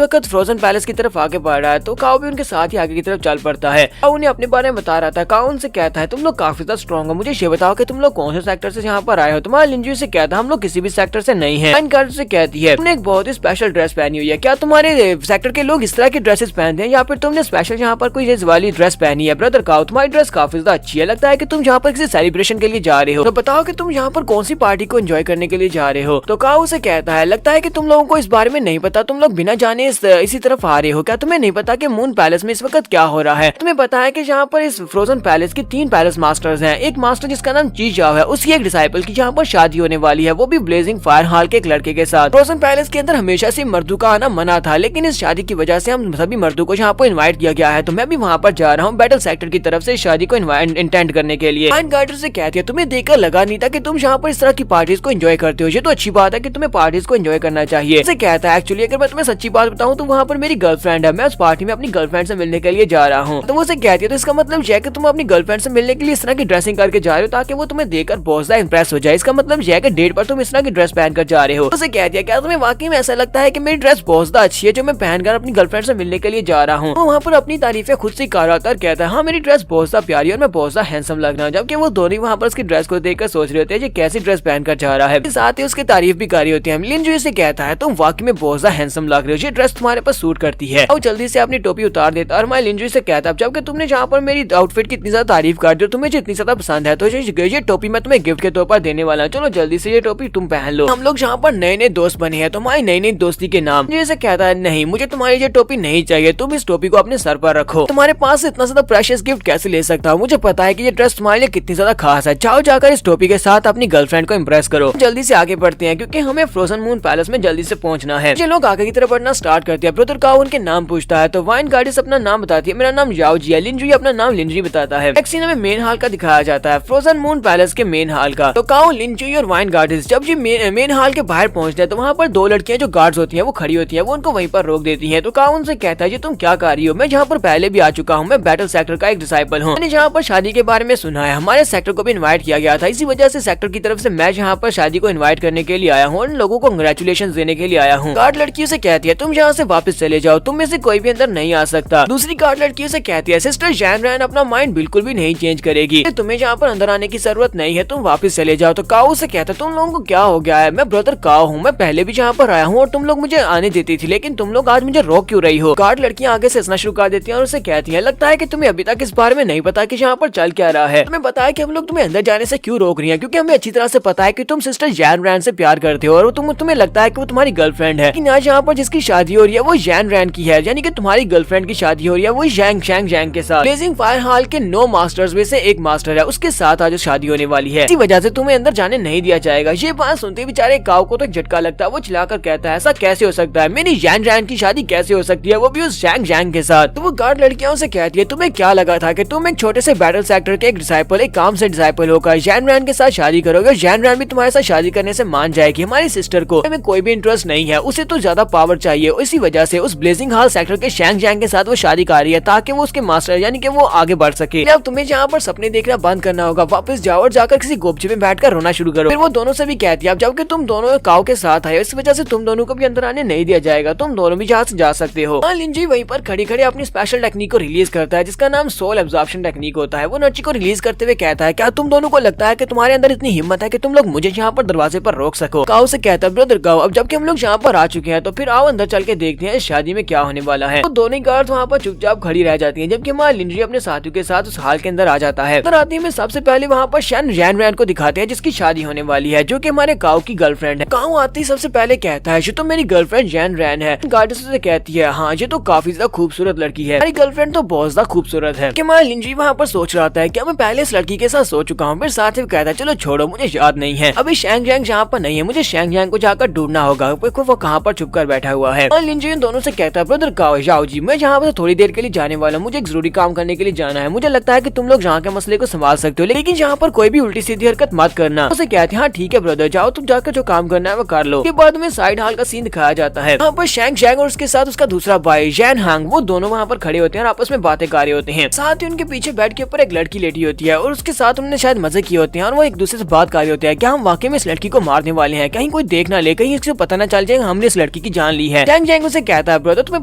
वक्त फ्रोजन पैलेस की तरफ आगे बढ़ रहा है तो काओ भी उनके साथ ही आगे की तरफ चल पड़ता है। काओ उन्हें अपने बारे में बता रहा था। काओ उनसे कहता है तुम लोग काफी ज्यादा स्ट्रॉन्ग हो, मुझे ये बताओ कि तुम लोग कौन से सेक्टर से यहाँ पर आए हो? तुम्हारा लिंजुई से कहता है हम लोग किसी भी सेक्टर से नहीं है। वाइन गार्डन से कहती है तुमने एक बहुत ही स्पेशल ड्रेस पहनी हुई है, क्या तुम्हारे सेक्टर के लोग इस तरह की ड्रेसेस पहनते हैं या फिर तुमने स्पेशल यहाँ पर कोई वाली ड्रेस पहनी है? ब्रदर काओ तुम्हारी ड्रेस काफी ज्यादा अच्छी है, लगता है कि तुम यहाँ पर किसी सेलिब्रेशन के लिए जा रहे हो, तो बताओ कि तुम यहाँ पर कौन सी पार्टी को एंजॉय करने के लिए जा रहे हो? तो काओ उसे कहता है लगता है कि तुम लोगों को इस बारे में नहीं पता, तुम लोग बिना जाने इसी तरफ आ रहे हो, क्या तुम्हें नहीं पता कि मून पैलेस में इस वक्त क्या हो रहा है? तुम्हें पता है कि यहाँ पर इस फ्रोजन पैलेस के 3 पैलेस मास्टर्स हैं, एक मास्टर जिसका नाम ची जाओ है, उसकी एक डिसाइपल की यहाँ पर शादी होने वाली है, वो भी ब्लेजिंग फायर हॉल के एक लड़के के साथ। फ्रोजन पैलेस के अंदर हमेशा से मर्दों का आना मना था, लेकिन इस शादी की वजह से हम सभी मर्दों को यहाँ पर इन्वाइट किया गया है, तो मैं भी वहाँ पर जा रहा हूँ बैटल सेक्टर की तरफ से शादी को इंटेंड करने के लिए। वाइन गार्डन से कहती है तुम्हें देखकर लगा नहीं था कि तुम यहाँ पर इस तरह की पार्टीज को एंजॉय करते हो, ये तो अच्छी बात है कि तुम्हें पार्टीज को एंजॉय करना चाहिए। इसे कहता है एक्चुअली अगर मैं तुम्हें सच्ची बात बताऊं तो वहाँ पर मेरी गर्लफ्रेंड है, मैं उस पार्टी में अपनी गर्लफ्रेंड से मिलने के लिए जा रहा हूँ। तो वो उसे कहती है तो इसका मतलब यह है कि तुम अपनी गर्लफ्रेंड से मिलने के लिए इस तरह की ड्रेसिंग करके जा रहे हो ताकि वो तुम्हें देखकर बहुत ज्यादा इंप्रेस हो जाए, इसका मतलब यह है कि डेट पर तुम इस तरह की ड्रेस पहनकर जा रहे हो। उसे कहती है क्या तुम्हें वाकई में ऐसा लगता है कि मेरी ड्रेस बहुत ज्यादा अच्छी है जो मैं पहनकर अपनी गर्लफ्रेंड से मिलने के लिए जा रहा हूँ? वो वहाँ पर अपनी तारीफें खुद से कर रहा था और कहता है हाँ मेरी ड्रेस बहुत ज्यादा प्यारी और मैं बहुत ज्यादा हैंडसम लग रहा हूँ, जबकि वो दोनों वहाँ पर उसकी ड्रेस को देखकर सोच रहे होते हैं ये कैसी ड्रेस पहनकर जा रहा है, साथ ही उसकी तारीफ भी कर रही होती है। लिंजुई से कहता है तुम वाकई में बहुत ज्यादा हैंडसम लग रहे हो, ये ड्रेस तुम्हारे पर सूट करती है। और जल्दी से अपनी टोपी उतार देता और मैं लिंजुई से कहता है जबकि तुमने जहाँ पर मेरी आउटफिट की इतनी ज्यादा तारीफ कर दी, तुम्हें जितनी ज्यादा पसंद है तो ये टोपी मैं तुम्हें गिफ्ट के तौर पर देने वाला हूँ, चलो जल्दी से ये टोपी तुम पहन लो। हम लोग जहाँ पर नए नए दोस्त बने हैं तुम्हारी नई नई दोस्ती के नाम। लिंजुई कहता है नहीं मुझे तुम्हारी ये टोपी नहीं चाहिए, तुम इस टोपी को अपने सर पर रखो, तुम्हारे पास इतना ज्यादा प्रेशियस गिफ्ट कैसे ले सकता हूँ? मुझे पता है कि ये ड्रेस तुम्हारे लिए कितनी ज्यादा खास है, जाओ जाकर इस टोपी के साथ अपनी गर्लफ्रेंड को इम्प्रेस करो। जल्दी से आगे बढ़ते हैं क्योंकि हमें फ्रोजन मून पैलेस में जल्दी से पहुंचना है। ये लोग आगे की तरफ बढ़ना स्टार्ट करते हैं। ब्रदर काओ उनके नाम पूछता है तो वाइन गार्डन अपना नाम बताती है, मेरा नाम याओ जी है। लिंजुई अपना नाम लिंजुई बताता है। एक सीन में मेन हॉल का दिखाया जाता है, फ्रोजन मून पैलेस के मेन हॉल का। तो काओ लिंजुई और वाइन गार्डन जब जी मेन हॉल के बाहर पहुंचते हैं तो वहाँ पर 2 लड़कियां जो गार्ड्स होती हैं वो खड़ी होती हैं, वो उनको वहीं पर रोक देती हैं। तो काओ उनसे कहता है ये तुम क्या कर रही हो? मैं यहाँ पर पहले भी आ चुका हूँ, मैं बैटल सेक्टर का एक डिसाइपल हूँ, मैंने यहाँ पर शादी के बारे में सुना है, हमारे सेक्टर को भी इन्वाइट किया गया था, इसी वजह से सेक्टर की तरफ से मैं यहाँ पर शादी को इन्वाइट करने के लिए आया हूँ, उन लोगों को कांग्रेचुलेशन देने के लिए आया हूँ। गार्ड लड़कियों से कहती है तुम यहाँ से वापस चले जाओ, तुम में से कोई भी अंदर नहीं आ सकता। दूसरी गार्ड लड़कियों से कहती है सिस्टर जैन रैन अपना माइंड बिल्कुल भी नहीं चेंज करेगी, तुम्हें यहाँ पर अंदर आने की जरूरत नहीं है, तुम वापस चले जाओ। तो काओ से कहता है तुम लोगों को क्या हो गया है? मैं ब्रदर काओ हूँ, मैं पहले भी यहाँ पर आया हूँ और तुम लोग मुझे आने देती थी, लेकिन तुम लोग आज मुझे रोक क्यों रही हो? गार्ड लड़कियां आगे से हंसना शुरू कर देती हैं और उसे कहती है लगता है कि तुम्हें अभी तक इस बारे में नहीं पता कि यहाँ पर चल क्या रहा है, तुम्हें पता है कि हम लोग तुम्हें अंदर जाने से क्यों रोक रही हैं, क्योंकि हमें अच्छी तरह से पता है कि तुम सिस्टर जैन रैन से प्यार करते हो और तुम्हें लगता है कि वो तुम्हारी गर्लफ्रेंड है, लेकिन आज यहाँ पर जिसकी शादी हो रही है वो जैन रैन की है, यानी कि तुम्हारी गर्लफ्रेंड की शादी हो रही है वो जैंग के साथ। ब्लेजिंग फायर हॉल के 9 मास्टर्स में से एक मास्टर है, उसके साथ आज शादी होने वाली है, इसी वजह से तुम्हें अंदर जाने नहीं दिया जाएगा। ये बात सुनते बेचारे काओ को तो झटका लगता है, वो चिल्लाकर कहता है ऐसा कैसे हो सकता है, मेरी जैन रैन की शादी कैसे हो सकती है, वो भी उस जैंग के साथ। तो वो गार्ड लड़कियों से कहती है तुम्हें क्या लगा था कि तुम एक छोटे से बैटल सेक्टर के एक डिसाइपल, एक काम से डिसाइपल होकर जैन रैन के साथ शादी करोगे, जैन रैन भी तुम्हारे साथ शादी करने से मान जाएगी। हमारी सिस्टर को हमें कोई भी इंटरेस्ट नहीं है, उसे तो ज्यादा पावर चाहिए, इसी वजह से उस ब्लेजिंग हॉल सेक्टर के जैंग के साथ वो शादी कर रही है ताकि वो उसके मास्टर यानी कि वो आगे बढ़ सके। अब तुम्हें जहाँ पर सपने देखना बंद करना होगा, वापस जाओ और जाकर किसी गोपचे में बैठकर रोना शुरू करो। फिर वो दोनों से भी कहती है अब जबकि तुम दोनों काओ के साथ आए इस वजह से तुम दोनों को भी अंदर आने नहीं दिया जाएगा, तुम दोनों भी जहाँ से जा सकते हो। लिंजुई वहीं पर खड़ी खड़ी अपनी स्पेशल टेक्निक को रिलीज करता है जिसका नाम सोल एब्जॉर्प्शन टेक्निक होता है। वो नर्ची को रिलीज करते हुए कहता है क्या तुम दोनों को लगता है कि तुम्हारे अंदर इतनी हिम्मत है कि तुम लोग मुझे यहाँ पर दरवाजे पर रोक सको? काओ से कहता है ब्रदर काओ अब जबकि हम लोग यहाँ पर आ चुके हैं तो फिर आओ अंदर चल के देखते हैं इस शादी में क्या होने वाला है। तो दोनों गार्ड वहाँ पर चुपचाप खड़ी रह जाती है जबकि हमारा लिंजुई अपने साथियों के साथ उस हाल के अंदर आ जाता है। अंदर आते ही सबसे पहले वहाँ पर जैन रैन को दिखाते हैं जिसकी शादी होने वाली है जो कि हमारे काओ की गर्लफ्रेंड है। काओ आते ही सबसे पहले कहता है ये तो मेरी गर्लफ्रेंड जैन रैन है। गार्ड से कहती है हाँ ये तो काफी ज्यादा खूबसूरत लड़की है। हमारी गर्लफ्रेंड तो बहुत ज्यादा खूबसूरत है। कि हमारा लिंजी वहाँ पर सोच रहा था कि मैं पहले इस लड़की के साथ सो चुका हूँ, फिर साथ ही कहता है चलो छोड़ो मुझे याद नहीं है, अभी शैंग जैंग यहाँ पर नहीं है, मुझे शैंग जैंग को जाकर ढूंढना होगा, वो कहाँ पर छुप कर बैठा हुआ है। और लिंजी इन दोनों से कहता है ब्रदर जाओ जी, मैं यहाँ पर थोड़ी देर के लिए जाने वाला हूँ, मुझे एक जरूरी काम करने के लिए जाना है, मुझे लगता है कि तुम लोग यहाँ के मसले को संभाल सकते हो, लेकिन यहाँ पर कोई भी उल्टी सीधी हरकत मत करना। उसे कहते हैं हाँ ठीक है ब्रदर, जाओ तुम जाकर जो काम करना है वो कर लो। के बाद में साइड हाल का सीन दिखाया जाता है। यहाँ पर शैंग जैंग और उसके साथ उसका दूसरा भाई जैन हांग, वो दोनों वहाँ पर खड़े होते हैं और आपस में बातें कर रहे होते हैं। साथ ही उनके पीछे बेड के ऊपर एक लड़की लेटी होती है और उसके साथ उन्होंने शायद मजे किए होते हैं और वो एक दूसरे से बात कर रहे होते हैं, क्या हम वाकई में इस लड़की को मारने वाले हैं, कहीं कोई देख ना ले, कहीं इसको पता ना चल जाए हमने इस लड़की की जान ली है। जैंग जैंग उसे कहता है ब्रदर तुम्हें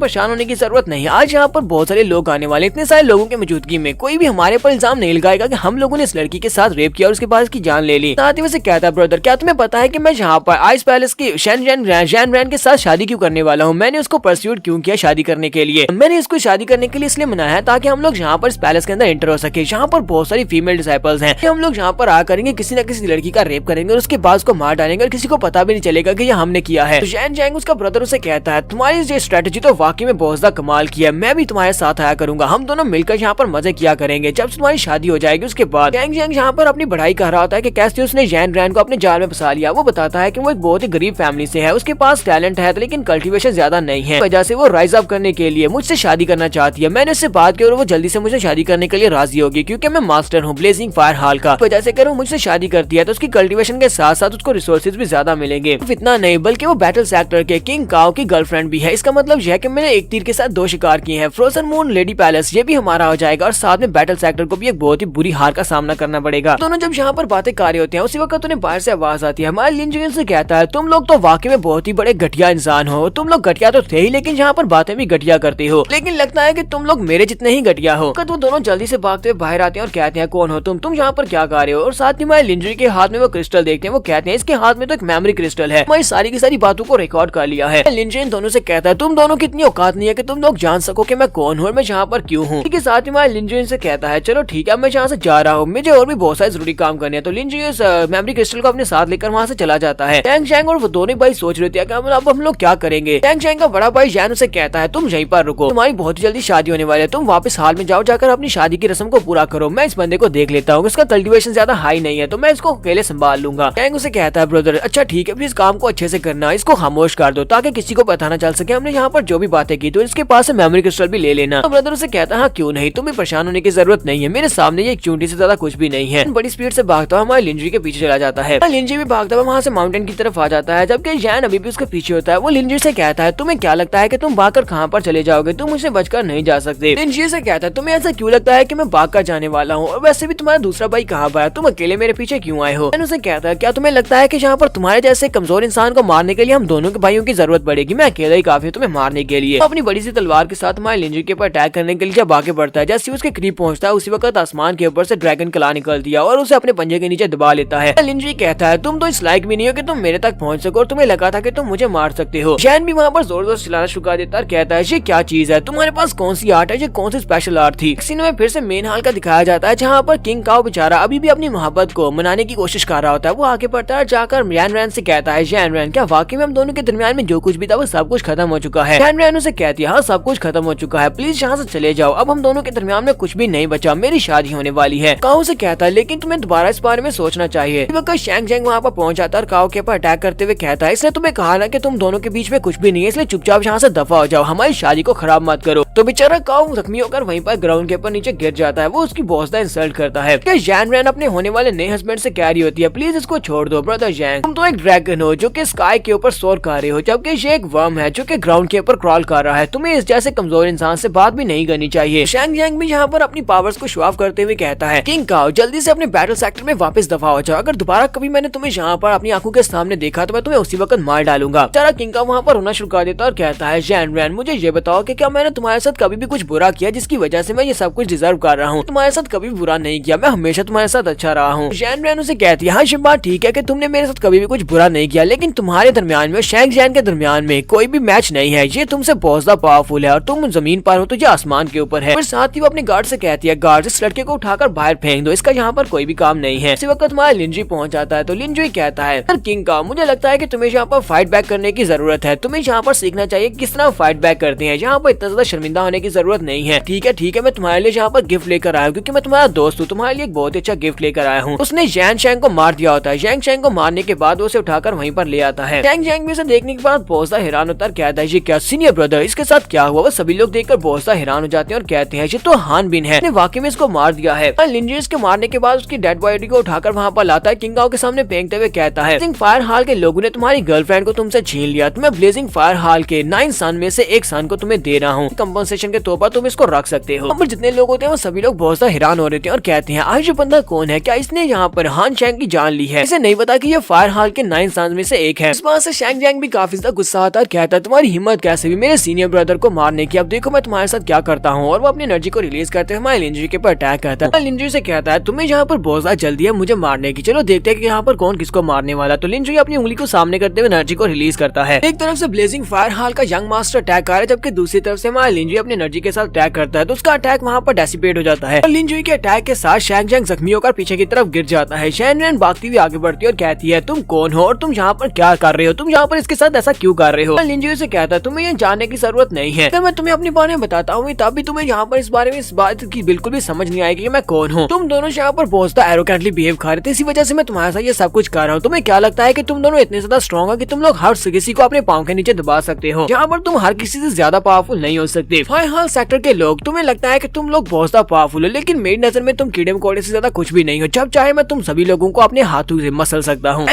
परेशान होने की जरूरत नहीं, आज यहाँ पर बहुत सारे लोग आने वाले, इतने सारे लोगों की मौजूदगी में कोई भी हमारे पर इल्जाम नहीं लगाएगा कि हम लोगों ने इस लड़की के साथ रेप किया और उसके बाद इसकी जान ले ली। साथ ही उसे कहता है ब्रदर क्या तुम्हें पता है कि मैं यहाँ पर आइस पैलेस की जैन रैन के साथ शादी क्यों करने वाला हूँ, मैंने उसको परस्यूट क्यों किया शादी करने के लिए, मैंने इसको शादी करने के लिए इसलिए मनाया है ताकि हम लोग यहाँ पर इस पैलेस के अंदर एंटर हो सके। यहाँ पर बहुत सारी फीमेल डिसाइपल्स हैं, हम लोग यहाँ पर आ करेंगे किसी न किसी लड़की का रेप करेंगे और उसके बाद उसको मार डालेंगे और किसी को पता भी नहीं चलेगा कि ये हमने किया है। तो जैन जैंग उसका ब्रदर उसे कहता है तुम्हारी ये स्ट्रेटेजी तो वाकई में बहुत ज्यादा कमाल की है, मैं भी तुम्हारे साथ आया करूंगा, हम दोनों मिलकर यहाँ पर मजे किया करेंगे, जब तुम्हारी शादी हो जाएगी उसके बाद। जैंग जैंग यहाँ पर अपनी बढ़ाई कर रहा होता है कि कैसे उसने जैन रैन को अपने जाल में फंसा लिया। वो बताता है कि वो एक बहुत ही गरीब फैमिली से है, उसके पास टैलेंट है लेकिन कल्टीवेशन ज्यादा नहीं है, वजह से वो राइज अप करने के लिए मुझसे शादी करना चाहती है। मैंने उससे बात की और वो जल्दी से मुझे शादी करने के लिए राजी होगी क्योंकि मैं मास्टर हूँ ब्लेजिंग फायर हाल का, वजह से करूँ मुझसे शादी करती है तो उसकी कल्टीवेशन के साथ साथ उसको रिसोर्सेज भी ज्यादा मिलेंगे। इतना नहीं बल्कि वो बैटल सेक्टर के किंग काओ की गर्लफ्रेंड भी है। इसका मतलब यह है कि मैंने एक तीर के साथ दो शिकार किए हैं। फ्रोजन मून लेडी पैलेस ये भी हमारा हो जाएगा और साथ में बैटल सेक्टर को भी एक बहुत ही बुरी हार का सामना करना पड़ेगा। दोनों जब यहाँ पर बातें कर रहे होते हैं उसी वक्त उन्हें बाहर से आवाज आती है। हमारे लिन जुएन से कहता है तुम लोग तो वाकई में बहुत ही बड़े घटिया इंसान हो, तुम लोग घटिया तो थे ही लेकिन यहाँ पर बातें भी घटिया करते हो, लेकिन लगता है कि तुम लोग मेरे जितने ही घटिया हो। वो दोनों जल्दी से भागते हुए बाहर आते हैं और कहते हैं कौन हो तुम यहाँ पर क्या कर रहे हो। और साथ ही हमारे लिंजरी के हाथ में वो क्रिस्टल देखते हैं, वो कहते हैं इसके हाथ में तो एक मेमोरी क्रिस्टल है, मैं सारी की सारी बातों को रिकॉर्ड कर लिया है। लिंजरी इन दोनों से कहता है तुम दोनों की इतनी औकात नहीं है कि तुम लोग जान सको कि मैं कौन हूँ और मैं यहाँ पर क्यों हूँ। इसके साथ ही हमारे लिंजरी से कहता है चलो ठीक है मैं यहाँ से जा रहा हूँ, मुझे और भी बहुत सारे जरूरी काम करने हैं। तो लिंजरी इस मेमोरी क्रिस्टल को अपने साथ लेकर वहाँ से चला जाता है। टैंग शैंग और वो दोनों भाई सोच रहे थे कि अब हम लोग क्या करेंगे। टैंग शैंग का बड़ा भाई जैन उसे कहता है तुम यहीं पर रुको, तुम्हारी बहुत ही जल्दी शादी होने वाली है, तुम वापस हाल में जाओ, जाकर अपनी शादी की रस्म को पूरा करो, मैं इस बंदे को देख लेता हूँ, इसका कल्टीवेशन ज्यादा हाई नहीं है तो मैं इसको अकेले संभाल लूंगा। टैंग उसे कहता है ब्रदर अच्छा ठीक है इस काम को अच्छे से करना, इसको खामोश कर दो ताकि किसी को पता न चल सके हमने यहाँ पर जो भी बातें की, तो इसके पास मेमोरी क्रिस्टल भी ले लेना। तो ब्रदर उसे कहता है हाँ क्यों नहीं, तुम्हें परेशान होने की जरूरत नहीं है, मेरे सामने ये एक चूंटी से ज्यादा कुछ भी नहीं है। बड़ी स्पीड से भागता हुआ हमारे लिंजरी के पीछे चला जाता है। लिंजरी भी भागता हुआ वहाँ से माउंटेन की तरफ आ जाता है, जबकि जैन अभी भी उसके पीछे होता है। वो लिंजरी से कहता है तुम्हें क्या लगता है कि तुम भागकर कहाँ पर चले जाओगे, तुम मुझसे बचकर नहीं जा सकते। लिंजरी से कहता है तुम्हें ऐसा क्यों लगता है कि मैं भागकर जाने वाला हूँ, और वैसे भी तुम्हारा दूसरा भाई कहाँ पर है, तुम अकेले मेरे पीछे क्यों आए हो। उसे कहता है क्या तुम्हें लगता है कि यहाँ पर तुम्हारे जैसे कमजोर इंसान को मारने के लिए हम दोनों के भाइयों की जरूरत पड़ेगी, मैं अकेला ही काफी हूँ तुम्हें मारने के लिए। अपनी बड़ी सी तलवार के साथ हमारे लिंजरी के ऊपर अटैक करने के लिए जब आगे बढ़ता है, जैसे उसके करीब पहुंचता है उसी वक्त आसमान के ऊपर से ड्रैगन कला निकल दिया और उसे अपने पंजे के नीचे दबा लेता है। लिंजरी कहता है तुम तो इस लायक भी नहीं हो कि तुम मेरे तक पहुंच सको और तुम्हें लगा था कि तुम मुझे मार सकते हो। जैन भी वहाँ पर जोर जोर से चिल्लाना शुरू कर देता है, कहता है ये क्या चीज है, तुम्हारे पास कौन सी आर्ट है, ये कौन सी स्पेशल आर्ट थी। सीन में फिर से मेन हाल का दिखाया जाता है जहाँ पर किंग काओ बेचारा अभी भी अपनी मोहब्बत को मनाने की कोशिश कर रहा होता है। वो आगे बढ़ता है जाकर जैन रैन से कहता है जैन रैन क्या वाकई में हम दोनों के दरमियान में जो कुछ भी था वो सब कुछ खत्म हो चुका है। जैन रैन उसे कहती है हाँ सब कुछ खत्म हो चुका है, प्लीज यहाँ से चले जाओ, अब हम दोनों के दरमियान में कुछ भी नहीं बचा, मेरी शादी होने वाली है। काओ से कहता है लेकिन तुम्हें दोबारा इस बारे में सोचना चाहिए। शैंग जैंग वहाँ पर पहुंच जाता है और काओ के ऊपर अटैक करते हुए कहता है इसने तुम्हें कहा ना कि तुम दोनों के बीच में कुछ भी नहीं है, इसलिए चुपचाप यहाँ से दफा हो जाओ, हमारी शादी को खराब मत करो। तो बेचारा काओ जख्मी होकर वहीं पर ग्राउंड के ऊपर नीचे गिर जाता है। वो उसकी बहुत ज्यादा इंसल्ट करता है। जैन रैन अपने होने वाले नए हस्बैंड से कह रही होती है प्लीज इसको छोड़ दो ब्रदर जैंग, तुम तो एक ड्रैगन हो जो कि स्काई के ऊपर सोर कर रहे हो, जबकि ये एक वर्म है जो कि ग्राउंड के ऊपर क्रॉल कर रहा है, तुम्हें इस जैसे कमजोर इंसान से बात भी नहीं करनी चाहिए। शैंग जैंग भी यहाँ पर अपनी पावर्स को शो ऑफ करते हुए कहता है किंग काओ जल्दी से अपने बैटल सेक्टर में वापस दफा हो जाओ, अगर दोबारा कभी मैंने तुम्हें यहाँ पर अपनी आंखों के सामने देखा तो मैं तुम्हें उसी वक्त मार डालूंगा। बेचारा किंग काओ वहाँ पर रोना शुरू कर देता और कहता है जैन रैन मुझे ये बताओ कि क्या मैंने तुम्हारे साथ कभी भी कुछ बुरा किया जिसकी वजह से मैं ये सब कुछ डिजर्व कर रहा हूँ, तुम्हारे साथ कभी बुरा नहीं किया, मैं हमेशा तुम्हारे साथ अच्छा रहा हूँ। जैन रैन उसे कहती है हाँ ये बात ठीक है कि तुमने मेरे साथ कभी भी कुछ बुरा नहीं किया, लेकिन तुम्हारे दरमियान में शैंग जैन के दरमियान में कोई भी मैच नहीं है, ये तुमसे बहुत ज्यादा पावरफुल है और तुम जमीन पर हो तो ये आसमान के ऊपर है। फिर साथ ही वो अपने गार्ड से कहती है गार्ड इस लड़के को उठाकर बाहर फेंक दो, इसका यहाँ पर कोई भी काम नहीं है। इसी वक्त हमारा लिंजी पहुंच जाता है तो लिंजी कहता है किंग का मुझे लगता है कि तुम्हें यहाँ पर फाइट बैक करने की जरूरत है, तुम्हें यहाँ पर सीखना चाहिए किस तरह फाइट बैक करते हैं, यहाँ पर इतना ज्यादा शर्मिंदा चिंता होने की जरूरत नहीं है। ठीक है, मैं तुम्हारे लिए यहाँ पर गिफ्ट लेकर आया हूँ क्योंकि मैं तुम्हारा दोस्त हूँ, तुम्हारे लिए एक बहुत अच्छा गिफ्ट लेकर आया हूँ। उसने जैन शैंग को मार दिया होता है। जैन शैंग को मारने के बाद वो उसे उठाकर वहीं पर ले आता है। जैन शैंग भी उसे देखने के बाद बहुत सा हैरान होता है, कहता है ये क्या सीनियर ब्रदर, इसके साथ क्या हुआ। वो सभी लोग देखकर बहुत सा हैरान हो जाते हैं और कहते हैं ये तो हान बिन है, वाकई में इसको मार दिया है। लिंजी इसके मारने के बाद उसकी डेड बॉडी को उठाकर वहाँ पर लाता है, किंगाओ के सामने फेंकते हुए कहता है ब्लेजिंग फायर हॉल के लोगों ने तुम्हारी गर्लफ्रेंड को तुमसे छीन लिया, तुम्हें ब्लेजिंग फायर हॉल के 9 सन में से एक सन को तुम्हें दे रहा हूँ, कंपनसेशन के तौर पर तुम इसको रख सकते हो। पर जितने लोग होते हैं वो सभी लोग बहुत सा हैरान हो रहे थे और कहते हैं आज ये बंदा कौन है, क्या इसने यहाँ पर हान शैंग की जान ली है। इसे नहीं पता कि ये फायर हॉल के 9 सन में से एक है। इस बात से शैंग जैंग भी काफी ज्यादा गुस्सा आता है, कहता है तुम्हारी हिम्मत कैसे भी मेरे सीनियर ब्रदर को मारने की, अब देखो मैं तुम्हारे साथ क्या करता हूँ। और वो अपनी एनर्जी को रिलीज करते हुए हमारे लिंजी के ऊपर अटैक करता है। लिंजी से कहता है तुम्हें यहाँ पर बहुत ज्यादा जल्दी है मुझे मारने की, चलो देखते हैं कि यहाँ पर कौन किसको मारने वाला। तो लिंजी अपनी उंगली को सामने करते हुए एनर्जी को रिलीज करता है। एक तरफ से ब्लेजिंग फायर हॉल का यंग मास्टर अटैक कर रहा है, जबकि दूसरी तरफ से हमारा लिंजी अपनी एनर्जी के साथ अटैक करता है, तो उसका अटैक वहाँ पर डेसिपेट हो जाता है। और लिंजी के अटैक के साथ शैंग जैंग जख्मी होकर पीछे की तरफ गिर जाता है। शैन रैन भागती हुई आगे बढ़ती है और कहती है तुम कौन हो और तुम यहाँ पर क्या कर रहे हो, तुम यहाँ पर इसके साथ ऐसा क्यों कर रहे हो। लिंजी से कहता है तुम्हें ये जानने की जरूरत नहीं है, अगर मैं तुम्हें अपने बारे में बताता हूँ तब भी तुम्हें यहाँ पर इस बारे में इस बात की बिल्कुल भी समझ नहीं आएगी कि मैं कौन हूँ। तुम दोनों यहाँ पर बहुत ज्यादा एरोगेंटली बिहेव कर रहे थे, इसी वजह से मैं तुम्हारे साथ ये सब कुछ कर रहा हूँ। तुम्हें क्या लगता है कि तुम दोनों इतने ज्यादा स्ट्रॉन्ग हो कि तुम लोग हर किसी को अपने पाँव के नीचे दबा सकते हो, यहाँ पर तुम हर किसी से ज्यादा पावरफुल नहीं हो सकते। फायर हॉल सेक्टर के लोग तुम्हें लगता है कि तुम लोग बहुत ज्यादा पावरफुल हो, लेकिन मेरी नजर में तुम कीड़े मकोड़े से ज्यादा कुछ भी नहीं हो। जब चाहे मैं तुम सभी लोगों को अपने हाथों से मसल सकता हूँ।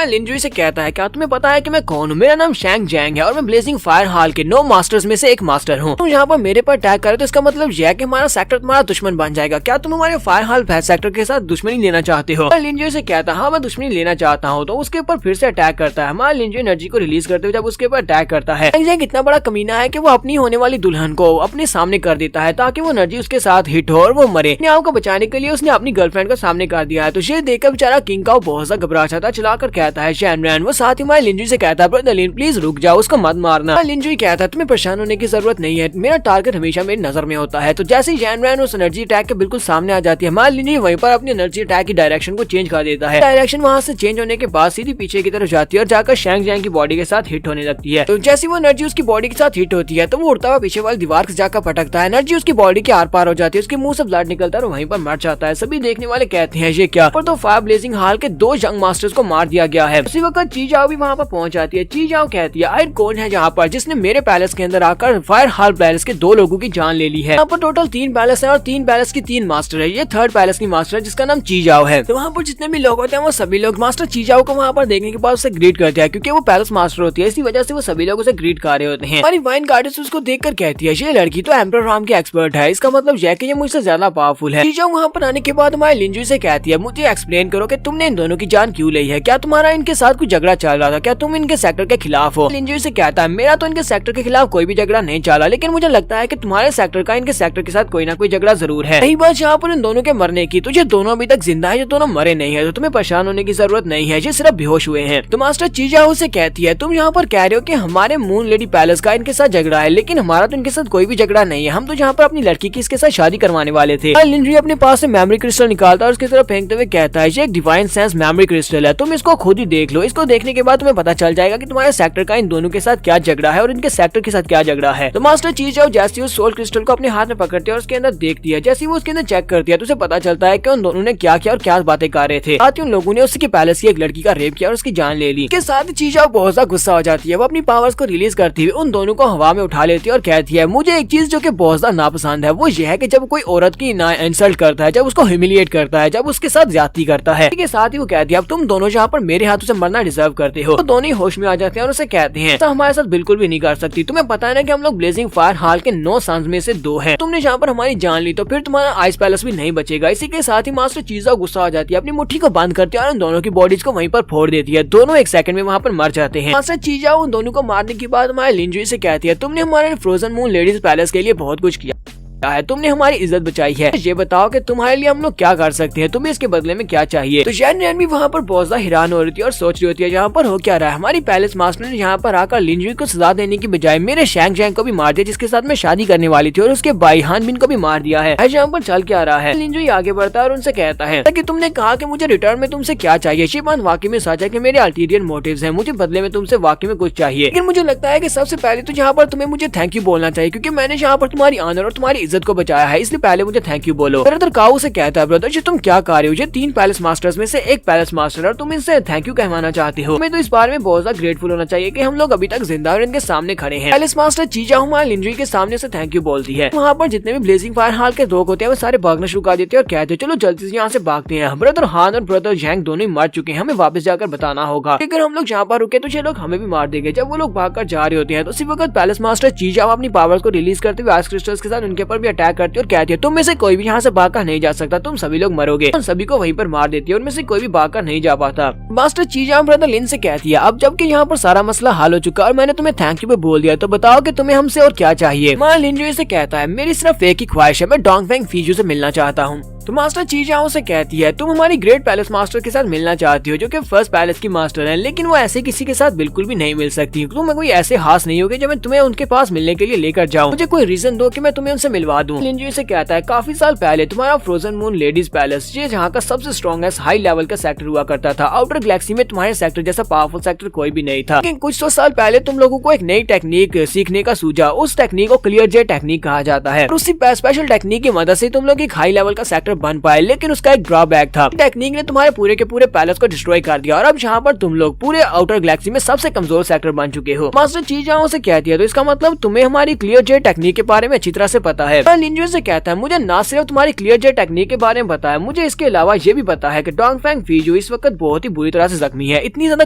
लिंजी से कहता है क्या तुम्हें पता है कि मैं कौन हूँ, मेरा नाम शैंग जैंग है और मैं ब्लेजिंग फायर हॉल के 9 मास्टर्स में से एक मास्टर हूँ। तुम यहाँ पर मेरे पर अटैक करे तो इसका मतलब यह है कि हमारा सेक्टर तुम्हारा दुश्मन बन जाएगा। क्या तुम हमारे फायर हॉल सेक्टर के साथ दुश्मनी लेना चाहते हो। लिंजी से कहता है हाँ मैं दुश्मनी लेना चाहता हूँ, तो उसके ऊपर फिर से अटैक करता है। हमारा लिंजी एनर्जी को रिलीज करते हुए जब उसके ऊपर अटैक करता है, इतना बड़ा कमीना है कि वो अपनी होने वाली दुल्हन को अपने सामने कर देता है ताकि वो एनर्जी उसके साथ हिट हो और वो मरे। अपने आप को बचाने के लिए उसने अपनी गर्लफ्रेंड को सामने कर दिया है। तो ये देखकर बेचारा किंग काओ बहुत ज्यादा घबरा जाता, चलाकर कहता है शैन रैन। वो साथ ही हमारे लिंजी से कहता है ब्रदर लिन प्लीज रुक जाओ, उसको मत मारना। लिंजी कहता है तुम्हें परेशान होने की जरूरत नहीं है, मेरा टारगेट हमेशा मेरी नजर में होता है। तो जैसे ही शैन रैन उस एनर्जी अटैक के बिल्कुल सामने आ जाती है, हमारे लिंजी वहीं पर अपनी एनर्जी अटैक की डायरेक्शन को चेंज कर देता है। डायरेक्शन वहाँ से चेंज होने के बाद सीधी पीछे की तरफ जाती है और जाकर शैंग जैंग की बॉडी के साथ हिट होने लगती है। तो जैसे वो एनर्जी उसकी बॉडी के साथ हिट होती है तो वो उड़ता हुआ पीछे वाली दीवार से जाकर पटकता है। एनर्जी उसकी बॉडी के आर पार हो जाती है, उसके मुंह से ब्लड निकलता है और वहीं पर मर जाता है। सभी देखने वाले कहते हैं ये क्या, पर तो फायर ब्लेजिंग हॉल के 2 यंग मास्टर्स को मार दिया गया है। उसी वक्त ची जाओ भी वहाँ पर पहुंच जाती है। ची जाओ कहती है आखिर कौन है यहाँ पर जिसने मेरे पैलेस के अंदर आकर फायर हॉल पैलेस के 2 लोगों की जान ले ली है। यहाँ पर टोटल 3 पैलेस है और 3 पैलेस की 3 मास्टर है। ये 3rd पैलेस की मास्टर है जिसका नाम ची जाओ है। तो वहाँ पर जितने भी लोग होते हैं वो सभी लोग मास्टर ची जाओ को वहाँ पर देखने के बाद उसे ग्रीट करते हैं, क्योंकि वो पैलेस मास्टर होती है, इसी वजह से वो सभी लोग उसे ग्रीट कर रहे होते हैं। हमारी वाइन गार्डियंस उसको देखकर कहती है ये लड़की तो एम्परर राम की एक्सपर्ट है, इसका मतलब यह कि ये मुझसे ज्यादा पावरफुल है। ची जाओ वहाँ पर आने के बाद हमारे लिंजी से कहती है मुझे एक्सप्लेन करो कि तुमने इन दोनों की जान क्यों ली है, क्या तुम्हारा इनके साथ कोई झगड़ा चल रहा था, क्या तुम इनके सेक्टर के खिलाफ हो। लिंजी से कहता है मेरा तो इनके सेक्टर के खिलाफ कोई भी झगड़ा नहीं चला, लेकिन मुझे लगता है कि तुम्हारे सेक्टर का इनके सेक्टर के साथ कोई ना कोई झगड़ा जरूर है। रही बात यहाँ पर इन दोनों के मरने की, तो ये दोनों अभी तक जिंदा है, ये दोनों मरे नहीं है, तो तुम्हें परेशान होने की जरूरत नहीं है, ये सिर्फ बेहोश हुए हैं। तो मास्टर ची जाओ से कहती है तुम यहाँ पर कह रहे हो कि हमारे मून लेडी पैलेस का इनके साथ झगड़ा है, लेकिन हमारा तो इनके साथ कोई भी झगड़ा नहीं है, हम तो यहाँ पर अपनी लड़की की इसके साथ शादी करवाने वाले थे। लिंजी अपने पास से मेमोरी क्रिस्टल निकालता है और उसकी तरफ फेंकते हुए कहता है ये एक डिवाइन सेंस मेमोरी क्रिस्टल है, तुम इसको खुद ही देख लो, इसको देखने के बाद तुम्हें पता चल जाएगा कि तुम्हारे सेक्टर का इन दोनों के साथ क्या झगड़ा है और इनके सेक्टर के साथ क्या झगड़ा है। तो मास्टर ची जाओ जैसे उस सोल क्रिस्टल को अपने हाथ में पकड़ती है और उसके अंदर देखती है, जैसे वो उसके अंदर चेक करती है तो उसे पता चलता है कि उन दोनों ने क्या किया और क्या बातें कर रहे थे। साथ ही उन लोगों ने उसके पैलेस की एक लड़की का रेप किया और उसकी जान ले ली। के साथ ची जाओ बहुत ज्यादा गुस्सा हो जाती है, वो अपनी पावर्स को रिलीज करती हुई उन दोनों को हवा में उठा लेती है और कहती है मुझे एक चीज जो कि बहुत ज्यादा नापसंद है वो ये है कि जब कोई औरत की इंसल्ट करता है, जब उसको ह्यूमिलिएट करता है, जब उसके साथ ज्यादती करता है। के साथ ही वो कहती है अब तुम दोनों यहाँ पर मेरे हाथों से मरना डिजर्व करते हो। तो दोनों ही होश में आ जाते हैं और उसे कहते हैं तो हमारे साथ बिल्कुल भी नहीं कर सकती, तुम्हें पता है ना कि हम लोग ब्लेजिंग फायर हॉल के 9 सन्स में से 2 हैं, तुमने यहाँ पर हमारी जान ली तो फिर तुम्हारा आइस पैलेस भी नहीं बचेगा। इसी के साथ ही मास्टर चीजा गुस्सा हो जाती है, अपनी मुट्ठी को बंद करती है और उन दोनों की बॉडीज को वहीं पर फोड़ देती है। दोनों 1 सेकंड में वहाँ पर मर जाते हैं। मास्टर चीजा उन दोनों को मारने के बाद हमारे लिंजी से कहती है तुमने हमारे फ्रोजन मून लेडीज पैलेस के लिए बहुत कुछ किया, तुमने हमारी इज्जत बचाई है, ये बताओ कि तुम्हारे लिए हम लोग क्या कर सकते हैं, तुम्हें इसके बदले में क्या चाहिए। तो जैन भी वहाँ पर बहुत ज्यादा हैरान हो रही थी और सोच रही होती है यहाँ पर हो क्या रहा है। हमारी पैलेस मास्टर ने यहाँ पर आकर लिंजुई को सजा देने की बजाय मेरे शैंग को भी मार दिया, जिसके साथ मैं शादी करने वाली थी, और उसके भाई हानबिन को भी मार दिया है। यहाँ पर चल क्या रहा है। लिंजुई आगे बढ़ता है और उनसे कहता है कि तुमने कहा कि मुझे रिटर्न में तुमसे क्या चाहिए। ये बात वाकई में सच है कि मेरे अल्टीरियर मोटिव्स हैं, मुझे बदले में तुमसे वाकई में कुछ चाहिए। लेकिन मुझे लगता है कि सबसे पहले तो यहाँ पर तुम्हें मुझे थैंक यू बोलना चाहिए, क्योंकि मैंने यहाँ पर तुम्हारी ऑनर और तुम्हारी इज्जत को बचाया है, इसलिए पहले मुझे थैंक यू बोलो। ब्रदर काऊ से कहता है ब्रदर जी तुम क्या कर रहे हो, ये 3 पैलेस मास्टर्स में से एक पैलेस मास्टर और तुम इनसे थैंक यू कहवाना चाहते हो। हमें तो इस बारे में बहुत ज्यादा ग्रेटफुल होना चाहिए कि हम लोग अभी तक जिंदा और इनके सामने खड़े हैं। पैलेस मास्टर चीजा हुआ लिंजुई के सामने से थैंक यू बोलती है। वहाँ पर जितने भी ब्लेजिंग फायर हाल के लोग होते हैं वो सारे भागना शुरू कर देते हैं और कहते हैं चलो जल्दी से यहाँ से भागते हैं। ब्रदर हान और ब्रदर जैंग दोनों ही मर चुके हैं, हमें वापस जाकर बताना होगा। अगर हम लोग यहाँ पर रुके तो ये लोग हमें भी मार देंगे। जब वो लोग भागकर जा रहे होते हैं तो उसी वक्त पैलेस मास्टर चीजा अपनी पावर्स को रिलीज करते हुए आइस क्रिस्टल्स के साथ उनके ऊपर भी अटैक करती है और कहती है तुम में से कोई भी यहाँ से भागकर नहीं जा सकता, तुम सभी लोग मरोगे। उन सभी को वहीं पर मार देती है, उनमें से कोई भी भागकर नहीं जा पाता। मास्टर चीजा ब्रदर लिन से कहती है अब जबकि यहाँ पर सारा मसला हल हो चुका और मैंने तुम्हें थैंक यू पे बोल दिया, तो बताओ कि तुम्हें हमसे और क्या चाहिए। मां लिंजुई से कहता है मेरी सिर्फ एक ही ख्वाहिश है, मैं डोंगफेंग फीजू से मिलना चाहता हूँ। तो मास्टर चीजाओ से कहती है तुम हमारी ग्रेट पैलेस मास्टर के साथ मिलना चाहती हो जो कि फर्स्ट पैलेस की मास्टर है, लेकिन वो ऐसे किसी के साथ बिल्कुल भी नहीं मिल सकती। तुम्हें कोई ऐसे हास नहीं होगी जो मैं तुम्हें उनके पास मिलने के लिए लेकर जाऊं। मुझे कोई रीजन दो कि मैं तुम्हें उनसे मिलवा दूं। लिंजुई से कहता है काफी साल पहले तुम्हारा फ्रोजन मून लेडीज पैलेस, ये जहाँ का सबसे स्ट्रॉन्गेस्ट हाई लेवल का सेक्टर हुआ करता था। आउटर गैलेक्सी में तुम्हारे सेक्टर जैसा पावरफुल सेक्टर कोई भी नहीं था। लेकिन कुछ 100 साल पहले तुम लोगों को एक नई टेक्निक सीखने का सूझा, उस टेक्निक को क्लियर जे टेक्निक कहा जाता है। उसी स्पेशल टेक्निक की मदद से तुम लोग एक हाई लेवल का सेक्टर बन पाए, लेकिन उसका एक ड्रॉबैक था। टेक्निक ने तुम्हारे पूरे के पूरे पैलेस को डिस्ट्रॉय कर दिया और अब यहाँ पर तुम लोग पूरे आउटर गैलेक्सी में सबसे कमजोर सेक्टर बन चुके हो। मास्टर चीजाओं से कहती है तो इसका मतलब तुम्हें हमारी क्लियर जे टेक्निक के बारे में अच्छी तरह से पता है। लिंजुई से कहता है मुझे न सिर्फ तुम्हारी क्लियर जे टेक्निक के बारे में पता है, मुझे इसके अलावा ये भी पता है कि डोंगफेंग फीजू इस वक्त बहुत ही बुरी तरह से जख्मी है, इतनी ज्यादा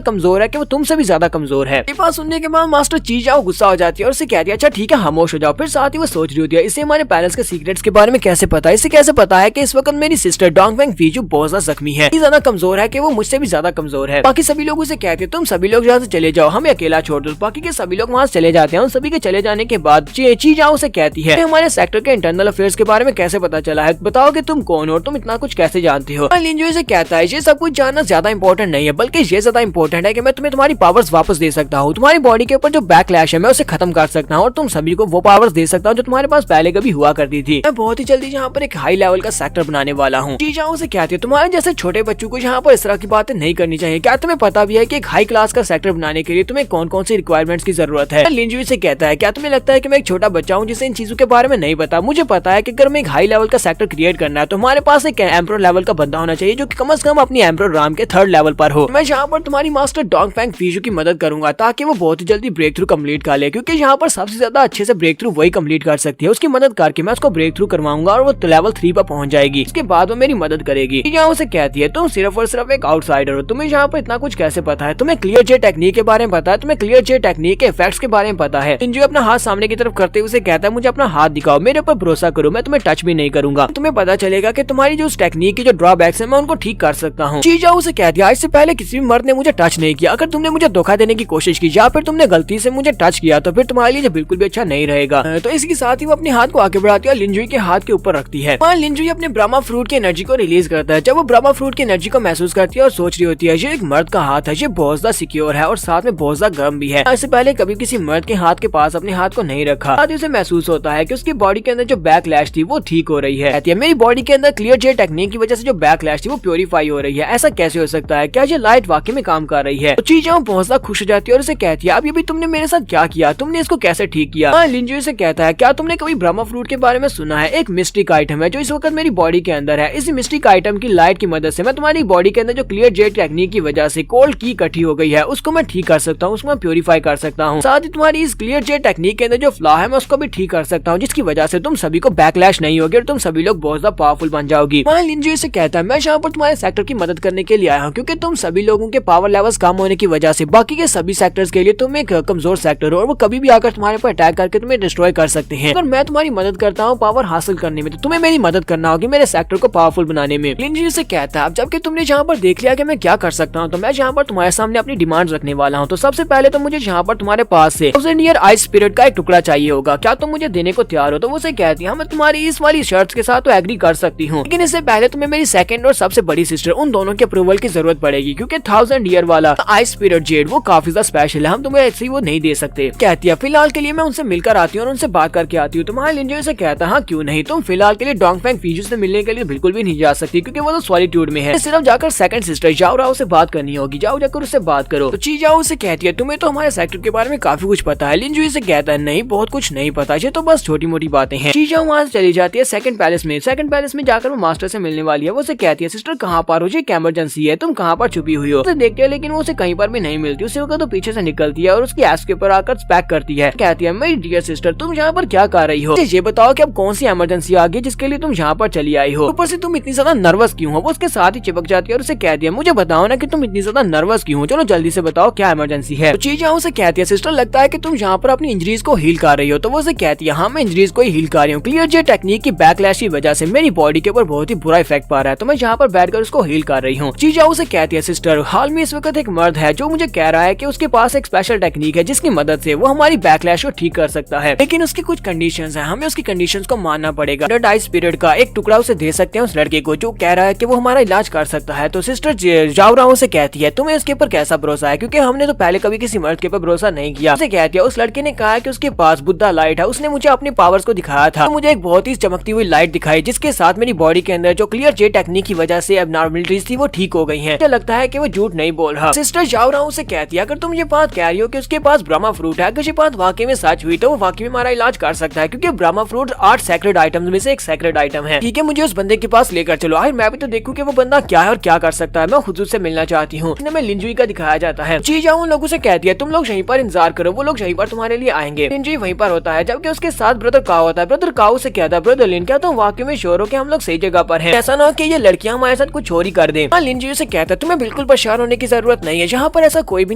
कमजोर है कि वो तुमसे भी ज्यादा कमजोर है। ये बात सुनने के बाद मास्टर चीजाओ गुस्सा हो जाती है और उसे कहती है अच्छा ठीक है खामोश हो जाओ। फिर साथ ही वो सोच रही होती है इसे हमारे पैलेस के सीक्रेट्स के बारे में कैसे पता है, इसे कैसे पता है कि इस वक्त मेरी सिस्टर डोंगफेंग फीजू बहुत ज्यादा जख्मी है, ज्यादा कमजोर है कि वो मुझसे भी ज्यादा कमजोर है। बाकी सभी लोग उसे कहते हैं तुम सभी लोग यहाँ से चले जाओ, हमें अकेला छोड़ दो। बाकी के सभी लोग वहाँ से चले जाते हैं। उन सभी के चले जाने के बाद चीजाओ से कहती है हमारे सेक्टर के इंटरनल अफेयर्स के बारे में कैसे पता चला है, बताओ कि तुम कौन हो और तुम इतना कुछ कैसे जानते हो। लिंजुई से कहता है ये सब कुछ जानना ज्यादा इंपॉर्टेंट नहीं है, बल्कि ये ज्यादा इंपॉर्टेंट है कि मैं तुम्हें तुम्हारी पावर्स वापस दे सकता हूँ। तुम्हारी बॉडी के ऊपर जो बैकलैश है मैं उसे खत्म कर सकता हूँ और तुम सभी को वो पावर्स दे सकता हूँ जो तुम्हारे पास पहले कभी हुआ करती थी। मैं बहुत ही जल्दी यहाँ पर एक हाई लेवल का सेक्टर बनाने वाला हूँ। चीजाओ से कहती है तुम्हारे जैसे छोटे बच्चों को यहाँ पर इस तरह की बातें नहीं करनी चाहिए। क्या तुम्हें पता भी है कि एक हाई क्लास का सेक्टर बनाने के लिए तुम्हें कौन कौन सी रिक्वायरमेंट्स की जरूरत है। लिंजुई से कहता है क्या तुम्हें लगता है कि मैं एक छोटा बच्चा हूँ जिसे इन चीजों के बारे में नहीं पता। मुझे पता है कि अगर मैं एक हाई लेवल का सेक्टर क्रिएट करना है तो हमारे पास एक एम्परर लेवल का बंदा होना चाहिए जो कि कम से कम अपनी एम्परर राम के 3rd लेवल पर हो। मैं यहाँ पर तुम्हारी मास्टर डोंगफेंग फीजू की मदद करूंगा ताकि वो बहुत ही जल्दी ब्रेक थ्रू कम्प्लीट कर ले, क्योंकि यहाँ पर सबसे ज्यादा अच्छे से ब्रेक थ्रू वही कम्प्लीट कर सकती है। उसकी मदद करके मैं उसको ब्रेक थ्रू करवाऊंगा और वो लेवल 3 पर पहुंच जाएगी। उसके बाद वो मेरी मदद करेगी। यहाँ से कहती है तुम सिर्फ और सिर्फ एक आउटसाइडर हो, तुम्हें यहाँ पर इतना कुछ कैसे पता है, तुम्हें क्लियर जे टेक्निक के बारे में पता है, तुम्हें क्लियर जे टेक्निक के इफेक्ट्स के बारे में पता है। लिंजुई अपना हाथ सामने की तरफ करते हुए कहता है मुझे अपना हाथ दिखाओ, मेरे ऊपर भरोसा करो, मैं तुम्हें टच भी नहीं करूंगा। तुम्हें पता चलेगा कि तुम्हारी जो टेक्निक की जो ड्रॉबैक्स है मैं उनको ठीक कर सकता हूँ। चीजाओ से कहती है आज से पहले किसी भी मर्द ने मुझे टच नहीं किया, अगर तुमने मुझे धोखा देने की कोशिश की या फिर तुमने गलती से मुझे टच किया तो फिर तुम्हारे लिए बिल्कुल भी अच्छा नहीं रहेगा। तो इसके साथ ही वो अपने हाथ को आगे बढ़ाती है और लिंजुई के हाथ के ऊपर रखती है। लिंजुई अपने ब्रह्मा फ्रूट की एनर्जी को रिलीज करता है। जब वो ब्रह्मा फ्रूट की एनर्जी को महसूस करती है और सोच रही होती है ये एक मर्द का हाथ है, ये बहुत ज्यादा सिक्योर है और साथ में बहुत ज्यादा गर्म भी है। इससे पहले कभी किसी मर्द के हाथ के पास अपने हाथ को नहीं रखा। साथ ही उसे महसूस होता है कि उसकी बॉडी के अंदर जो बैकलैश थी वो ठीक हो रही है। कहती है मेरी बॉडी के अंदर क्लियर जे टेक्निक की वजह से जो बैकलैश थी वो प्योरीफाई हो रही है। ऐसा कैसे हो सकता है, क्या ये लाइट वाकई में काम कर रही है। तो चीजाओ बहुत ज्यादा खुश हो जाती है और उसे कहती है अब ये भी तुमने मेरे साथ क्या किया, तुमने इसको कैसे ठीक किया। लिंजुई से कहता है क्या तुमने कभी ब्रह्मा फ्रूट के बारे में सुना है, एक मिस्टिक आइटम है जो इस वक्त मेरी बॉडी के अंदर है। इस मिस्टिक आइटम की लाइट की मदद से मैं तुम्हारी बॉडी के अंदर जो क्लियर जे टेक्निक की वजह से कोल्ड की इकट्ठी हो गई है उसको मैं ठीक कर सकता हूँ, उसको मैं प्योरीफाई कर सकता हूँ। साथ ही तुम्हारी इस क्लियर जे टेक्निक के अंदर जो फ्लॉ है मैं उसको भी ठीक कर सकता हूँ, जिसकी वजह से तुम सभी को बैकलैश नहीं होगी और तुम सभी लोग बहुत ज्यादा पावरफुल बन जाओगी। लिंजुई से कहता है मैं यहाँ पर तुम्हारे सेक्टर की मदद करने के लिए आया हूँ, क्योंकि तुम सभी लोगों के पावर लेवल्स कम होने की वजह से बाकी के सभी सेक्टर्स के लिए तुम एक कमजोर सेक्टर हो और वो कभी भी आकर तुम्हारे पर अटैक करके तुम्हें डिस्ट्रॉय कर सकते हैं। अगर मैं तुम्हारी मदद करता हूँ पावर हासिल करने में तो तुम्हें मेरी मदद करना होगी, मेरे मेरे सेक्टर को पावरफुल बनाने में। लिंजी से कहता है अब जबकि तुमने जहाँ पर देख लिया कि मैं क्या कर सकता हूँ, तो मैं जहाँ पर तुम्हारे सामने अपनी डिमांड रखने वाला हूँ। तो सबसे पहले तो मुझे जहाँ पर तुम्हारे पास से 1000 ईयर आइस स्पिरिट का एक टुकड़ा चाहिए होगा, क्या तुम मुझे देने को तैयार हो? तो वो उसे कहती है मैं तुम्हारी इस वाली शर्त के साथ तो एग्री कर सकती हूँ, लेकिन इससे पहले तुम्हें मेरी सेकंड और सबसे बड़ी सिस्टर उन दोनों के अप्रूवल की जरूरत पड़ेगी, क्योंकि 1000 ईयर वाला आइस स्पिरिट जेड वो काफी ज्यादा स्पेशल है, हम तुम्हें ऐसे ही वो नहीं दे सकते। कहती है फिलहाल के लिए मैं उनसे मिलकर आती हूँ और उनसे बात करके आती हूँ। तुम्हारे लिंजो से कहता है हाँ क्यों नहीं, तुम फिलहाल के लिए डोंगफेंग फीजू से मिलने के लिए बिल्कुल भी नहीं जा सकती, क्योंकि वो तो सॉलिट्यूड में है। सिर्फ जाकर सेकंड सिस्टर जाओ राव से बात करनी होगी, जाओ जाकर उससे बात करो। तो ची जाओ उसे कहती है तुम्हें तो हमारे सेक्टर के बारे में काफी कुछ पता है। लिंजो से कहता है नहीं बहुत कुछ नहीं पता, ये तो बस छोटी मोटी बातें हैं। ची जाओ वहाँ से चली जाती है सेकंड पैलेस में। सेकंड पैलेस में जाकर वो मास्टर से मिलने वाली है। वो उसे कहती है सिस्टर कहाँ पर हो, एक इमरजेंसी है, तुम कहाँ पर छुपी हुई हो? उसे देखते हैं लेकिन वो उसे कहीं पर भी नहीं मिलती। उसी वक्त तो पीछे से निकलती है और उसकी एस के ऊपर आकर स्पैक करती है। कहती है मेरी डियर सिस्टर तुम यहाँ पर क्या कर रही हो, ये बताओ कि अब कौन सी इमरजेंसी आ गई जिसके लिए तुम यहाँ पर चली आई हो, ऊपर से तुम इतनी ज्यादा नर्वस क्यों हो? वो उसके साथ ही चिपक जाती है और उसे कहती है मुझे बताओ ना कि तुम इतनी ज्यादा नर्वस क्यों हो, चलो जल्दी से बताओ क्या इमरजेंसी है। तो चीजा उसे कहती है सिस्टर लगता है कि तुम यहाँ पर अपनी इंजरीज को हील कर रही हो। तो वो उसे कहती है हाँ मैं इंजरीज को ही हील कर रही हूँ, क्लियर जे टेक्निक की बैकलैश की वजह से मेरी बॉडी के ऊपर बहुत ही बुरा इफेक्ट पा रहा है, तो मैं यहाँ पर बैठकर उसको हील कर रही हूँ। चीजा उसे कहती है सिस्टर हाल में इस वक्त एक मर्द है जो मुझे कह रहा है कि उसके पास एक स्पेशल टेक्निक है जिसकी मदद से वो हमारी बैकलैश को ठीक कर सकता है, लेकिन उसकी कुछ कंडीशंस हैं, हमें उसकी कंडीशंस को मानना पड़ेगा। डेड आइस स्पिरिट का एक टुकड़ा उसे दे सकते हैं उस लड़के को जो कह रहा है कि वो हमारा इलाज कर सकता है। तो सिस्टर जाओ राव से कहती है तुम्हें उसके ऊपर कैसा भरोसा है, क्योंकि हमने तो पहले कभी किसी मर्द के ऊपर भरोसा नहीं किया। उसे कहती है उस लड़के ने कहा कि उसके पास बुद्धा लाइट है, उसने मुझे अपने पावर्स को दिखाया था, तो मुझे एक बहुत ही चमकती हुई लाइट दिखाई जिसके साथ मेरी बॉडी के अंदर जो क्लियर जे टेक्निक की वजह से एबनॉर्मलिटीज थी वो ठीक हो गई है। मुझे लगता है कि वो झूठ नहीं बोल रहा। सिस्टर जाओ राव से कहती है अगर तुम ये बात कह रही हो कि उसके पास ब्रह्मा फ्रूट है, अगर ये बात वाकई में सच हुई तो वो वाकई में हमारा इलाज कर सकता है, क्योंकि ब्रह्मा फ्रूट 8 सैक्रेड आइटम्स में से एक सैक्रेड आइटम है। ठीक है मुझे उस बंदे के पास लेकर चलो, आखिर मैं भी तो देखूं कि वो बंदा क्या है और क्या कर सकता है, मैं खुद उससे मिलना चाहती हूँ। मैं लिंजुई का दिखाया जाता है। जी जाओ उन लोगों से कहती है तुम लोग यहीं पर इंतजार करो, वो लोग यहीं पर तुम्हारे लिए आएंगे। लिंजुई वहीं पर होता है जबकि उसके साथ ब्रदर काओ होता है। ब्रदर काओ से कहता है ब्रदर लिन क्या तुम वाकई में श्योर हो कि हम लोग सही जगह पर हैं, ऐसा ना हो कि ये लड़कियां हमारे साथ कुछ चोरी कर दें। लिंजुई से कहता है तुम्हें बिल्कुल परेशान होने की जरूरत नहीं है, यहाँ पर ऐसा कोई भी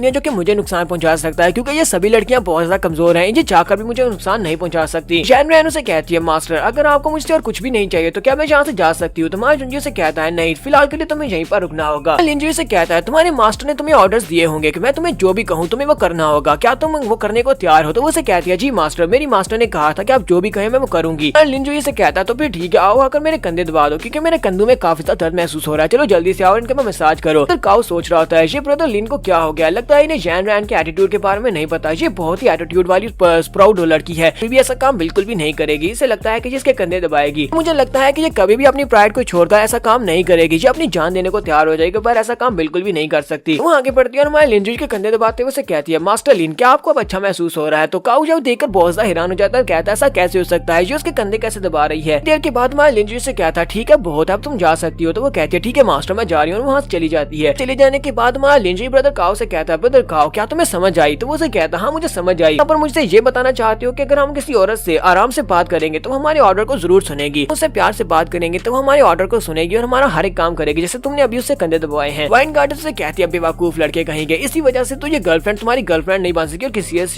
नहीं जो कि मुझे नुकसान पहुंचा सकता है, क्योंकि ये सभी लड़कियां बहुत ज्यादा कमजोर हैं, ये चाहकर भी मुझे नुकसान नहीं पहुंचा सकती। जैन रैनो से कहती है मास्टर अगर आपको मुझसे और कुछ भी नहीं चाहिए तो क्या मैं यहाँ से जा सकती हूँ? तुम्हारे जुंजी से कहता है नहीं फिलहाल के लिए तुम्हें यहीं पर रुकना होगा। लिंजुई से कहता है तुम्हारे मास्टर ने तुम्हें ऑर्डर्स दिए होंगे कि मैं तुम्हें जो भी कहूँ तुम्हें वो करना होगा, क्या तुम वो करने को तैयार हो? तो वो से कहती है जी मास्टर, मेरी मास्टर ने कहा था कि आप जो भी कहें मैं वो करूंगी। लिंजुई से कहता है तो फिर ठीक है आओ आकर मेरे कंधे दबा दो, क्योंकि मेरे कंधों में काफी ज्यादा दर्द महसूस हो रहा है, चलो जल्दी से आओ इनके मैं मसाज करो। फिर काओ सोच रहा होता है ये ब्रदर लिन को क्या हो गया, लगता है इन्हें जैन रैन के एटीट्यूड के बारे में नहीं पता, ये बहुत ही एटीट्यूड वाली प्राउड लड़की है, फिर भी ऐसा काम बिल्कुल भी नहीं करेगी। इसे लगता है कि जिसके कंधे दबाएगी, मुझे लगता है कि ये कभी भी अपनी प्राइड को छोड़कर ऐसा काम नहीं करेगी, ये अपनी जान देने को तैयार हो जाएगी पर ऐसा काम बिल्कुल भी नहीं कर सकती। वो आगे बढ़ती है और हमारे लिंजुई के कंधे दबाते हुए कहती है मास्टर लिन क्या आपको अब अच्छा महसूस हो रहा है? तो काऊ जब देखकर बहुत ज्यादा हैरान हो जाता है, कहता है ऐसा कैसे हो सकता है, ये उसके कंधे कैसे दबा रही है। देर के बाद हमारे लिंजुई से कहता है ठीक है बहुत अब तुम जा सकती हो। तो वो कहती है ठीक है मास्टर मैं जा रही हूँ, वहाँ से चली जाती है। चले जाने के बाद हमारा लिंजुई ब्रदर काऊ से कहता है ब्रदर काऊ क्या तुम्हें समझ आई? तो वो उसे कहता है हाँ मुझे समझ आई, पर मुझसे ये बताना चाहती हो कि अगर हम किसी औरत से आराम से बात करेंगे तो हमारे ऑर्डर को जरूर सुनेगी, उससे प्यार से बात करेंगे तो हमारे ऑर्डर को सुनेगी और हमारा हर एक काम करेगी, जैसे तुमने अभी उससे कंधे दबाए हैं। वाइन गार्डन से कहती है बेवकूफ लड़के कहेंगे, इसी वजह से तो ये गर्लफ्रेंड तुम्हारी गर्लफ्रेंड नहीं बन सकी और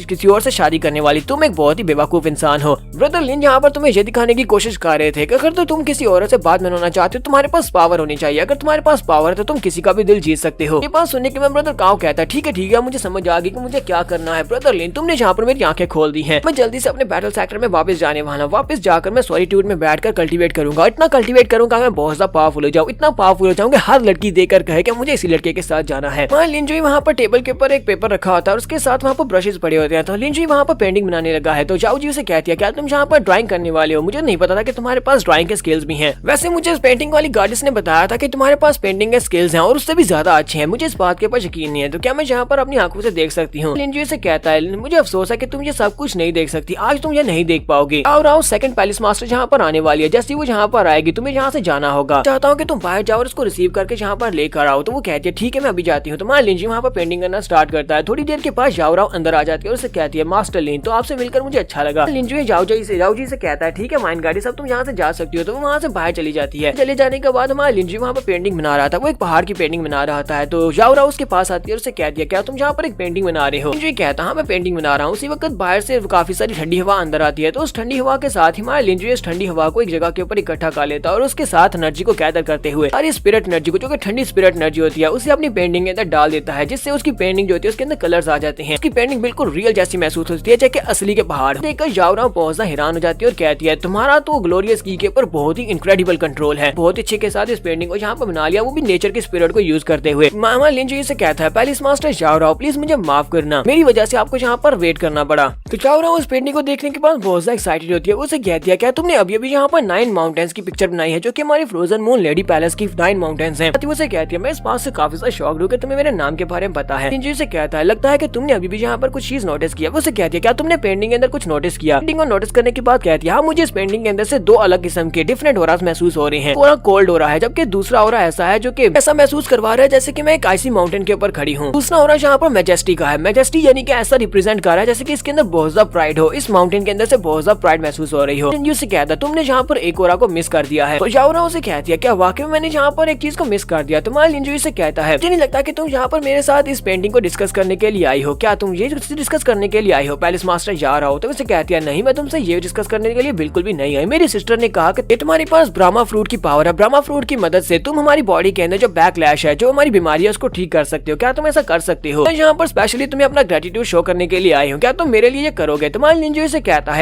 किसी और से शादी करने वाली, तुम एक बहुत ही बेवकूफ इंसान हो। ब्रदर लिन यहाँ पर तुम्हें ये दिखाने की कोशिश कर रहे थे कि अगर तो तुम किसी औरत से बात बनाना चाहते हो तुम्हारे पास पावर होनी चाहिए, अगर तुम्हारे पास पावर है तो तुम किसी का भी दिल जीत सकते हो। ये बात सुनने के बाद ब्रदर काओ कहता है ठीक है मुझे समझ आ गई कि मुझे क्या करना है। ब्रदर लिन तुमने यहाँ पर मेरी आंखें खोल दी हैं, मैं जल्दी से अपने बैटल सेक्टर में वापस जाने वाला हूँ, वापस जाकर मैं सॉलिट्यूड में बैठकर कल्टीवेट करूंगा, इतना कल्टीवेट करूंगा मैं बहुत ज्यादा पावरफुल हो जाऊँ, इतना पावरफुल हो जाऊंगा हर लड़की देखकर कहे कि मुझे इसी लड़के के साथ जाना है। वहाँ लिंजुई वहाँ पर टेबल के ऊपर एक पेपर रखा होता है और उसके साथ वहाँ पर ब्रशेस पड़े होते हैं, तो लिंजुई वहाँ पर पेंटिंग बनाने लगा है। तो जाओ जी से कहती है क्या तुम यहाँ पर ड्राइंग करने वाले हो? मुझे नहीं पता था कि तुम्हारे पास ड्राइंग के स्किल्स भी हैं। वैसे मुझे इस पेंटिंग वाली गार्डिस ने बताया था कि तुम्हारे पास पेंटिंग के स्किल्स हैं और उससे भी ज्यादा अच्छे हैं, मुझे इस बात के ऊपर यकीन नहीं है, तो क्या मैं यहाँ पर अपनी आंखों से देख सकती हूँ? लिंजुई से कहता है मुझे अफसोस है कि तुम ये सब कुछ नहीं देख सकती, आज तुम ये नहीं देख पाओगे। और आओ सेकंड पैलेस मास्टर यहाँ पर आने वाली है, जैसे वो यहाँ पर आएगी तुम्हें यहाँ से जाना होगा, चाहता हूँ कि तुम बाहर जाओ और उसको रिसीव करके यहाँ पर लेकर आओ। तो वो कहती है ठीक है मैं अभी जाती हूँ। तो हमारा लिंजुई वहाँ पर पेंटिंग करना स्टार्ट करता है। थोड़ी देर के बाद जाओ राव अंदर आ जाती है और उससे कहती है मास्टर लिन तो आपसे मिलकर मुझे अच्छा लगा। लिंजुई जाओ जी से कहता है ठीक है माइन गाड़ी सब तुम यहाँ से जा सकती हो। तो वो वहाँ से बाहर चली जाती है। चले जाने के बाद हमारा लिंजुई वहाँ पर पेंटिंग बना रहा था, वो एक पहाड़ की पेंटिंग बना रहा था। तो जाओ राव उसके पास आती है और उससे कहती है क्या तुम यहाँ पर एक पेंटिंग बना रहे हो? लिंजुई कहता हाँ मैं पेंटिंग बना रहा हूँ। उसी वक्त बाहर से काफी सारी ठंडी हवा अंदर आती है, तो उस ठंडी हवा के साथ ही हमारा लिंजुई इस ठंडी हवा को एक जगह के ऊपर इकट्ठा खा लेता है और उसके साथ एनर्जी को गैदर करते हुए सारी स्पिरिट एनर्जी को, जो कि ठंडी स्पिरिट एनर्जी होती है, उसे अपनी पेंटिंग के अंदर डाल देता है, जिससे उसकी पेंटिंग जो होती है उसके अंदर कलर्स आ जाते हैं। उसकी पेंटिंग बिल्कुल रियल जैसी महसूस होती है, जैसे असली के पहाड़। देखकर जाओ राव बहुत ज्यादा हैरान हो जाती है और कहती है तुम्हारा तो ग्लोरियस की के ऊपर बहुत ही इनक्रेडिबल कंट्रोल है, बहुत अच्छे के साथ इस पेंटिंग को यहाँ पर बना लिया, वो भी नेचर की स्पिरिट को यूज करते हुए। मामा लिंजू से कहता है पैलेस मास्टर जाओ राव प्लीज मुझे माफ करना, मेरी वजह से आपको यहाँ पर वेट करना पड़ा। तो जाओ राव उस पेंटिंग को देखने के बाद बहुत ज्यादा एक्साइटेड होती है। उसे कहती है क्या तुमने अभी अभी यहाँ पर 9 माउंटेन्स की पिक्चर बनाई है, जो कि हमारी फ्रोजन मून लेडी पैलेस की 9 माउंटेन्स हैं। उसे कहती है मैं इस बात से काफी ज्यादा शॉक्ड हूँ कि तुम्हें मेरे नाम के बारे में पता है। लिंजू से कहता है लगता है कि तुमने अभी भी यहाँ पर कुछ चीज नोटिस किया। उसे कहती है क्या तुमने पेंटिंग के अंदर कुछ नोटिस किया। पेंटिंग को नोटिस करने के बाद कहती है हाँ मुझे इस पेंटिंग के अंदर से 2 अलग किस्म के डिफरेंट ऑरास महसूस हो रहे हैं। थोड़ा कोल्ड हो रहा है, जबकि दूसरा ऑरा ऐसा है जो कि ऐसा महसूस करवा रहा है जैसे कि मैं एक आइसी माउंटेन के ऊपर खड़ी हूँ। दूसरा ऑरा यहाँ पर मैजेस्टी का है। मैजेस्टी यानी कि ऐसा रिप्रेजेंट कर रहा है जैसे कि इसके अंदर बहुत ज्यादा प्राइड हो, इस माउंटेन के अंदर से बहुत ज्यादा प्राइड महसूस हो रही हो। लिंजू से कहता है तुमने यहाँ पर एक ऑरा को मिस कर दिया है। तो जाओरा उसे कहती है क्या वाकई में मैंने यहाँ पर एक चीज को मिस कर दिया। तुम्हारा लिंजू से कहता है मुझे नहीं लगता कि तुम यहाँ पर मेरे साथ इस पेंटिंग को डिस्कस करने के लिए आई हो। क्या तुम ये डिस्कस करने के लिए आई हो पैलेस मास्टर जा रहा हो। तो उसे कहती है नहीं मैं तुमसे ये डिस्कस करने के लिए बिल्कुल भी नहीं आई। मेरी सिस्टर ने कहा कि तुम्हारे पास ब्राह्मा फ्रूट की पावर है, ब्राह्मा फ्रूट की मदद से तुम हमारी बॉडी के अंदर जो बैकलैश है, जो हमारी बीमारी है, उसको ठीक कर सकते हो। क्या तुम ऐसा कर सकते हो। यहाँ पर स्पेशली तुम्हें अपना ग्रेटिट्यूड शो करने के लिए आई हूँ, क्या तुम मेरे लिए ये करोगे। तुम्हारे लिंजू से कहता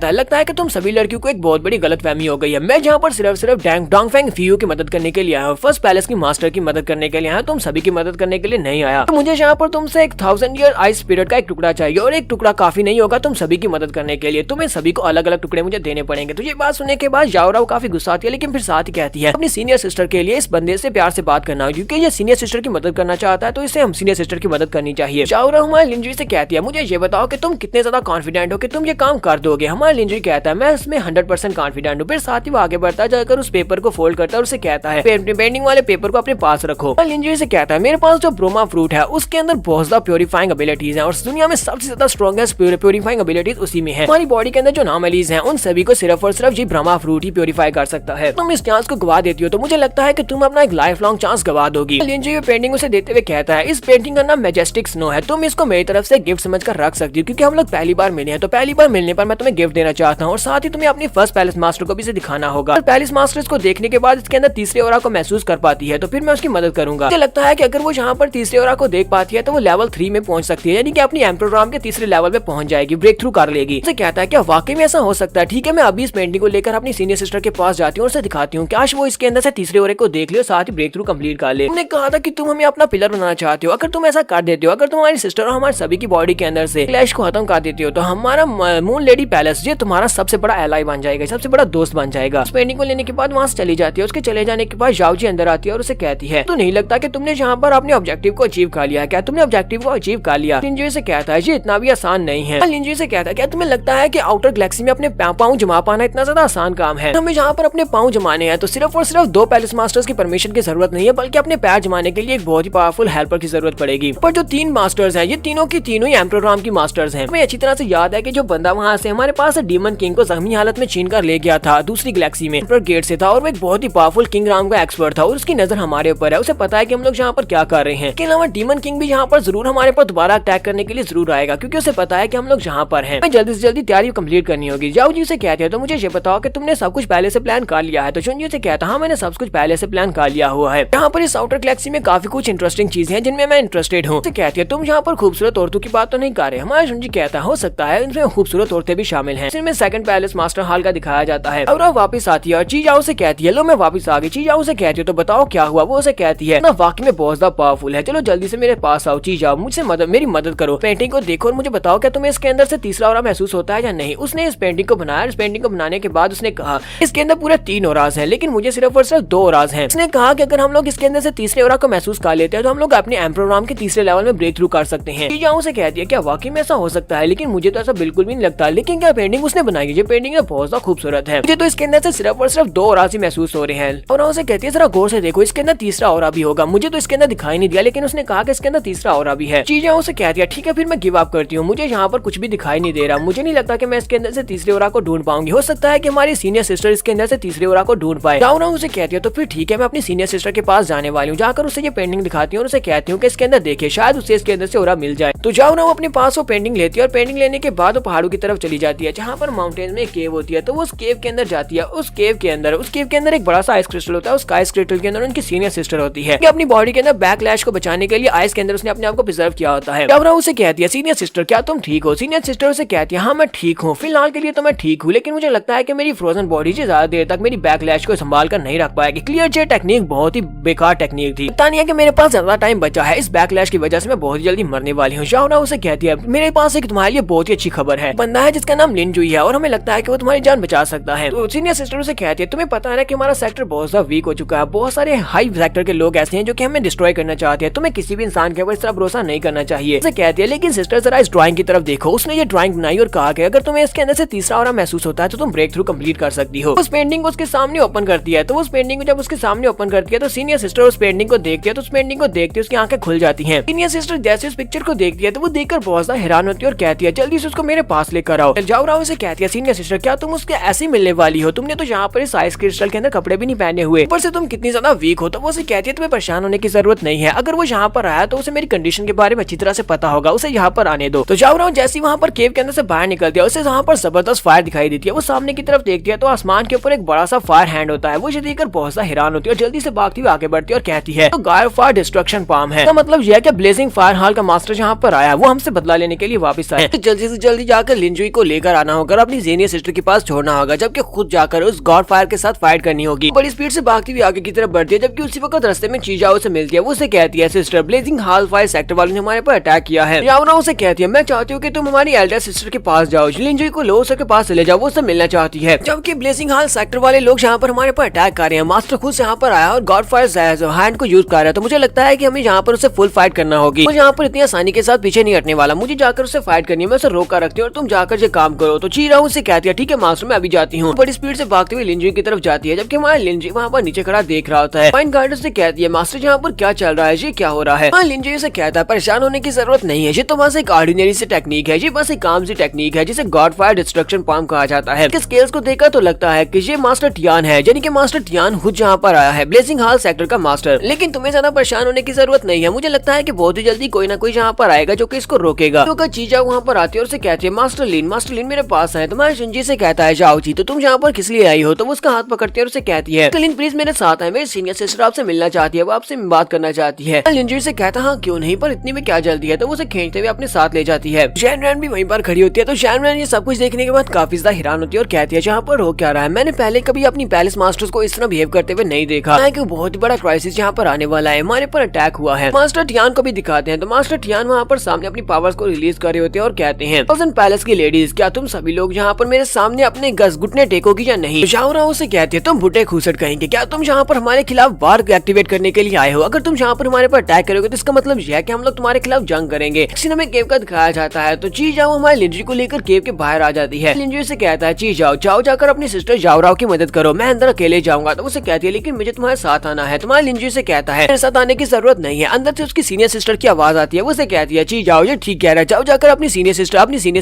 है लगता है कि तुम सभी लड़कियों को एक बहुत बड़ी गलतफहमी हो गई है। मैं यहाँ पर सिर्फ डोंगफेंग फियू की मदद करने के लिए आया हूँ, फर्स्ट पैलेस की मास्टर की मदद करने के लिए आया, तुम सभी की मदद करने के लिए नहीं आया। तो मुझे यहाँ पर तुमसे एक 1000 ईयर आइस स्पिरिट का एक टुकड़ा चाहिए और एक टुकड़ा काफी नहीं होगा तुम सभी की मदद करने के लिए, तुम्हें सभी को अलग अलग टुकड़े मुझे देने पड़ेंगे। तो ये बात सुनने के बाद जाओ राव काफी गुस्सा आती है, लेकिन फिर साथ ही कहती है अपनी सीनियर सिस्टर के लिए इस बंदे से प्यार से बात करना, क्योंकि ये सीनियर सिस्टर की मदद करना चाहता है तो इसे हम सीनियर सिस्टर की मदद करनी चाहिए। जाओ राव हमारे लिंजू से कहती है मुझे ये बताओ कि तुम कितने ज्यादा कॉन्फिडेंट हो कि तुम ये काम कर दोगे। हमारे लिंजू कहता है मैं इसमें 100% कॉन्फिडेंट हूँ। फिर साथ ही वो आगे बढ़ता जाकर उस पेपर को फोल्ड करता है और उसे कहता है पेंटिंग वाले पेपर को अपने पास रखो। लिंजू से कहता है मेरे पास जो ब्रोमा फ्रूट है उसके अंदर बहुत ज्यादा प्योरीफाइंग एबिलिटीज हैं और दुनिया में सबसे ज्यादा स्ट्रॉन्गेस्ट प्योरीफाइंग एबिलिटीज उसी में है। हमारी बॉडी के अंदर जो नॉर्मलीज हैं उन सभी को सिर्फ और सिर्फ ये ब्रह्मा फ्रूट ही प्योरीफाई कर सकता है। तुम इस चांस को गवा देती हो तो मुझे लगता है कि तुम अपना एक लाइफ लॉन्ग चांस गवा दोगी। लिंजू पेंटिंग उसे देते हुए कहता है इस पेंटिंग का नाम मैजेस्टिक स्नो है, तुम इसको मेरी तरफ से गिफ्ट समझकर रख सकती हो, क्योंकि हम लोग पहली बार मिले हैं तो पहली बार मिलने पर मैं तुम्हें गिफ्ट देना चाहता हूँ और साथ ही तुम्हें अपनी फर्स्ट पैलेस मास्टर को भी इसे दिखाना होगा। पैलेस मास्टर इसको देखने के बाद इसके अंदर तीसरे ओरा को महसूस कर पाती है तो फिर मैं उसकी मदद करूंगा। मुझे लगता है कि अगर वो यहाँ पर तीसरे ओरा को देख पाती है तो वो लेवल 3 में पहुंच सकती है, यानी कि अपनी एम प्रोग्राम के तीसरे लेवल पे पहुंच जाएगी, ब्रेक थ्रू कर लेगी। उसे कहता है क्या वाकई में ऐसा हो सकता है। ठीक है मैं अभी इस पेंटिंग को लेकर अपनी सीनियर सिस्टर के पास जाती हूँ और उसे दिखाती हूँ, काश वो इसके अंदर से तीसरे ओरे को देख ले और साथ ही ब्रेक थ्रू कंप्लीट कर ले। तुमने कहा था कि तुम हमें अपना पिलर बनाना चाहते हो, अगर तुम ऐसा कर देते हो, अगर तुम हमारी सिस्टर और हमारे सभी की बॉडी के अंदर से क्लैश को खत्म कर देती हो तो हमारा मून लेडी पैलेस ये तुम्हारा सबसे बड़ा एलाई बन जाएगा, सबसे बड़ा दोस्त बन जाएगा। उस पेंटिंग को लेने के बाद वहाँ से चली जाती है। उसके चले जाने के बाद जाओ जी अंदर आती है और उसे कहती है तो नहीं लगता कि तुमने यहाँ पर अपने ऑब्जेक्टिव को अचीव कर लिया। क्या तुमने ऑब्जेक्टिव को अचीव कर लिया। लिंजू से कहता है ये इतना भी आसान नहीं है। लिंजू से कहता है क्या तुम्हें लगता है कि आउटर गैलेक्सी में अपने पाँव जमा पाना इतना ज्यादा आसान काम है। हमें यहाँ पर अपने पाँव जमाने हैं तो सिर्फ और सिर्फ 2 पैलेस मास्टर्स की परमिशन की जरूरत नहीं है, बल्कि अपने पैर जमाने के लिए एक बहुत ही पावरफुल हेल्पर की जरूरत पड़ेगी। पर जो 3 मास्टर्स हैं ये तीनों की तीनों ही एम्प्रोग्राम की मास्टर्स हैं। हमें अच्छी तरह से याद है कि जो बंदा वहाँ से हमारे पास डीमन किंग को जख्मी हालत में छीन कर ले गया था दूसरी गैलेक्सी में गेट से था और वो एक बहुत ही पावरफुल किंग राम का एक्सपर्ट था और उसकी नजर हमारे ऊपर है, उसे पता है कि हम लोग यहाँ पर क्या कर रहे हैं। इसके अलावा डीमन किंग भी यहाँ पर जरूर हमारे पर दोबारा अटैक करने के लिए जरूर आएगा, क्योंकि उसे पता है कि हम लोग यहाँ पर हैं। हमें जल्दी से जल्दी तैयारी कंप्लीट करनी होगी। जाओ जी से कहते हैं तो मुझे ये बताओ कि तुमने सब कुछ पहले से प्लान कर लिया है। तो चुनजी से कहता हाँ मैंने सब कुछ पहले से प्लान कर लिया हुआ है। यहाँ पर इस आउटर गैलेक्सी में काफी कुछ इंटरेस्टिंग चीजें हैं जिनमें मैं इंटरेस्टेड हूँ। कहती है तुम यहाँ पर खूबसूरत औरतों की बात तो नहीं कर रहे। हमारा चुनजी कहता हो सकता है इनमें खूबसूरत औरतें भी शामिल हैं। इसमें सेकंड पैलेस मास्टर हॉल का दिखाया जाता है और वापस आती है और चीजाओ से कहती है लो मैं वापस आ गई। चीजाओ से कहती है तो बताओ क्या हुआ। वो उसे कहती है ना वाकई में बहुत ज्यादा पावरफुल है, चलो जल्दी से मेरे पास आओ। चीजाओ मुझसे मेरी मदद करो, पेंटिंग को देखो और मुझे बताओ क्या तुम्हें इसके अंदर से तीसरा ऑरा महसूस होता है या नहीं। उसने इस पेंटिंग को बनाया। इस पेंटिंग को बनाने के बाद उसने कहा इसके अंदर पूरे 3 ऑराज हैं, लेकिन मुझे सिर्फ और सिर्फ 2 ऑराज हैं। उसने कहा कि अगर हम लोग इसके अंदर से तीसरे ऑरा को महसूस कर लेते हैं तो हम लोग अपने एम प्रोग्राम के तीसरे लेवल में ब्रेक थ्रू कर सकते हैं। चीजाओ से कहती है क्या वाकई में ऐसा हो सकता है, लेकिन मुझे तो ऐसा बिल्कुल भी नहीं लगता। लेकिन क्या पेंटिंग उसने बनाई है, ये पेंटिंग बहुत ज्यादा खूबसूरत है, मुझे तो इसके अंदर से सिर्फ और सिर्फ 2 ऑराज ही महसूस हो रहे हैं। और उसे कहती है जरा गौर से देखो इसके अंदर तीसरा ऑरा भी होगा, मुझे तो इसके अंदर दिखाई नहीं दिया, लेकिन उसने कहा कि इसके अंदर तीसरा ऑरा भी है। चीजें उसे कहती है ठीक है फिर मैं गिव अप करती हूँ, मुझे यहाँ पर कुछ भी दिखाई नहीं दे रहा, मुझे नहीं लगता कि मैं इसके अंदर से तीसरे ऑरा को ढूंढ पाऊंगी। हो सकता है कि हमारी सीनियर सिस्टर इसके अंदर से तीसरे ऑरा को ढूंढ पाए। जाओ ना उसे कहती है तो फिर ठीक है मैं अपनी सीनियर सिस्टर के पास जाने वाली हूँ। जाकर उसे ये पेंटिंग दिखाती हूँ और उसे कहती हूँ कि इसके अंदर देखे शायद उसे इसके अंदर से ऑरा मिल जाए। तो जाओ ना वो अपने पास वो पेंटिंग लेती है और पेंटिंग लेने के बाद वो पहाड़ों की तरफ चली जाती है जहाँ पर माउंटेन में केव होती है। तो वो उस केव के अंदर जाती है। उस केव के अंदर एक बड़ा सा आइस क्रिस्टल होता है। उस आइस क्रिस्टल के अंदर उनकी सीनियर सिस्टर होती है कि अपनी बॉडी के अंदर बैकलैश को बचाने के लिए आइस के अंदर उसने अपने आप को प्रिजर्व किया होता है। जब उसे कहती है सीनियर सिस्टर क्या तुम ठीक हो? सीनियर सिस्टर उसे कहती है हाँ मैं ठीक हूँ, फिलहाल के लिए तो मैं ठीक हूँ, लेकिन मुझे लगता है कि मेरी फ्रोजन बॉडी ज्यादा देर तक मेरी बैकलैश को संभाल कर नहीं रख पाएगी। क्लियर जे टेक्निक बहुत ही बेकार टेक्निक थी। पता नहीं है कि मेरे पास ज्यादा टाइम बचा है, इस बैकलैश की वजह से मैं बहुत ही जल्दी मरने वाली हूँ। जाओ उसे कहती है मेरे पास एक तुम्हारे लिए बहुत ही अच्छी खबर है, बंदा है जिसका नाम लिन जुई है और हमें लगता है कि वो तुम्हारी जान बचा सकता है। तो सीनियर सिस्टर उसे कहती है तुम्हें पता है ना कि हमारा सेक्टर बहुत ज्यादा वीक हो चुका है, बहुत सारे हाई सेक्टर के लोग ऐसे हैं जो कि हमें डिस्ट्रॉय करना चाहते हैं, तुम्हें किसी भी इंसान के ऊपर इस तरह भरोसा नहीं करना चाहिए। उसे कहती है लेकिन सिस्टर जरा इस ड्राइंग की तरफ देखो, उसने ये ड्राइंग बनाई और कहा कि अगर तुम्हें इसके अंदर से तीसरा ऑरा महसूस होता है तो तुम ब्रेक थ्रू कंप्लीट कर सकती हो। उस पेंटिंग को उसके सामने ओपन करती है, तो उस पेंटिंग को जब उसके सामने ओपन करती है तो सीनियर सिस्टर उस पेंटिंग को देखती है, तो उस पेंटिंग को देखते उसकी आंखें खुल जाती हैं। सीनियर सिस्टर जैसे उस पिक्चर को देखती है तो वो देखकर बहुत ज्यादा हैरान होती है और कहती है जल्दी से उसको मेरे पास लेकर आओ। जाओ से कहती है सीनियर सिस्टर क्या तुम उसके ऐसे ही मिलने वाली हो? तुमने तो यहाँ पर इस आइस क्रिस्टल के अंदर कपड़े भी नहीं पहने हुए, ऊपर से तुम कितनी ज्यादा वीक हो। तो वो उसे कहती है तुम्हें परेशान होने की जरूरत नहीं है, अगर वो यहाँ पर आया तो उसे मेरी कंडीशन के बारे में अच्छी तरह से पता होगा, उसे यहाँ पर आने दो। तो जाओ जैसे वहाँ पर केव के अंदर से बाहर निकलती है उसे वहाँ पर जबरदस्त फायर दिखाई देती है। वो सामने की तरफ देखती है तो आसमान के ऊपर एक बड़ा सा फायर हैंड होता है। वो इसे देखकर बहुत ज्यादा हैरान होती है और जल्दी से भागती हुई आगे बढ़ती है और कहती है तो गाय फायर डिस्ट्रक्शन पाम है, तो मतलब यह कि ब्लेजिंग फायर हॉल का मास्टर जहाँ पर आया वो हमसे बदला लेने के लिए वापस आए, तो जल्दी से जल्दी जाकर लिन जुई को लेकर आना होगा, अपनी सीनियर सिस्टर के पास छोड़ना होगा, जबकि खुद जाकर उस गॉड फायर के साथ फाइट करनी होगी। बड़ी स्पीड से भागती हुई आगे की तरफ बढ़ती है, जबकि उसी वक्त रास्ते में चीजाओ से मिलती है। वो उसे कहती है sister blazing hall fire sector वालों ने हमारे पर अटैक किया है। यावना उसे कहती है मैं चाहती हूँ कि तुम हमारी एल्डर सिस्टर के पास जाओ, लिन जुई को लो सर के पास चले जाओ, वो उससे मिलना चाहती है। जबकि ब्लेजिंग हॉल सेक्टर वाले लोग यहाँ पर हमारे पर अटैक कर रहे हैं, मास्टर खुद यहाँ पर आया और गॉड फायर हैंड को यूज कर रहा है, तो मुझे लगता है कि हमें यहाँ पर उसे फुल फाइट करना होगी। मुझे यहाँ पर इतनी आसानी के साथ पीछे नहीं हटने वाला, मुझे जाकर उसे फाइट करनी है, मैं उसे रोका रखती हूँ और तुम जाकर ये काम करो। तो चीरा उसे कहती है ठीक है मास्टर मैं अभी जाती हूँ। बड़ी स्पीड से भागती हुई लिन जुई की तरफ जाती है, जबकि हमारा लिन जुई वहाँ पर नीचे खड़ा देख रहा होता है। फाइन गार्ड से कहती है मास्टर यहाँ पर क्या चल रहा है, ये क्या हो रहा है? लिन जुई से कहता है परेशान होने की जरूरत नहीं है, ये तो बस एक ऑर्डिनरी सी टेक्निक है, ये बस एक काम सी टेक्निक है जिसे गॉड फायर डिस्ट्रक्शन पाम कहा जाता है। इसके स्केल्स को देखा तो लगता है कि ये मास्टर टियान है, यानी कि मास्टर टियान खुद यहाँ पर आया है, ब्लेजिंग हॉल सेक्टर का मास्टर। लेकिन तुम्हें ज्यादा परेशान होने की जरूरत नहीं है, मुझे लगता है कि बहुत ही जल्दी कोई ना कोई यहाँ पर आएगा जो कि इसको रोकेगा। तो चीजा वहाँ पर आती है और उसे कहती है मास्टर लिन मेरे पास है। तुम्हारे शिनजी से कहता है जाओ जी, तो तुम यहाँ पर किस लिए आई हो? तो वो उसका हाथ पकड़ती है और उसे कहती है लिन प्लीज मेरे साथ है, मेरी सीनियर सिस्टर आपसे मिलना चाहती है, वो आपसे बात करना चाहती है। लिन जी से कहता है हाँ क्यों नहीं, पर इतनी में क्या जल्दी है? तो वो उसे खींचते हुए अपने साथ ले जाती है। शैनरन भी वहीं पर खड़ी होती है, तो शैनरन ये सब कुछ देखने के बाद काफी ज्यादा हैरान होती है और कहती है यहाँ पर हो क्या रहा है? मैंने पहले कभी अपनी पैलेस मास्टर्स को इस तरह बिहेव करते हुए नहीं देखा है कि बहुत ही बड़ा क्राइसिस यहाँ पर आने वाला है, हमारे पर अटैक हुआ है। मास्टर टियान को भी दिखाते हैं, तो मास्टर टियान वहाँ पर सामने अपनी पावर्स को रिलीज कर रहे होते हैं और कहते हैं पैलेस की लेडीज क्या तुम सभी लोग यहाँ पर मेरे सामने अपने घुटने टेकोगी या नहीं? शाओरा उसे कहती है तुम भुट्टे खूसट कहेंगे, क्या तुम यहाँ पर हमारे खिलाफ वार एक्टिवेट करने के लिए आए हो? अगर तुम यहाँ पर हमारे पर अटैक करोगे तो इसका मतलब यह है कि हम लोग तुम्हारे खिलाफ जंग करेंगे। किसी में केव का दिखाया जाता है, तो ची जाओ हमारे लिंजी को लेकर केव के बाहर आ जाती है। लिंजी से कहता है ची जाओ जाकर अपनी सिस्टर जाओराव की मदद करो, मैं अंदर अकेले जाऊंगा। तो उसे कहती है लेकिन मुझे तुम्हारे साथ आना है। तुम्हारे लिंजी से कहता है मेरे साथ आने की जरूरत नहीं है। अंदर से उसकी सीनियर सिस्टर की आवाज आती है, वो उसे कहती है ची जाओ ये ठीक कह रहा है, जाओ जाकर अपनी सीनियर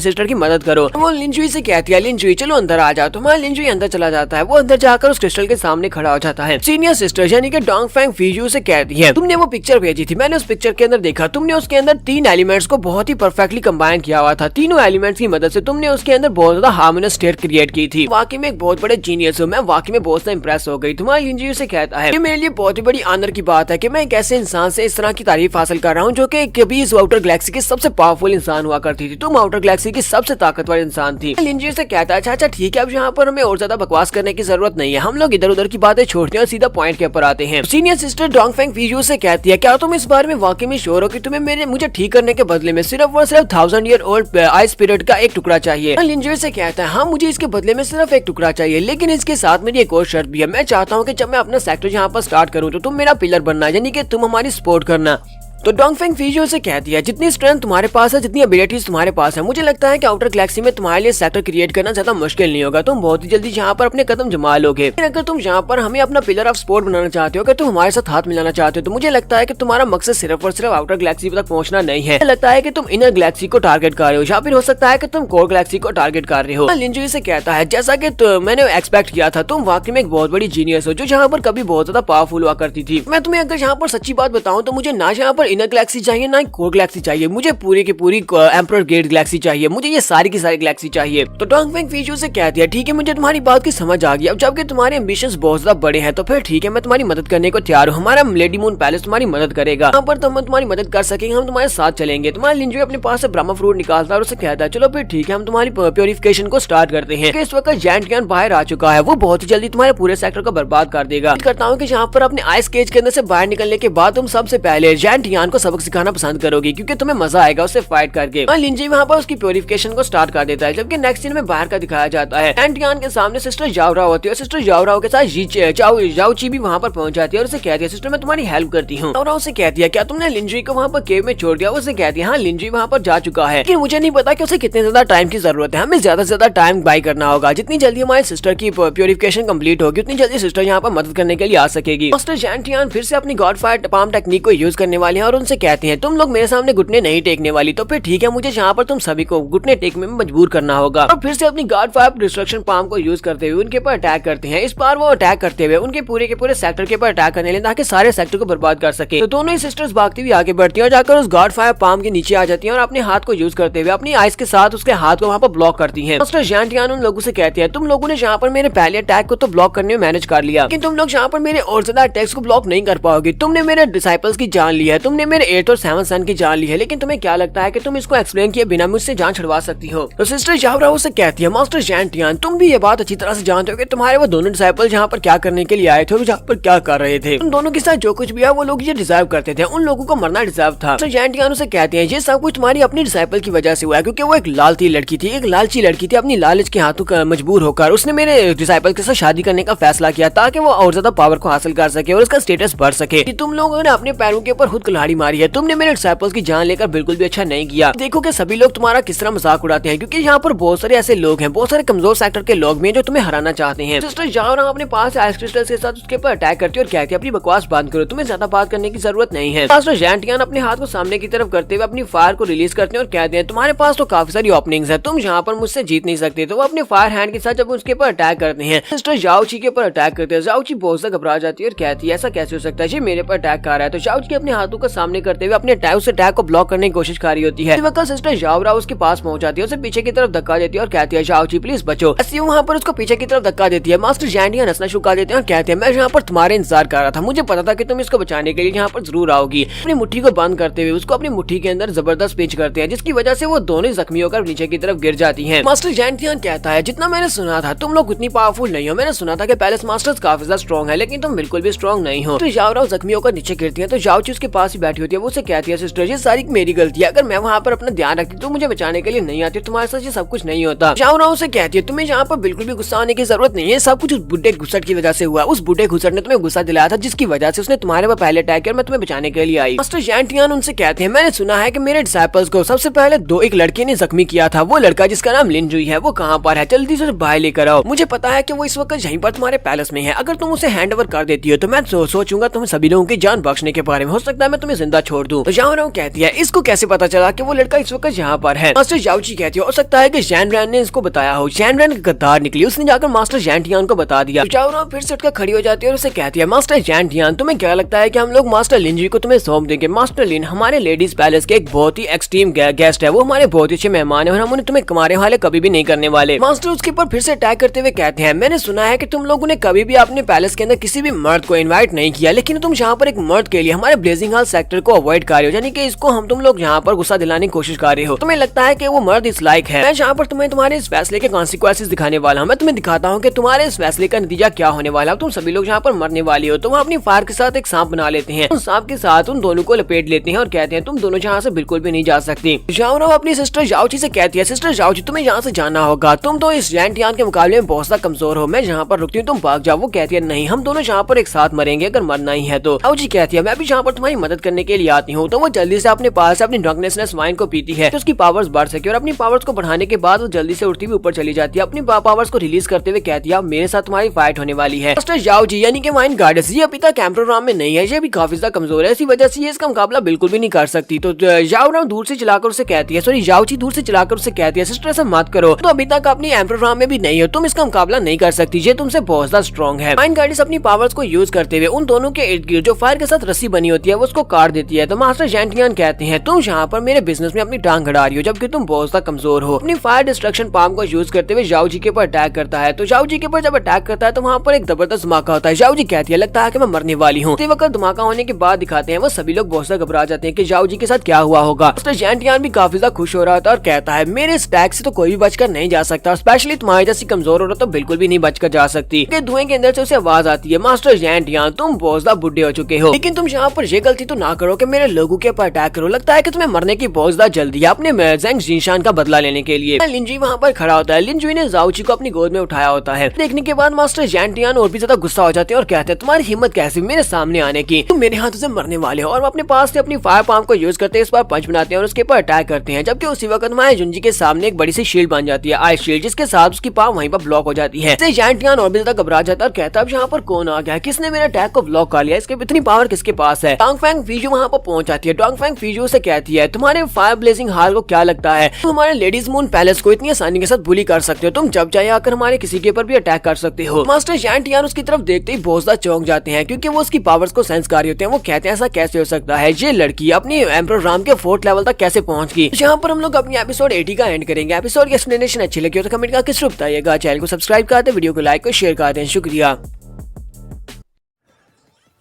सिस्टर की मदद करो। वो लिंजुई से कहती है लिंजुई चलो अंदर आ जाओ। तुम्हारा लिंजुई अंदर चला जाता है, वो अंदर जाकर उस क्रिस्टल के सामने खड़ा हो जाता है। सीनियर सिस्टर यानी कि डोंग फेंग फीजू से कहती है तुमने वो पिक्चर भेजी थी, मैंने उस पिक्चर के अंदर देखा, तुमने उसके अंदर 3 एलिमेंट्स को बहुत ही परफेक्टली कंबाइन किया हुआ था। तीनों एलिमेंट्स की मदद से तुमने उसके अंदर बहुत ज्यादा हार्मोनियस स्टेट क्रिएट की थी। वाकई में एक बहुत बड़े जीनियस हो, मैं वाकई में बहुत इम्प्रेस हो गई। तुम्हारा लिंजुई से कहता है ये मेरे लिए बहुत ही बड़ी ऑनर की बात है कि मैं एक ऐसे इंसान से इस तरह की तारीफ हासिल कर रहा हूँ जो कि कभी इस आउटर गैलेक्सी की सबसे पावरफुल इंसान हुआ करती थी। तुम आउटर गैलेक्सी की सबसे ताकतवर इंसान थी। लिंजी से कहता है अच्छा ठीक है, अब यहाँ पर हमें और ज्यादा बकवास करने की जरूरत नहीं है, हम लोग इधर उधर की बातें छोड़ते हैं और सीधा पॉइंट के ऊपर आते हैं। सीनियर सिस्टर डोंग फेंग फीजू से कहती है क्या तुम इस बारे में वाकई में श्योर हो कि तुम्हें मुझे ठीक करने के बदले में सिर्फ और सिर्फ 1000 ईयर ओल्ड आइस पीरियड का एक टुकड़ा चाहिए? लिंजी से कहता है हाँ मुझे इसके बदले में सिर्फ एक टुकड़ा चाहिए, लेकिन इसके साथ मेरी एक और शर्त भी है। मैं चाहता हूँ कि जब मैं अपना सेक्टर यहाँ पर स्टार्ट करूँ तो तुम मेरा पिलर बनना, यानी कि तुम हमारी सपोर्ट करना। तो डोंग फेंग फीजू से कहती है जितनी स्ट्रेंथ तुम्हारे पास है, जितनी एबिलिटीज तुम्हारे पास है, मुझे लगता है कि आउटर गैलेक्सी में तुम्हारे लिए सेक्टर क्रिएट करना ज्यादा मुश्किल नहीं होगा। तुम बहुत ही जल्दी यहाँ पर अपने कदम जमा लोगे। अगर तुम यहाँ पर हमें अपना पिलर ऑफ सपोर्ट बनाना चाहते हो, अगर तुम हमारे साथ हाथ मिलाना चाहते हो, तो मुझे लगता है कि तुम्हारा मकसद सिर्फ और सिर्फ आउटर गैलेक्सी तक पहुंचना नहीं है। लगता है कि तुम इनर गैलेक्सी को टारगेट कर रहे हो, या फिर हो सकता है कि तुम कोर गैलेक्सी को टारगेट कर रहे हो। लिंजुई से कहता है जैसा कि मैंने एक्सपेक्ट किया था, तुम वाकई में एक बहुत बड़ी जीनियस हो जो यहाँ पर कभी बहुत ज्यादा पावरफुल हुआ करती थी। मैं तुम्हें अगर यहाँ पर सच्ची बात बताऊं तो मुझे ना यहाँ पर पर इनर गैलेक्सी चाहिए, ना ही कोर गैलेक्सी चाहिए, मुझे पूरी की पूरी एम्परर गेट गैलेक्सी चाहिए, मुझे ये सारी की सारी गैलेक्सी चाहिए। तो डोंगफेंग फीचू से कह दिया ठीक है, मुझे तुम्हारी बात की समझ आ गई। अब जबकि तुम्हारे एम्बिशंस बहुत ज्यादा बड़े हैं तो फिर ठीक है, मैं तुम्हारी मदद करने को तैयार हूँ। हमारा लेडी मून पैलेस तुम्हारी मदद करेगा, यहाँ पर हम तुम्हारी मदद कर सकेंगे, हम तुम्हारे साथ चलेंगे। तुम्हारा लिंजू अपने पास से ब्रह्मा फ्रूट निकालता है और उसे कहता है चलो फिर ठीक है, हम तुम्हारी प्योरिफिकेशन को स्टार्ट करते हैं। इस वक्त जेंट कियान बाहर आ चुका है, वो बहुत ही जल्दी तुम्हारे पूरे सेक्टर को बर्बाद कर देगा। करता हूँ कि यहाँ पर अपने आइस केज के अंदर से बाहर निकलने के बाद तुम सबसे पहले जेंट कियान को सबक सिखाना पसंद करोगी, क्योंकि तुम्हें मजा आएगा उससे फाइट करके। लिंजी वहाँ पर उसकी प्योरिफिकेशन को स्टार्ट कर देता है। जबकि नेक्स्ट सीन में बाहर का दिखाया जाता है, जेंट कियान के सामने सिस्टर जाओराओ होती है और सिस्टर जाओराओ के साथ जाओची भी वहाँ पर पहुंच जाती है और उसे कहती है सिस्टर मैं तुम्हारी हेल्प करती हूँ। जाओराओ से कहती है क्या तुमने लिंजी को वहाँ पर केव में छोड़ दिया? उसे कहती है हाँ, लिंजी वहाँ पर जा चुका है, लेकिन मुझे नहीं पता कि उसे कितने ज्यादा टाइम की जरूरत है। हमें ज्यादा से ज्यादा टाइम बाय करना होगा। जितनी जल्दी हमारी सिस्टर की प्योरिफिकेशन कंप्लीट होगी उतनी जल्दी सिस्टर यहाँ पर मदद करने के लिए आ सकेगी। मास्टर जेंट कियान फिर से अपनी गॉड फायर पाम टेक्निक को यूज करने वाले हैं और उनसे कहते हैं तुम लोग मेरे सामने घुटने नहीं टेकने वाली, तो फिर ठीक है, मुझे यहाँ पर तुम सभी को घुटने टेकने में मजबूर करना होगा। और फिर से अपनी गॉड फायर डिस्ट्रक्शन पाम को यूज करते हुए उनके ऊपर अटैक करते हैं। इस बार वो अटैक करते हुए उनके पूरे के पूरे सेक्टर के ऊपर अटैक करने लगे ताकि सारे सेक्टर को बर्बाद कर सके। तो दोनों ही सिस्टर्स भागती हुई आगे बढ़ती हैं और जाकर उस गॉड फायर पाम के नीचे आ जाती हैं और अपने हाथ को यूज करते हुए अपनी आइस के साथ उसके हाथ को वहाँ पर ब्लॉक करती हैं। मास्टर जेंट कियान उन लोगों से कहते हैं तुम लोगों ने यहाँ पर मेरे पहले अटैक को तो ब्लॉक करने में मैनेज कर लिया, लेकिन तुम लोग यहाँ पर मेरे और ज्यादा अटैक्स को ब्लॉक नहीं कर पाओगे। तुमने मेरे डिसाइपल्स की जान ली है, तुमने मेरे 8 और 7 सन की जान ली है, लेकिन तुम्हें क्या लगता है कि तुम इसको एक्सप्लेन किए बिना मुझसे जान छुड़वा सकती हो? तो सिस्टर जाओराओ से कहती है मास्टर जेंट कियान तुम भी ये बात अच्छी तरह से जानते हो कि तुम्हारे वो दोनों डिसाइपल यहाँ पर क्या करने के लिए आए थे और यहाँ पर क्या कर रहे थे। उन दोनों के साथ जो कुछ भी है वो लोग ये डिजर्व करते थे, उन लोगों को मरना डिजर्व था। तो जेंट कियान उसे कहते हैं ये सब कुछ तुम्हारी अपनी डिसाइपल की वजह से हुआ है, क्योंकि वो एक लालची लड़की थी, एक लालची लड़की थी। अपनी लालच के हाथों का मजबूर होकर उसने मेरे डिसाइपल के साथ शादी करने का फैसला किया ताकि वो और ज्यादा पावर को हासिल कर सके और उसका स्टेटस बढ़ सके। तुम लोगों ने अपने पैरों के ऊपर खुद कुल्हाड़ी मारी है, तुमने मेरे डिसाइपल्स की जान लेकर बिल्कुल भी अच्छा नहीं किया। देखो कि सभी लोग तुम्हारा किस तरह मजाक उड़ाते हैं, क्योंकि यहाँ पर बहुत सारे ऐसे लोग हैं, बहुत सारे कमजोर सेक्टर के लोग भी हैं जो तुम्हें हराना चाहते हैं। सिस्टर जाओराओ अपने पास आइस क्रिस्टल्स के साथ उसके ऊपर अटैक करती है और कहती है अपनी बकवास बंद करो, तुम्हें ज्यादा बात करने की जरूरत नहीं है। मास्टर जेंट कियान अपने हाथ को सामने की तरफ करते हुए अपनी फायर को रिलीज करते हैं और कहते हैं तुम्हारे पास तो काफी सारी ओपनिंग्स है, तुम यहाँ पर मुझसे जीत नहीं सकते। तो वो अपने फायर हैंड के साथ जब उसके ऊपर अटैक करते हैं, सिस्टर जाओची के ऊपर अटैक करते हैं। जाओची बहुत ज्यादा घबरा जाती है और कहती है ऐसा कैसे हो सकता है, ये मेरे पर अटैक कर रहा है। तो जाओची अपने हाथों को सामने करते हुए अपने अटैक को ब्लॉक करने की कोशिश कर रही होती है। सिस्टर जाओराओ उसके पास पहुंच जाती है, उसे पीछे की तरफ धक्का देती है और कहती है जाओची प्लीज बचो। ऐसी वहाँ पर उसको पीछे की तरफ धक्का देती है। मास्टर जेंट कियान हंसना शुरू कर देते हैं और कहते हैं मैं यहाँ पर तुम्हारे इंतजार कर रहा था, मुझे पता था कि तुम इसको बचाने के लिए यहाँ पर जरूर आओगी। अपनी मुट्ठी को बंद करते हुए उसको अपनी मुट्ठी के अंदर जबरदस्त पिंच करते हैं, जिसकी वजह से वो दोनों जख्मी होकर नीचे की तरफ गिर जाती हैं। मास्टर जेंट कियान कहता है जितना मैंने सुना था तुम लोग उतनी पावरफुल नहीं हो, मैंने सुना था कि पैलेस मास्टर्स काफी ज्यादा स्ट्रॉन्ग है, लेकिन तुम बिल्कुल भी स्ट्रॉन्ग नहीं हो। तो जाओराओ जख्मी होकर नीचे गिरती है तो जाओची उसके पास ही बैठी होती है। वो उसे कहती है सिस्टर ये सारी मेरी गलती है, अगर मैं वहाँ पर अपना ध्यान रखती तो मुझे बचाने के लिए नहीं आती, तुम्हारे साथ ये सब कुछ नहीं होता। जाओराओ से कहती है तुम्हें यहाँ पर बिल्कुल भी गुस्सा आने की जरूरत नहीं है, सब कुछ उस बुढ़े घुसट की वजह से हुआ। उस बुढ़े घुसट ने तुम्हें गुस्सा दिलाया था, जिसकी वजह से उसने तुम्हारे पर पहले अटैक किया और मैं तुम्हें बचाने के लिए आई। मास्टर जेंट कियान उनसे कहते हैं मैंने सुना है कि मेरे डिसाइपल्स को सबसे पहले एक लड़के ने जख्मी किया था, वो लड़का जिसका नाम लिनजुई है वो कहाँ पर है, जल्दी से बाहर लेकर आओ। मुझे पता है कि वो इस वक्त यहीं पर तुम्हारे पैलेस में है, अगर तुम उसे हैंड ओवर कर देती हो तो मैं सोचूंगा तुम्हें सभी लोगों की जान बख्शने के बारे में, हो सकता है मैं तुम्हें जिंदा छोड़ दूं। तो जाओराओ कहती है इसको कैसे पता चला कि वो लड़का इस वक्त यहाँ पर है? मास्टर जाओची कहती है हो सकता है कि जैनरैन ने इसको बताया हो, जैनरैन गद्दार निकली, उसने जाकर मास्टर जेंट कियान को बता दिया। जाओराओ फिर से उठकर खड़ी हो जाती है और उसे कहती है मास्टर जेंट कियान तुम्हें क्या लगता है कि हम लोग मास्टर लिंजी को तुम्हें सौंप देंगे? मास्टर लिन हमारे लेडीज पैलेस के एक बहुत ही एक्सट्रीम गेस्ट है, वो हमारे बहुत अच्छे मेहमान है और हम उन्हें तुम्हें कमारे वाले कभी भी नहीं करने वाले। मास्टर उसके ऊपर फिर से अटैक करते हुए कहते हैं मैंने सुना है कि तुम लोगों ने कभी भी अपने पैलेस के अंदर किसी भी मर्द को इनवाइट नहीं किया, लेकिन तुम यहाँ पर एक मर्द के लिए हमारे ब्लेजिंग हॉल सेक्टर को अवॉइड कर रहे हो, यानी कि इसको हम तुम लोग यहाँ पर गुस्सा दिलाने की कोशिश कर रहे हो। तुम्हें लगता है कि वो मर्द इस लायक है? मैं यहाँ पर तुम्हें तुम्हारे इस फैसले के कॉन्सिक्वेंसेस दिखाने वाला हूँ, मैं तुम्हें दिखाता हूँ कि तुम्हारे इस फैसले का नतीजा क्या होने वाला है। तुम सभी लोग यहाँ पर मरने वाली हो। तो वहाँ अपनी फायर के साथ एक सांप बना लेते हैं, उस सांप के साथ उन दोनों को लपेट लेते हैं और कहते हैं तुम दोनों यहाँ से बिल्कुल भी नहीं जा सकती। जाओराओ अपनी सिस्टर जाओची से कहती है सिस्टर जाओची तुम्हें यहाँ से जाना होगा, तुम तो इस जेंट कियान के मुकाबले में बहुत ज्यादा कमजोर हो, मैं यहाँ पर रुकती हूँ तुम भाग जाओ। वो कहती है नहीं हम दोनों यहाँ पर एक साथ मरेंगे अगर मरना ही है तो। जाओची कहती है मैं भी यहाँ पर तुम्हारी मदद करने के लिए आती हूँ। तो वो जल्दी से अपने पास अपनी डार्कनेसनेस वाइन को पीती है तो उसकी पावर्स बढ़ सके, और अपनी पावर्स को बढ़ाने के बाद वो जल्दी से उड़ती हुई ऊपर चली जाती है। अपनी पावर्स को रिलीज करते हुए कहती है मेरे साथ तुम्हारी फाइट होने वाली है। मास्टर जाओची यानी कि वाइन गार्डस ये अभी तक एम्परर राम में नहीं है, ये भी काफी ज्यादा कमजोर है, इसी वजह से ये इसका मुकाबला बिल्कुल भी नहीं कर सकती। तो जाओराओ दूर से चलाकर उसे कहती है जाओची दूर से चलाकर उसे कहती है सिस्टर ऐसा मत करो, तो अभी तक अपनी एम्परर राम में भी नहीं हो, तुम इसका मुकाबला नहीं कर सकती, ये तुमसे बहुत ज्यादा स्ट्रॉन्ग है। वाइन गार्डस अपनी पावर्स को यूज करते हुए उन दोनों के इर्द गिर्द जो फायर के साथ रस्सी बनी होती है वो उसको काट देती है। तो मास्टर जैंटियान कहते हैं तुम यहाँ पर मेरे बिजनेस में अपनी टांग अड़ा रही हो जबकि तुम बहुत ज्यादा कमजोर हो। अपनी फायर डिस्ट्रक्शन पाम को यूज करते हुए जाओ जी के ऊपर अटैक करता है। तो जाओ जी के ऊपर जब अटैक करता है तो वहाँ पर एक जबरदस्त धमाका होता है। जाओ जी कहती है लगता है कि मैं मरने वाली हूँ। वक्त धमाका होने के बाद दिखाते हैं वो सभी लोग बहुत ज्यादा घबरा जाते हैं कि जाओ जी के साथ क्या हुआ होगा। मास्टर जैंटियान भी काफी ज्यादा खुश हो रहा था और कहता है मेरे इस अटैक से तो कोई भी बचकर नहीं जा सकता, स्पेशली तुम्हारी जैसी कमजोर औरत तो बिल्कुल भी नहीं बचकर जा सकती। धुएं के अंदर से उसे आवाज आती है मास्टर जैंटियान तुम बहुत ज्यादा बुढ़े हो चुके हो, लेकिन तुम यहाँ पर ये गलती तो ना करो कि मेरे लोगों के ऊपर अटैक करो। लगता है कि तुम्हें मरने की बहुत ज्यादा जल्दी है अपने ज़ेंग जिनशान का बदला लेने के लिए। लिंजुई वहाँ पर खड़ा होता है। लिंजुई ने जाओ जी को अपनी गोद में उठाया होता है। देखने के बाद मास्टर जैंटियान और भी ज्यादा गुस्सा हो जाते हैं और कहते हैं तुम्हारी हिम्मत कैसे मेरे सामने आने की, तुम मेरे हाथों से मरने वाले हो। और वो अपने पास से अपनी फायर पाम को यूज करते हैं, इस बार पंच बनाते हैं और उसके ऊपर अटैक करते हैं। जबकि उसी वक्त माया जुंजी के सामने एक बड़ी सी शील्ड बन जाती है, आइस शील्ड, जिसके साथ उसकी पाम वहीं पर ब्लॉक हो जाती है। जैंटियान और भी ज्यादा घबरा जाता है और कहता है अब यहाँ पर कौन आ गया, किसने मेरे अटैक को ब्लॉक कर लिया, इसके इतनी पावर किसके पास है। डोंगफेंग फीजू वहाँ पर पहुंच जाती है। डोंगफेंग फीजू से कहती है तुम्हारे फायर ब्लेजिंग हार को क्या लगता है तुम हमारे लेडीज मून पैलेस को इतनी आसानी के साथ बुली कर सकते हो, तुम जब चाहे आकर हमारे किसी के ऊपर भी अटैक कर सकते हो। मास्टर जैंटियान उसकी तरफ देखते ही बहुत ज्यादा चौंक जाते हैं क्योंकि वो उसकी पावर्स को सेंस कर रहे होते हैं। वो कहते हैं ऐसा कैसे हो सकता है, ये लड़की अपनी एम्परर राम के 4th लेवल तक कैसे पहुंच गई। यहाँ पर हम लोग अपनी एपिसोड 80 का एंड करेंगे। एपिसोड की एक्सप्लेनेशन अच्छी लगी हो तो कमेंट करके जरूर बताइएगा। चैनल को सब्सक्राइब कर दे, वीडियो को लाइक और शेयर कर दें। शुक्रिया।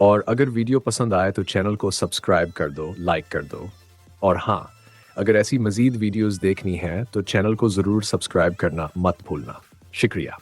और अगर वीडियो पसंद आए तो चैनल को सब्सक्राइब कर दो, लाइक कर दो। और हाँ, अगर ऐसी मजीद वीडियोस देखनी है तो चैनल को ज़रूर सब्सक्राइब करना मत भूलना। शुक्रिया।